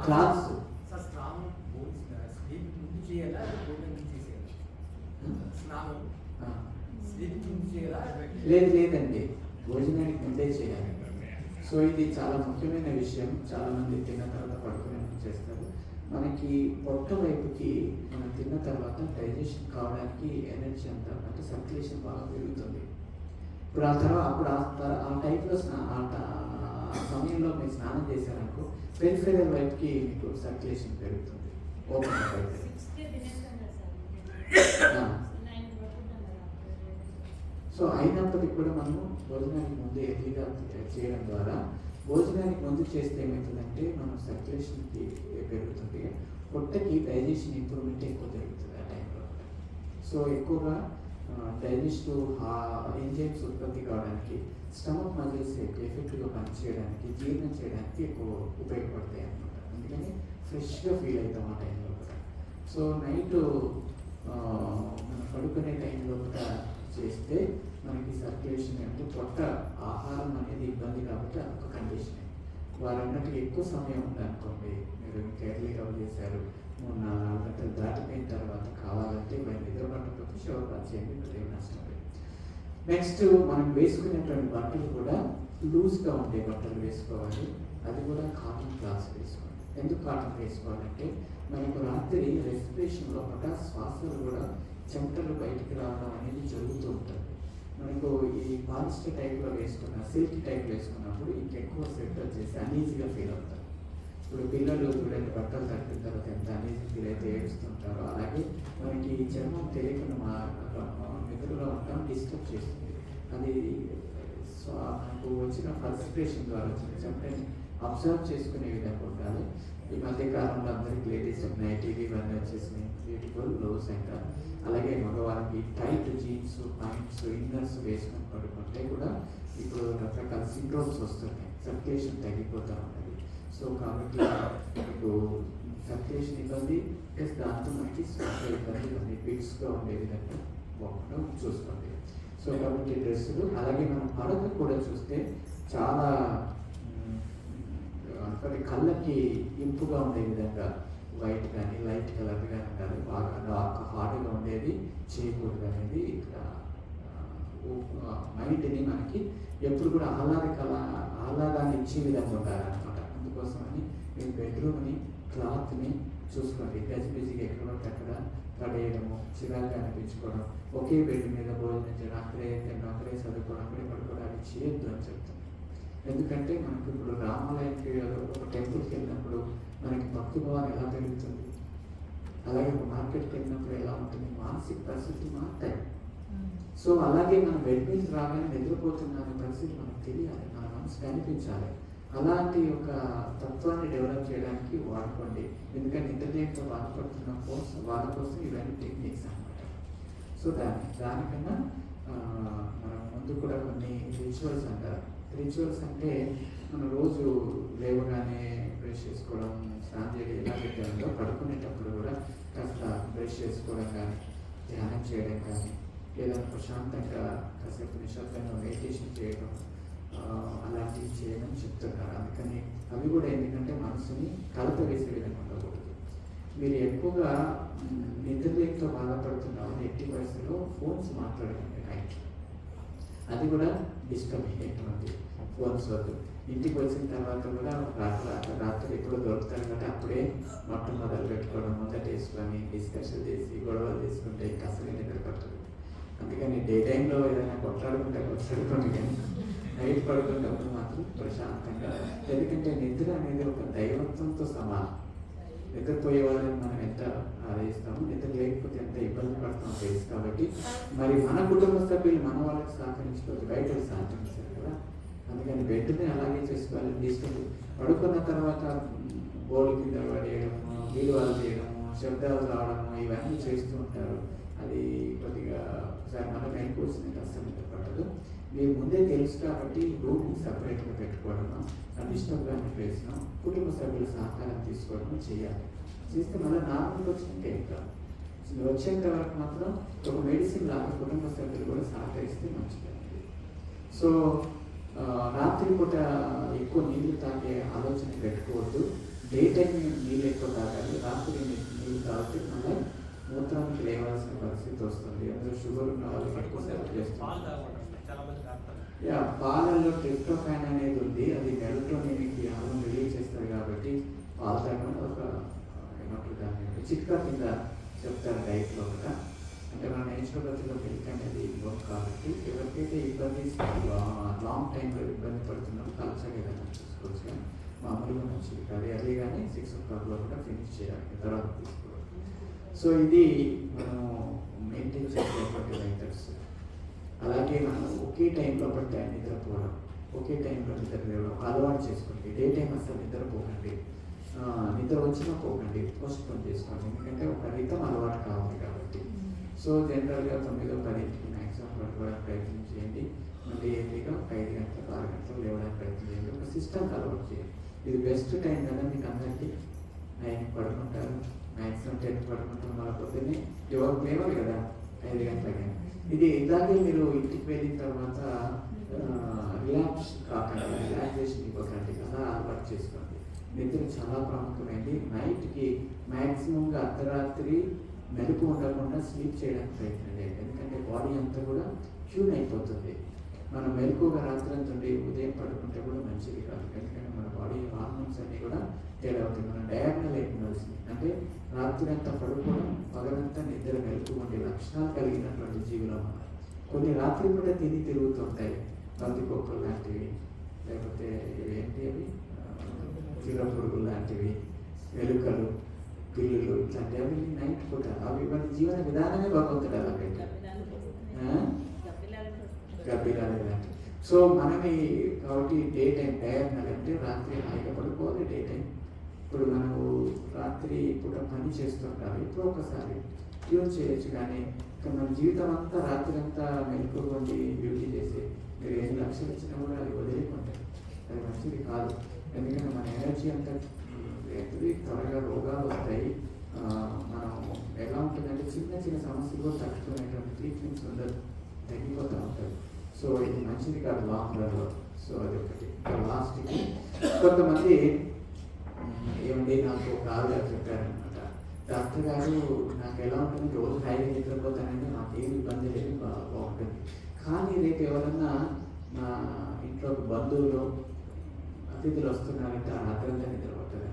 క్లాత్స్ లేదండి, భోజనానికి ముందే చేయాలి. సో ఇది చాలా ముఖ్యమైన విషయం. చాలామంది తిన్న తర్వాత పడుకునే చేస్తారు. మనకి పొట్ట వైపుకి మనం తిన్న తర్వాత డైజెషన్ కావడానికి ఎనర్జీ అంతా అంటే సర్క్యులేషన్ బాగా పెరుగుతుంది. ఇప్పుడు ఆ టైప్లో ఆ సమయంలో మీరు స్నానం చేశారనుకో పెరిఫెరల్ వైపుకి మీకు సర్క్యులేషన్ పెరుగుతుంది, ఓపెన్ అయితే. సో అయినప్పటికీ కూడా మనము భోజనానికి ముందు ఎర్లీగా చేయడం ద్వారా, భోజనానికి ముందు చేస్తే ఏమవుతుందంటే మనం సర్క్యులేషన్కి పెరుగుతుంది, పొట్టకి డైజెషన్ ఇంప్రూవ్మెంట్ ఎక్కువ జరుగుతుంది ఆ టైంలో. సో ఎక్కువగా డైజెస్టివ్ ఎంజైమ్స్ ఉత్పత్తి కావడానికి, స్టమక్ మజిల్స్ ఎక్కువ ఎఫెక్టివ్గా పనిచేయడానికి, జీర్ణం చేయడానికి ఎక్కువ ఉపయోగపడతాయి అన్నమాట. అందుకని ఫ్రెష్గా ఫీల్ అవుతాం ఆ టైంలో కూడా. సో నైట్ మనం పడుకునే టైంలో కూడా చేస్తే మనకి సర్క్యులేషన్ అంటే పొట్ట ఆహారం అనేది ఇబ్బంది కాబట్టి అదొక కండిషన్. వారన్నట్టుగా ఎక్కువ సమయం ఉందనుకోండి, మీరు ఇంకా ఎర్లీగా చేశారు, 3-4 గంటలు దాటిపోయిన తర్వాత కావాలంటే మనం నిద్ర పట్టకపోతే షవర్ బాత్ చేయండి, ఏం నష్టం లేదు. నెక్స్ట్ మనం వేసుకునేటువంటి బట్టలు కూడా లూజ్గా ఉండే బట్టలు వేసుకోవాలి. అది కూడా కాటన్ క్లాత్స్ వేసుకోవాలి. ఎందుకు కాటన్ వేసుకోవాలంటే మనకు రాత్రి రెస్పిరేషన్లో పట్ల శ్వాసలు కూడా చెమటలు బయటికి రావడం అనేది జరుగుతూ ఉంటుంది. మనకు ఈ పాలిస్టర్ టైప్లో సిల్క్ టైప్ వేసుకున్నప్పుడు ఇంకెక్కువ స్వెట్ వచ్చేసి అనీజీగా ఫీల్ అవుతారు. ఇప్పుడు పిల్లలు చూడండి, బట్టలు తగ్గిన తర్వాత ఎంత అనీజీ ఫీల్ అయితే ఏడుస్తుంటారో, అలాగే మనకి చర్మం తెలియకుండా నిద్రలో ఉండడం డిస్టర్బ్ చేస్తుంది. అది మనకు వచ్చిన పర్సిపరేషన్ ద్వారా వచ్చిన చెమటని అబ్జర్వ్ చేసుకునే విధంగా ఉండాలి. ఈ మధ్య కాలంలో అందరికి లేడీస్ నైటీలు ఇవన్నీ వచ్చేసినాయి, బ్యూటిఫుల్ లోస్ అంట. అలాగే మగవారికి టైట్ జీన్స్, పాయింట్స్, ఇన్నర్స్ వేసుకొని పడుకుంటే కూడా ఇప్పుడు రకరకాల సిండ్రోమ్స్ వస్తున్నాయి, సర్క్యులేషన్ తగ్గిపోతూ ఉంటుంది. సో కాబట్టి ఇప్పుడు సర్క్యులేషన్ ఇబ్బంది ప్లస్ దాంతో మనకి శ్వాస ఇబ్బంది ఉంది, ఫిక్స్గా ఉండే విధంగా బాగుండడం చూసుకోండి. సో కాబట్టి డ్రెస్సులు, అలాగే మనం పడక కూడా చూస్తే చాలా కళ్ళకి ఇంపుగా ఉండే విధంగా వైట్ కానీ లైట్ కలర్ కానీ ఉండాలి. బాగా డార్క్ హార్డ్గా ఉండేది చేయకూడదు అనేది ఇక్కడ మైండ్ని మనకి ఎప్పుడు కూడా ఆహ్లాదాన్ని ఇచ్చే విధంగా ఉండాలన్నమాట. అందుకోసమని మీరు బెడ్రూమ్ని, క్లాత్ని చూసుకోండి. గజిబిజిగా ఎక్కడ పడితే అక్కడ పడేయడము, చిరాగా అనిపించుకోవడం, ఒకే బెడ్ మీద భోజనం చేయడం, అక్కడే తినడం, అక్కడే చదువుకోవడం, అక్కడే పడుకోవడం అది చేయొద్దు అని చెప్తాను. ఎందుకంటే మనకి ఇప్పుడు రామాలయానికి ఒక టెంపుల్కి వెళ్ళినప్పుడు మనకి భక్తి భావన ఎలా పెరుగుతుంది, అలాగే ఒక మార్కెట్కి వెళ్ళినప్పుడు ఎలా ఉంటుంది, మానసిక పరిస్థితి మారుతాయి. సో అలాగే మనం బెడ్ మీద రాగానే నిద్రపోతున్న పరిస్థితి మనకు తెలియాలి, మన మనసు కనిపించాలి. అలాంటి ఒక తత్వాన్ని డెవలప్ చేయడానికి వాడుకోండి. ఎందుకంటే ఇంటర్నెట్తో బాధపడుతున్న వాళ్ళ కోసం ఇవన్నీ టెక్నిక్స్ అన్నమాట. సో దానికన్నా మనం ముందు కూడా కొన్ని రిచువల్స్ అంటారు. రిచువల్స్ అంటే మనం రోజు లేవగానే బ్రష్ చేసుకోవడం, స్నానం చేయడం ఎలా పెట్టాలో, పడుకునేటప్పుడు కూడా కాస్త బ్రష్ చేసుకోవడం కానీ, ధ్యానం చేయడం కానీ, లేదా ప్రశాంతంగా కాసేపు నిశ్శబ్దంగా మెడిటేషన్ చేయడం, అలాంటివి చేయమని చెప్తున్నారు. అందుకని అవి కూడా ఎందుకంటే మనసుని కలత వేసే విధంగా ఉండకూడదు. మీరు ఎక్కువగా నిద్రలేమితో బాధపడుతున్నామని 80 వయసులో ఫోన్స్ మాట్లాడండి నైట్, అది కూడా డిస్టర్బింగ్ ఎటువంటి ఫోన్స్ వద్దు. ఇంటికి వచ్చిన తర్వాత కూడా రాత్రి ఎప్పుడో దొరుకుతారు కాబట్టి అప్పుడే మొట్టమొదలు పెట్టుకోవడం, మొదట వేసుకొని డిస్కషన్ చేసి గొడవలు తీసుకుంటే ఇంకా అసలు నిద్ర పట్టదు. అందుకని డే టైంలో ఏదైనా కొట్లాడుకుంటే కొట్లాడుకోండి, కానీ నైట్ పడుకునేటప్పుడు మాత్రం ప్రశాంతంగా, ఎందుకంటే నిద్ర అనేది ఒక దైవత్వంతో సమానం. నిద్రపోయే వాళ్ళని మనం ఎంత ఆదేస్తాము, నిద్ర లేకపోతే ఎంత ఇబ్బంది పడతామో తెలుసు. కాబట్టి మరి మన కుటుంబ సభ్యులు మన వాళ్ళకి సహకరించుకోవచ్చు, బయట సహకరించారు కదా. అందుకని బెడ్ని అలాగే చేసుకోవాలి. తీసుకొని పడుకున్న తర్వాత బోర్డు కింద పడేయడము, వీలువాలు చేయడము, శబ్దాలు రావడము, ఇవన్నీ చేస్తూ ఉంటారు. అది కొద్దిగా ఒకసారి మనం వెళ్ళిపోతుంది, అస్సలు నిద్రపడదు. మీరు ముందే తెలుసు కాబట్టి రూమ్ని సపరేట్గా పెట్టుకోవడము, డిస్టర్బ్గా ప్లేస్ను కుటుంబ సభ్యుల సహకారం తీసుకోవడము చేయాలి. చేస్తే మళ్ళీ నార్మల్గా వచ్చినట్టే ఇంకా వచ్చేంత వరకు మాత్రం ఒక మెడిసిన్ లాగా కుటుంబ సభ్యులు కూడా సహకరిస్తే మంచిది. సో రాత్రిపూట ఎక్కువ నీళ్లు తాగే ఆలోచన పెట్టుకోవద్దు. డే టైం నీళ్ళు ఎక్కువ తాగాలి. రాత్రి నీళ్ళు తాగితే మళ్ళీ మూత్రానికి లేవాల్సిన పరిస్థితి వస్తుంది. అందులో షుగర్ ఉన్న వాళ్ళకి ఎక్కువ సేవ చేస్తుంది. పాలల్లో ట్రిప్టోఫాన్ అనేది ఉంది, అది మెలటోనిన్కి హార్మోన్ రిలీజ్ చేస్తారు. కాబట్టి పాలు తాగడం ఒక ఏమంటారు దాన్ని చిట్కా కింద చెప్తారు డైట్లో కూడా. అంటే మన నేచురోపతిలో మిల్క్ అనేది ఇవ్వం. కాబట్టి ఎవరికైతే ఇబ్బంది లాంగ్ టైంలో ఇబ్బంది పడుతున్నారో కల్చర్ ఏదైనా చూసుకోవచ్చు. కానీ మామూలుగా మంచిది కాదు. ఎర్లీగానే 6 o'clock కూడా ఫినిష్ చేయాలి, తర్వాత తీసుకోవాలి. సో ఇది మనం మెయింటైన్ చేసేటువంటి మెథడ్స్. అలాగే మనం ఒకే టైంలో పట్టే నిద్రపోవడం, ఒకే టైంలో నిద్రపోవడం అలవాటు చేసుకోండి. డే టైం అసలు నిద్రపోకండి, నిద్ర వచ్చినా పోకండి, పోస్ట్పోన్ చేసుకోండి. ఎందుకంటే ఒక రితం అలవాటు కావాలి కాబట్టి. సో జనరల్గా 9-10 మ్యాక్సిమం పడుకోవడానికి ప్రయత్నం చేయండి. మళ్ళీ ఎర్లీగా 5 గంటలకు 6 గంటలకు లేవడానికి ప్రయత్నం చేయండి. ఒక సిస్టమ్ అలవాటు చేయండి. ఇది బెస్ట్ టైం కదా మీకు అందరికీ. 9 పడుకుంటారు, మ్యాక్సిమం 10 పడుకుంటారు, మళ్ళీ పొద్దున్నే ఎవరు లేవాలి కదా 5 గంటలకి. ఇది ఇలాగే మీరు ఇంటికి వెళ్ళిన తర్వాత రిలాక్స్ కాకుండా రిలాక్సేషన్ ఇవ్వకండి, అలా అలవాటు చేసుకోండి. నిద్ర చాలా ప్రాముఖ్యమైనది. నైట్కి మ్యాక్సిమంగా అర్ధరాత్రి మెలకు ఉండకుండా స్లీప్ చేయడానికి ప్రయత్నం చేయండి. ఎందుకంటే బాడీ అంతా కూడా ట్యూన్ అయిపోతుంది. మనం మెలకుగా రాత్రి అంతా ఉండి ఉదయం పడుకుంటే కూడా మంచిది కాదు. ఎందుకంటే మన బాడీ హార్మోన్స్ అన్నీ కూడా తేడా అవుతాయి. మనం డయాగ్నల్ అయిపోవాల్సింది అంటే రాత్రి అంతా పడుకోవడం, పగలంతా నిద్ర మెలకు ఉండే లక్షణాలు కలిగినటువంటి జీవులం. కొన్ని రాత్రి కూడా తిరుగుతుంటాయి, పందికొక్కులు లాంటివి, లేకపోతే ఏంటి అవి చీర పురుగులు లాంటివి, ఎలుకలు, పిల్లులు, ఇట్లాంటివి అవి నైట్ పూట. అవి మన జీవన విధానమే భగవంతుడు అలా పెట్టారు, గబ్బిలాలు లాంటివి. సో మనకి కాబట్టి డే టైం డయాగ్నల్ అంటే రాత్రి హాయిగా పడుకోవాలి. డే టైం ఇప్పుడు మనము రాత్రి పూట పని చేస్తుంటారు, ఇప్పుడు ఒకసారి ట్యూన్ చేయొచ్చు. కానీ ఇక్కడ మన జీవితం అంతా రాత్రి అంతా మెలుకోండి డ్యూటీ చేసి మీరు 5 లక్షలు ఇచ్చినా కూడా అది వదిలేకుంటాయి. అది మంచిది కాదు. ఎందుకంటే మన ఎనర్జీ అంతా త్వరగా రోగాలు వస్తాయి. మనం ఎలా ఉంటుందంటే చిన్న చిన్న సమస్యలు కూడా తట్టుకునేటువంటి ట్రీట్మెంట్స్ ఉండదు, తగ్గిపోతూ ఉంటాయి. సో ఇది మంచిది కాదు లాంగ్ రన్లో. సో అది ఒకటి. లాస్ట్కి కొంతమంది ఏమండి నాకు ఒక ఆవిడ చెప్పారనమాట, డాక్టర్ గారు నాకు ఎలా ఉంటుంది, రోజు హైగా నిద్రపోతానంటే నాకు ఏమి ఇబ్బంది లేదు, బాగుంటుంది. కానీ రేపు ఎవరన్నా నా ఇంట్లో బంధువులు అతిథులు వస్తున్నారంటే ఆ రాత్రంతా నిద్ర పట్టదు.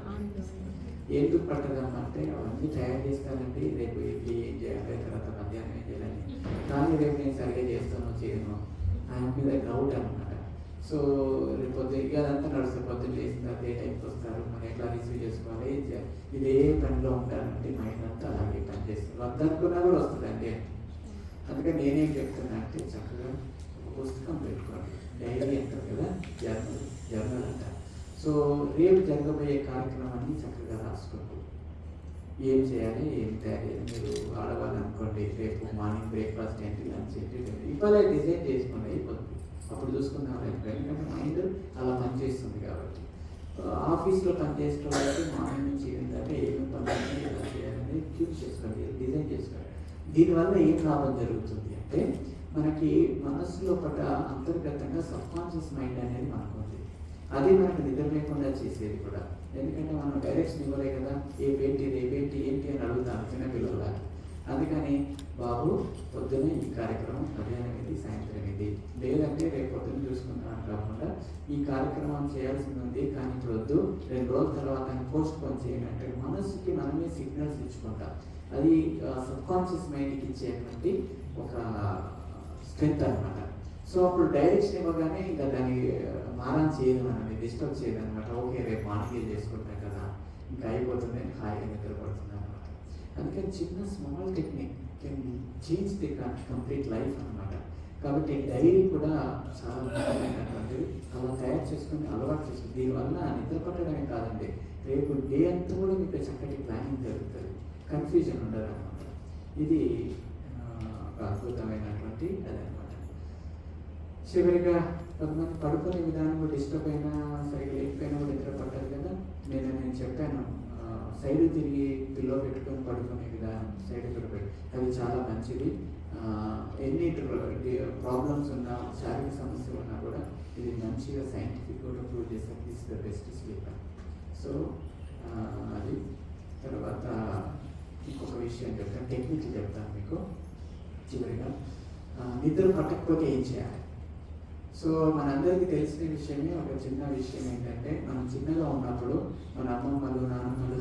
ఎందుకు పట్టదమ్మంటే అవన్నీ తయారు చేస్తానండి, రేపు ఇడ్లీ ఏం చేయాలి, తర్వాత మధ్యాహ్నం ఏం చేయాలని, కానీ రేపు నేను సరిగ్గా చేస్తానో చేయను ఆయన మీద డౌట్ అనమాట. సో రేపు పొద్దు ఇక అదంతా నడుస్తుంది. పొద్దున్న చేసిన తర్వాత ఏ టైంకి వస్తారు, మనం ఎట్లా రిసీవ్ చేసుకోవాలి, ఇదే పనిలో ఉంటానంటే మైండ్ అంతా అలాగే పనిచేస్తుంది. వద్దనుకున్నా కూడా వస్తుంది అంతే. అందుకని నేనేం చెప్తున్నా అంటే చక్కగా ఒక పుస్తకం పెట్టుకోండి, డైరీ అంటారు కదా, జర్నల్ అంటారు. సో రేపు జరగబోయే కార్యక్రమాన్ని చక్కగా రాసుకోండి. ఏం చేయాలి, ఏం తయారు చేయాలి. మీరు ఆడవాళ్ళు అనుకోండి, రేపు మార్నింగ్ బ్రేక్ఫాస్ట్ ఏంటి, లంచ్ ఏంటి, ఇవాళ డిజైన్ చేసుకోండి, అయిపోతుంది. అప్పుడు చూసుకున్నాం. ఎందుకంటే మైండ్ అలా పనిచేస్తుంది కాబట్టి. ఆఫీస్లో పనిచేసే వాళ్ళకి మార్నింగ్ నుంచి ఏంటంటే ఏమేమి పని ఎలా చేయాలని చూస్ చేసుకోండి, డిజైన్ చేసుకోండి. దీనివల్ల ఏం లాభం జరుగుతుంది అంటే మనకి మనస్సులో పట్ల అంతర్గతంగా సబ్కాన్షియస్ మైండ్ అనేది మనకు ఉంది. అది మనకు నిద్ర లేకుండా చేసేది కూడా. ఎందుకంటే మనం డైరెక్షన్ ఇవ్వలే కదా, రేపేంటి ఏంటి అని అడుగుతాను చిన్న పిల్లలాగా. అందుకని బాబు పొద్దున్నే ఈ కార్యక్రమం, మధ్యాహ్నం ఇది, సాయంత్రం ఇది, లేదంటే రేపు పొద్దున్న చూసుకుంటాను కాకుండా ఈ కార్యక్రమం చేయాల్సింది ఉంది కానీ ఇప్పుడు వద్దు, 2 రోజుల తర్వాత పోస్ట్ పోన్ చేయండి అంటే మనసుకి మనమే సిగ్నల్స్ ఇచ్చుకుంటాం. అది సబ్కాన్షియస్ మైండ్కి ఇచ్చేటువంటి ఒక స్ట్రెంత్ అనమాట. సో అప్పుడు డైరెక్షన్ ఇవ్వగానే ఇంకా దాన్ని మారం చేయదు మనల్ని, డిస్టర్బ్ చేయదు అనమాట. ఓకే రేపు మార్నింగ్ చేసుకుంటాం కదా, ఇంకా అయిపోతుంది అని హాయిగా నిద్రపడుతుంది అనమాట. అందుకని చిన్న small technique can change the complete life అనమాట. కాబట్టి డైరీ కూడా చాలా ముఖ్యమైనటువంటిది. అలా తయారు చేసుకుని అలవాటు చేసుకుని దీనివల్ల నిద్ర పట్టడమే కాదండి, రేపు డే అంతా కూడా మీకు చక్కటి ప్లానింగ్ జరుగుతుంది, కన్ఫ్యూజన్ ఉండదు అనమాట. ఇది ఒక అద్భుతమైనటువంటి అదనమాట. చివరిగా కొంతమంది పడుకునే విధానం డిస్టర్బ్ అయినా సరిగ్గా లేకపోయినా కూడా నిద్ర పట్టారు కదా. నేను చెప్పాను సైడ్ తిరిగి పిల్లో పెట్టుకొని పడుకునే విధానం, సైడ్ పెట్టుకొని అది చాలా మంచిది. ఎన్ని ప్రాబ్లమ్స్ ఉన్నా, శారీరక సమస్యలు ఉన్నా కూడా ఇది మంచిగా సైంటిఫిక్ కూడా ప్రూవ్ చేస్తారు, this the best sleep. So అది తర్వాత ఇంకొక విషయం చెప్తాను, టెక్నిక్ చెప్తాను మీకు చివరిగా. నిద్ర పట్టకపోతే ఏం చేయాలి? సో మనందరికీ తెలిసిన విషయమే, ఒక చిన్న విషయం ఏంటంటే, మనం చిన్నగా ఉన్నప్పుడు మన అమ్మమ్మలు నాన్నమ్మలు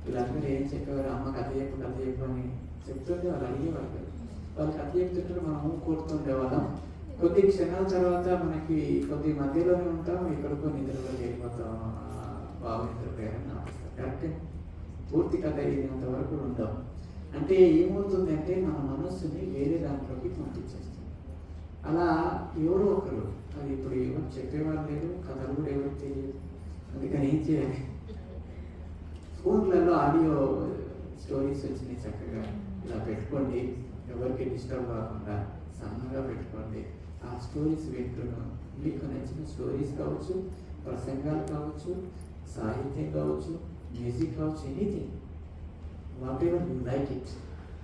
వీళ్ళందరూ ఏం చెప్పేవారు, అమ్మ కథ చెప్పు అని చెప్తుంటే వాళ్ళు అడిగేవాళ్ళు. వాళ్ళు కథ చెప్తుంటే మనం కూర్తుండేవాళ్ళం. కొద్ది క్షణాల తర్వాత మనకి కొద్ది మధ్యలోనే ఉంటాం, ఎక్కడికో నిద్రలో వెళ్ళిపోతాం, బాబు నిద్రపోయారని ఆపిస్తాం. కరెక్టే, పూర్తి కథ అయినంత వరకు ఉంటాం. అంటే ఏమవుతుందంటే మన మనస్సుని వేరే దాంట్లోకి పంపించేస్తాం. అలా ఎవరో ఒకరు, అది ఇప్పుడు ఎవరు చెప్పేవాళ్ళు లేరు, కథలు కూడా ఎవరికి తెలియదు. అందుకని ఏం చేయాలి, ఫోన్లలో ఆడియో స్టోరీస్ వచ్చినాయి, చక్కగా ఇలా పెట్టుకోండి, ఎవరికి డిస్టర్బ్ కాకుండా సన్నగా పెట్టుకోండి. ఆ స్టోరీస్ వింటున్నాం, మీకు నచ్చిన స్టోరీస్ కావచ్చు, ప్రసంగాలు కావచ్చు, సాహిత్యం కావచ్చు, మ్యూజిక్ కావచ్చు, anything what ever you like it,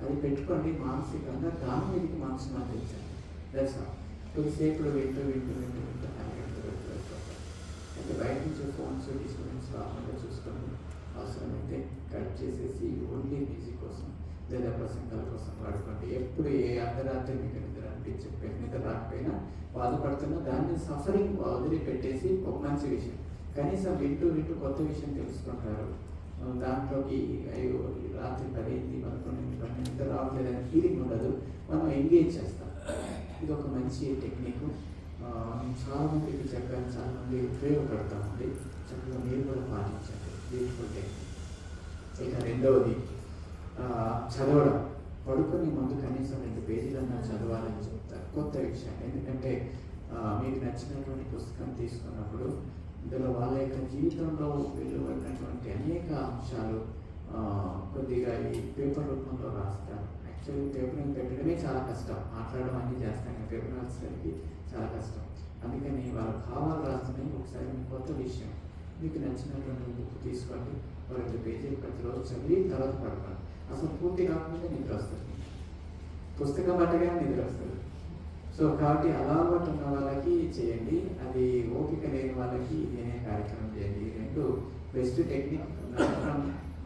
అది పెట్టుకోండి. మానసికంగా దాని మీదకి మనసు మళ్ళించండి. That's all. కొద్దిసేపులో వింటూ అయితే బయట నుంచి ఫోన్స్ డిస్టర్బెన్స్ రాకుండా చూసుకొని అవసరమైతే కట్ చేసేసి ఓన్లీ మ్యూజిక్ కోసం లేదా ప్రసంగాల కోసం వాడుకోండి. ఎప్పుడు ఏ అర్ధరాత్రి మీకు నిద్ర నిద్ర రాకపోయినా బాధపడుతున్నా దాన్ని సఫరింగ్ వదిలిపెట్టేసి ఒక మంచి విషయం, కనీసం వింటూ కొత్త విషయం తెలుసుకుంటారు. దాంట్లోకి అయ్యో రాత్రి 10 11 నిద్ర రావట్లేదని ఫీలింగ్ ఉండదు, మనం ఎంగేజ్ చేస్తాం. ఇది ఒక మంచి టెక్నిక్. నేను చాలా మందికి చెప్పాను, చాలా మంది ఉపయోగపడతామండి. చక్కగా మీరు కూడా పాటించండి, బ్యూటిఫుల్ టెక్నిక్. ఇక రెండవది చదవడం. పడుకునే ముందు కనీసం 2 పేజీలన్నా చదవాలని చెప్తారు, కొత్త విషయం. ఎందుకంటే మీకు నచ్చినటువంటి పుస్తకం తీసుకున్నప్పుడు ఇందులో వాళ్ళ యొక్క జీవితంలో వెళ్ళబడినటువంటి అనేక అంశాలు కొద్దిగా ఈ పేపర్ రూపంలో రాస్తారు. యాక్చువల్లీ పేపర్ పెట్టడమే చాలా కష్టం, మాట్లాడడం అన్నీ చేస్తాం, పేపర్ రాసేసరికి చాలా కష్టం. అందుకని వాళ్ళ భావాలు రాస్తున్నాయి. ఒకసారి మీ కొత్త విషయం, మీకు నచ్చినటువంటి బుక్ తీసుకోండి, 2 పేజీలు ప్రతిరోజు చదివి తర్వాత పడతాను. అసలు పూర్తి కాకుండా నిద్ర వస్తుంది, పుస్తకం పట్టగానే నిద్ర వస్తుంది. సో కాబట్టి అలవాటు ఉన్న వాళ్ళకి చేయండి, అది ఓపిక లేని వాళ్ళకి ఇదే కార్యక్రమం చేయండి. ఈ 2 బెస్ట్ టెక్నిక్.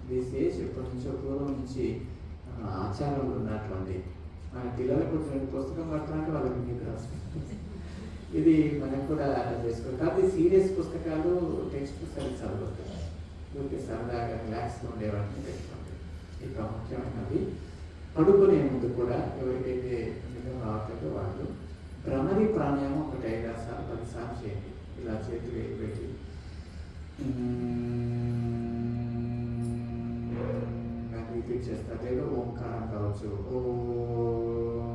దిస్ ఏజ్ ఎప్పటి నుంచో పూర్వం నుంచి ఆచారాలు ఉన్నటువంటి మన పిల్లలకు 2 పుస్తకం పట్టాలంటే వాళ్ళకి నిద్ర వస్తుంది. ఇది మనకు కూడా చేసుకోవాలి. కాబట్టి సీరియస్ పుస్తకాలు టెక్స్ట్ బుక్స్ అవి చదవద్దు, ఊరికి సరదాగా రిలాక్స్గా ఉండేవాడిని పెట్టుకోండి. ఇక ముఖ్యమైనది, పడుకునే ముందు కూడా ఎవరికైతే నిద్ర రావట్లేదో వాళ్ళు భ్రమరి ప్రాణాయామం ఒక 5-6 సార్లు 10 సార్లు చేయండి. ఇలా చేతి వేలు పెట్టి రిపీట్ చేస్తారు, లేదా ఓంకారం కావచ్చు, ఓం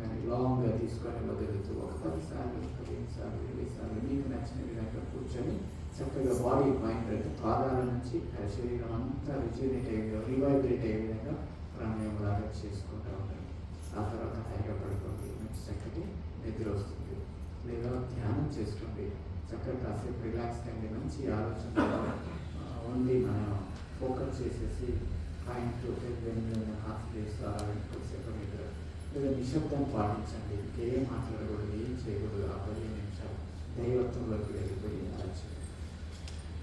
అని లాంగ్గా తీసుకొని వదులుతూ ఒక 10 సార్లు 15 సార్లు 20 సార్లు మీకు నచ్చిన విధంగా కూర్చొని చక్కగా బాడీ మైండ్ అంటే పాదాల నుంచి శరీరం అంతా రివైబ్రేట్ అయ్యే విధంగా ప్రాణాయామం లాగా చేసుకుంటూ ఉంటారు. ఆ తర్వాత హాయిగా పడుకోండి, మంచి చక్కటి నిద్ర వస్తుంది. లేదా ధ్యానం చేసుకోండి, చక్కగా కాసేపు రిలాక్స్ కండి, మంచి ఆలోచన ఓన్లీ మనం ఫోకస్ చేసేసి పాయింట్ హాఫ్ డేస్ కొద్దిసేపు నిద్ర. లేదా నిశ్శబ్దాన్ని పాటించండి, ఏం మాట్లాడకూడదు, ఏం చేయకూడదు. ఆ 15 నిమిషాలు దైవత్వంలోకి వెళ్ళిపోయి ఆలోచన.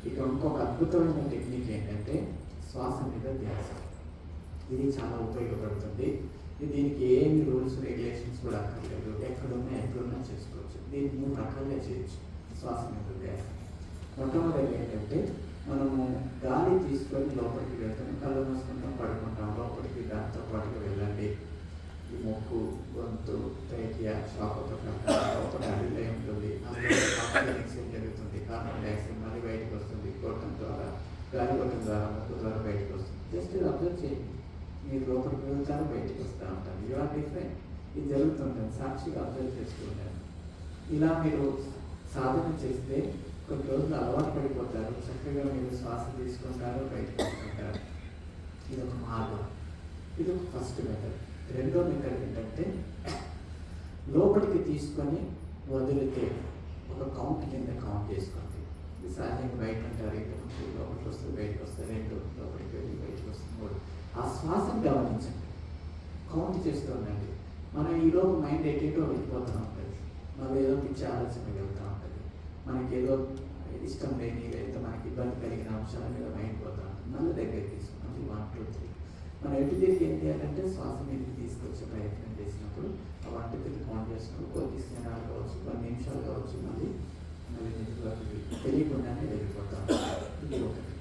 ఇక ఇంకొక అద్భుతమైన టెక్నిక్ ఏంటంటే శ్వాస మీద ధ్యాస. ఇది చాలా ఉపయోగపడుతుంది. దీనికి ఏమి రూల్స్ రెగ్యులేషన్స్ కూడా అక్కర్లేదు, ఎక్కడున్నా చేసుకోవచ్చు. దీన్ని 3 రకాలుగా చేయొచ్చు శ్వాస మీద ధ్యాస. మొట్టమొదటి ఏంటంటే మనము గాలి తీసుకొని లోపలికి వెళ్తాం, కళ్ళు మూసుకుంటాం, పడుకుంటాం, లోపలికి దాంతో పాటుగా వెళ్ళండి. ఈ ముక్కు, గొంతు, ట్రైకియా, శ్వాసోత్సవం లోపల గాలి కొట్టడం ద్వారా ముక్కు ద్వారా బయటకు వస్తుంది. జస్ట్ అబ్జర్వ్ చేయండి. మీరు లోపలికి వెళ్తారు, బయటకు వస్తూ ఉంటారు. You are different. ఇది జరుగుతుంటుంది. సాక్షిగా అబ్జర్వ్ చేస్తూ ఉంటారు. ఇలా మీరు సాధన చేస్తే కొన్ని రోజులు అలవాటు పడిపోతారు. చక్కగా మీరు శ్వాస తీసుకుంటారు, బయటకు వస్తుంటారు. ఇది ఒక మార్గం. ఇది ఒక ఫస్ట్ మెథడ్. రెండో మెథడ్ ఏంటంటే లోపలికి తీసుకొని వదిలితే ఒక కౌంట్ కింద కౌంట్ చేసుకోండి. ఇది సహజంగా బయట ఉంటారు, ఇంటి లోపలికి వస్తుంది, బయటకు వస్తుంది, రెండు లోపలికి వెళ్ళి బయటకు వస్తుంది, మూడు. ఆ శ్వాసను గమనించండి, కౌంట్ చేస్తూ ఉండండి. మనం ఈలోపు మైండ్ ఎటేటో వెళ్ళిపోతూ ఉంటుంది. మళ్ళీ ఏదో పిచ్చి ఆలోచన వెళ్తూ ఉంటుంది. మనకి ఏదో ఇష్టం లేని లేదా మనకి ఇబ్బంది కలిగిన అంశాల మీద మైండ్ పోతూ ఉంటుంది. మళ్ళీ దగ్గరికి తీసుకున్నాం 1, 2, 3. మనం ఎటు తిరిగి ఏం చేయాలంటే శ్వాస మీదకి తీసుకొచ్చే ప్రయత్నం చేసినప్పుడు ఆ 1, 2, 3 కౌంట్ చేసినప్పుడు కొద్ది క్షణాలు కావచ్చు, కొన్ని నిమిషాలు కావచ్చు, మళ్ళీ నిద్రలోకి తెలియకుండానే వెళ్ళిపోతాం. ఇది ఒకటి.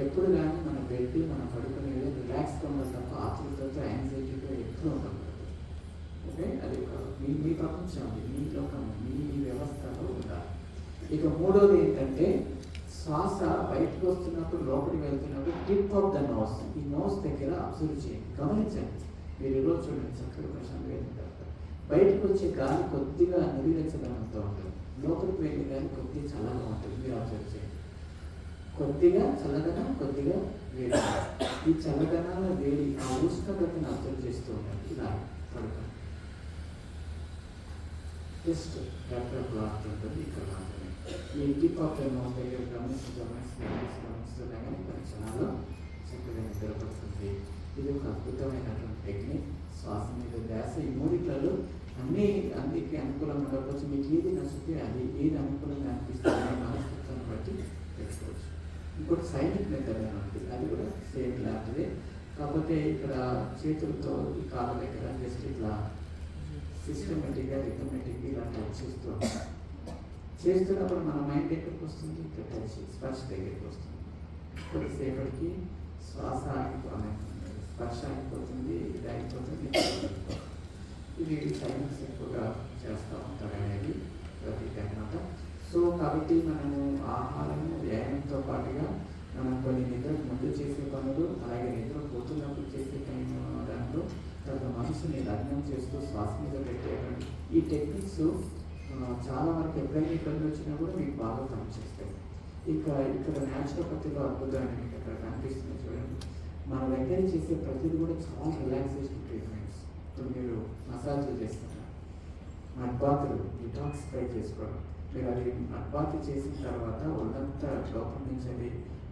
ఎప్పుడు కానీ మన బెడ్ మనం పడుకునే రిలాక్స్గా ఉండాలి తప్ప ఆతృతతో యాంగ్జైటీతో ఎప్పుడు ఉండకూడదు. ఓకే, అది ఒక మీ ప్రపంచం, మీ లోకం, మీ వ్యవస్థలో ఉండాలి. ఇక మూడోది ఏంటంటే శ్వాస బయటకు వస్తున్నప్పుడు, లోపలికి వెళ్తున్నప్పుడు టిప్ ఆఫ్ ద నోస్, ఈ నోస్ దగ్గర అబ్జర్వ్ చేయండి, గమనించండి. మీరు ఈరోజు చూడండి, చక్కగా ప్రశాంతంగా వెళ్తారు. బయటకు వచ్చే గాలి కొద్దిగా నిరువెచ్చదనంతో ఉంటుంది, లోపలికి వెళ్ళే గాలి కొద్దిగా చల్లగా ఉంటుంది. మీరు అబ్జర్వ్ చేయండి. కొద్దిగా చల్లదనం, కొద్దిగా వేడి. ఈ చల్లదనాల వేడి ఆ ఉష్ణోగ్రతను అబ్జర్వ్ చేస్తూ ఉంటారు. ఇలా పడుతుంది. జస్ట్ బ్లాక్ ఉంటుంది ఇక్కడ మాత్రమే. ఈ టిప్ ఆఫ్ ద నోస్ దగ్గర గమనిస్తున్నా కానీ కొన్ని క్షణాల్లో చక్కగా నిద్రపడుతుంది. ఇది ఒక అద్భుతమైనటువంటి టెక్నిక్. శ్వాస మీద ధ్యాస. ఈ మూడిట్లలో అన్నిటికీ అనుకూలంగా ఉండకపోవచ్చు. మీకు ఏది నచ్చితే అది, ఏది అనుకూలంగా అనిపిస్తుంది మనస్తత్వాన్ని బట్టి తెలుసుకోవచ్చు. ఇంకోటి సైనిక్ మెథడ్ అని ఉంటుంది, అది కూడా సేమ్ లాంటిదే. కాకపోతే ఇక్కడ చేతులతో ఈ కాళ్ళ దగ్గర జస్ట్ ఇట్లా సిస్టమేటిక్గా రిథమెటిక్గా ఇలాంటి చేస్తున్నప్పుడు మన మైండ్ ఎక్కడికి వస్తుంది, ఇక్కడ టచ్ స్పర్శ దగ్గరికి వస్తుంది. కొద్దిసేపటికి శ్వాస స్పర్శ అయిపోతుంది, ఇది అయిపోతుంది. ఇది సైన్స్ ఎక్కువగా చేస్తూ ఉంటారు అనేది ప్రతీక అన్నమాట. సో కాబట్టి మనము ఆహారము, వ్యాయామంతో పాటుగా మనం కొన్ని నిద్రకు ముందు చేసే పనులు, అలాగే నిద్ర పోతున్నప్పుడు చేసే దాంట్లో తర్వాత మనసుని లగ్నం చేస్తూ శ్వాస మీద పెట్టేటువంటి ఈ టెక్నిక్స్ చాలా వరకు ఎప్పుడైనా ఇబ్బంది వచ్చినా కూడా మీకు బాగా పనిచేస్తాయి. ఇక్కడ న్యాచురోపతిలో అద్భుతమైన మీకు అక్కడ కనిపిస్తుంది చూడండి. మన దగ్గర చేసే ప్రతిదీ కూడా చాలా రిలాక్సేషన్ ట్రీట్మెంట్స్. ఇప్పుడు మీరు మసాజ్లు చేస్తున్నారు, మడ్ బాతులు డిటాక్సిఫై చేసుకోవడం. మీరు అది మడ్ బాత్ చేసిన తర్వాత ఒళ్ళంతా లోపల నుంచి అది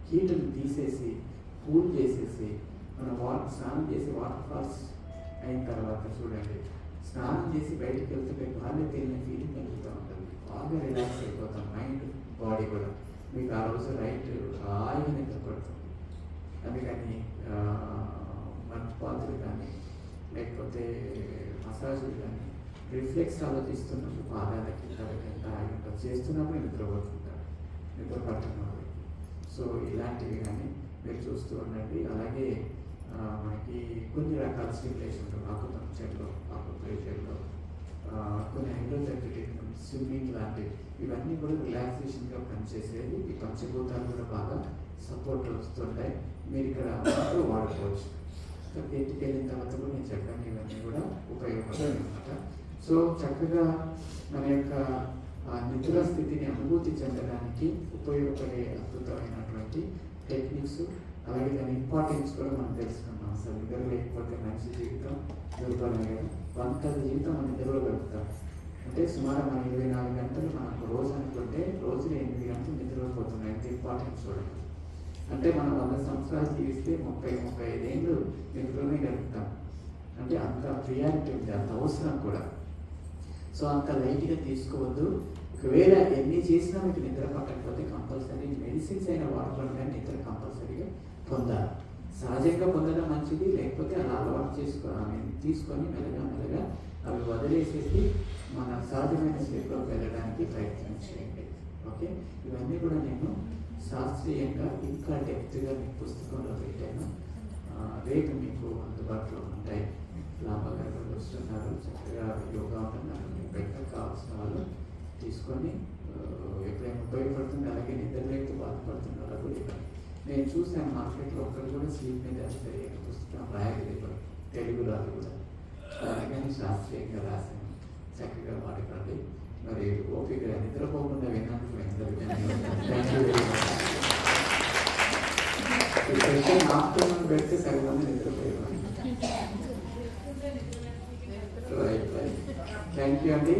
హీటును తీసేసి కూల్ చేసేసి మనం స్నానం చేసి వాటర్ ఫాల్స్ అయిన తర్వాత చూడండి, స్నానం చేసి బయటికి వెళ్తుంటే గాలి తెలియని ఫీలింగ్ కలుగుతూ ఉంటుంది. బాగా రిలాక్స్ అయిపోతాం, మైండ్ బాడీ కూడా. మీకు ఆ రోజు హాయిగా నిద్రపడుతుంది. అందుకని మడ్పాతులు కానీ లేకపోతే మసాజులు కానీ రిఫ్లెక్స్ ఆలోచిస్తున్నప్పుడు పాదాలకి తలకింత హాయిగా చేస్తున్నప్పుడు నిద్రపోతుంటారు, నిద్ర పడుతున్నప్పుడు. సో ఇలాంటివి కానీ మీరు చూస్తూ ఉండండి. అలాగే మనకి కొన్ని రకాల స్టిమ్యులేషన్ ఉంటుంది. ఆకుపంచర్లో, ఆకుప్రెషర్లో కొన్ని హైడ్రోథెరపీ ట్రీట్మెంట్, స్విమ్మింగ్ లాంటివి, ఇవన్నీ కూడా రిలాక్సేషన్గా పనిచేసేది. ఈ పంచభూతాలు కూడా బాగా సపోర్ట్ వస్తుంటాయి. మీరు ఇక్కడ వాడుకోవచ్చు. ఇంటికి వెళ్ళిన తర్వాత కూడా నేను చెప్పాను, ఇవన్నీ కూడా ఉపయోగపడతాయి అన్నమాట. సో చక్కగా మన యొక్క నిద్ర స్థితిని అనుభూతి చెందడానికి ఉపయోగపడే అద్భుతమైనటువంటి టెక్నిక్స్, అలాగే దాని ఇంపార్టెన్స్ కూడా మనం తెలుసుకున్నాం. అసలు నిద్ర లేకపోతే మనిషి జీవితం దుర్బలమే. వంటల జీవితం మన నిద్రలో గడుపుతాం. అంటే సుమారు మన 24 గంటలు మనకు రోజు అనుకుంటే రోజులో 8 గంటలు నిద్రలో పోతున్నాయి. ఎంత ఇంపార్టెన్స్ చూడండి. అంటే మనం 100 సంవత్సరాలు జీవిస్తే 30-35 ఏళ్ళు నిద్రలోనే గడుపుతాం. అంటే అంత ప్రియారిటీ ఉంది, అంత అవసరం కూడా. సో అంత లైట్గా తీసుకోవద్దు. ఒకవేళ ఎన్ని చేసినా మీకు నిద్ర పట్టకపోతే కంపల్సరీ మెడిసిన్స్ అయినా వాడుకోవడం, కానీ నిద్ర కంపల్సరీగా పొందాలి. సహజంగా పొందడం మంచిది, లేకపోతే అలా అలవాటు తీసుకొని మెల్లగా అవి వదిలేసేసి మన సహజమైన స్టేట్లోకి వెళ్ళడానికి ప్రయత్నం చేయండి. ఓకే, ఇవన్నీ కూడా నేను శాస్త్రీయంగా ఇంకా డెప్త్గా మీ పుస్తకంలో పెట్టాను. రేపు మీకు అందుబాటులో ఉంటాయి. లాభకరంగా వస్తున్నారు, చక్కగా యోగా ఉంటున్నారు, మీకు బెటర్ కావాల్సిన వాళ్ళు తీసుకొని ఎప్పుడైనా ఉపయోగపడుతుంది. అలాగే నిద్ర లేకపోతే బాధపడుతున్న వాళ్ళు కూడా నేను చూసాను మార్కెట్లో ఒక్కరు కూడా స్లీప్ మీద వేస్తారు పుస్తకం రాయగలిగారు తెలుగులో అది కూడా కానీ శాస్త్రీయంగా రాశాను. చక్కగా వాడుకోండి. మరి ఓపిక నిద్రపోకుండా విన్నందుకు ఆఫ్టర్నూన్ పెడితే సరిగ్గా నిద్రపోయేవాడిని. రైట్ థ్యాంక్ యూ అండి.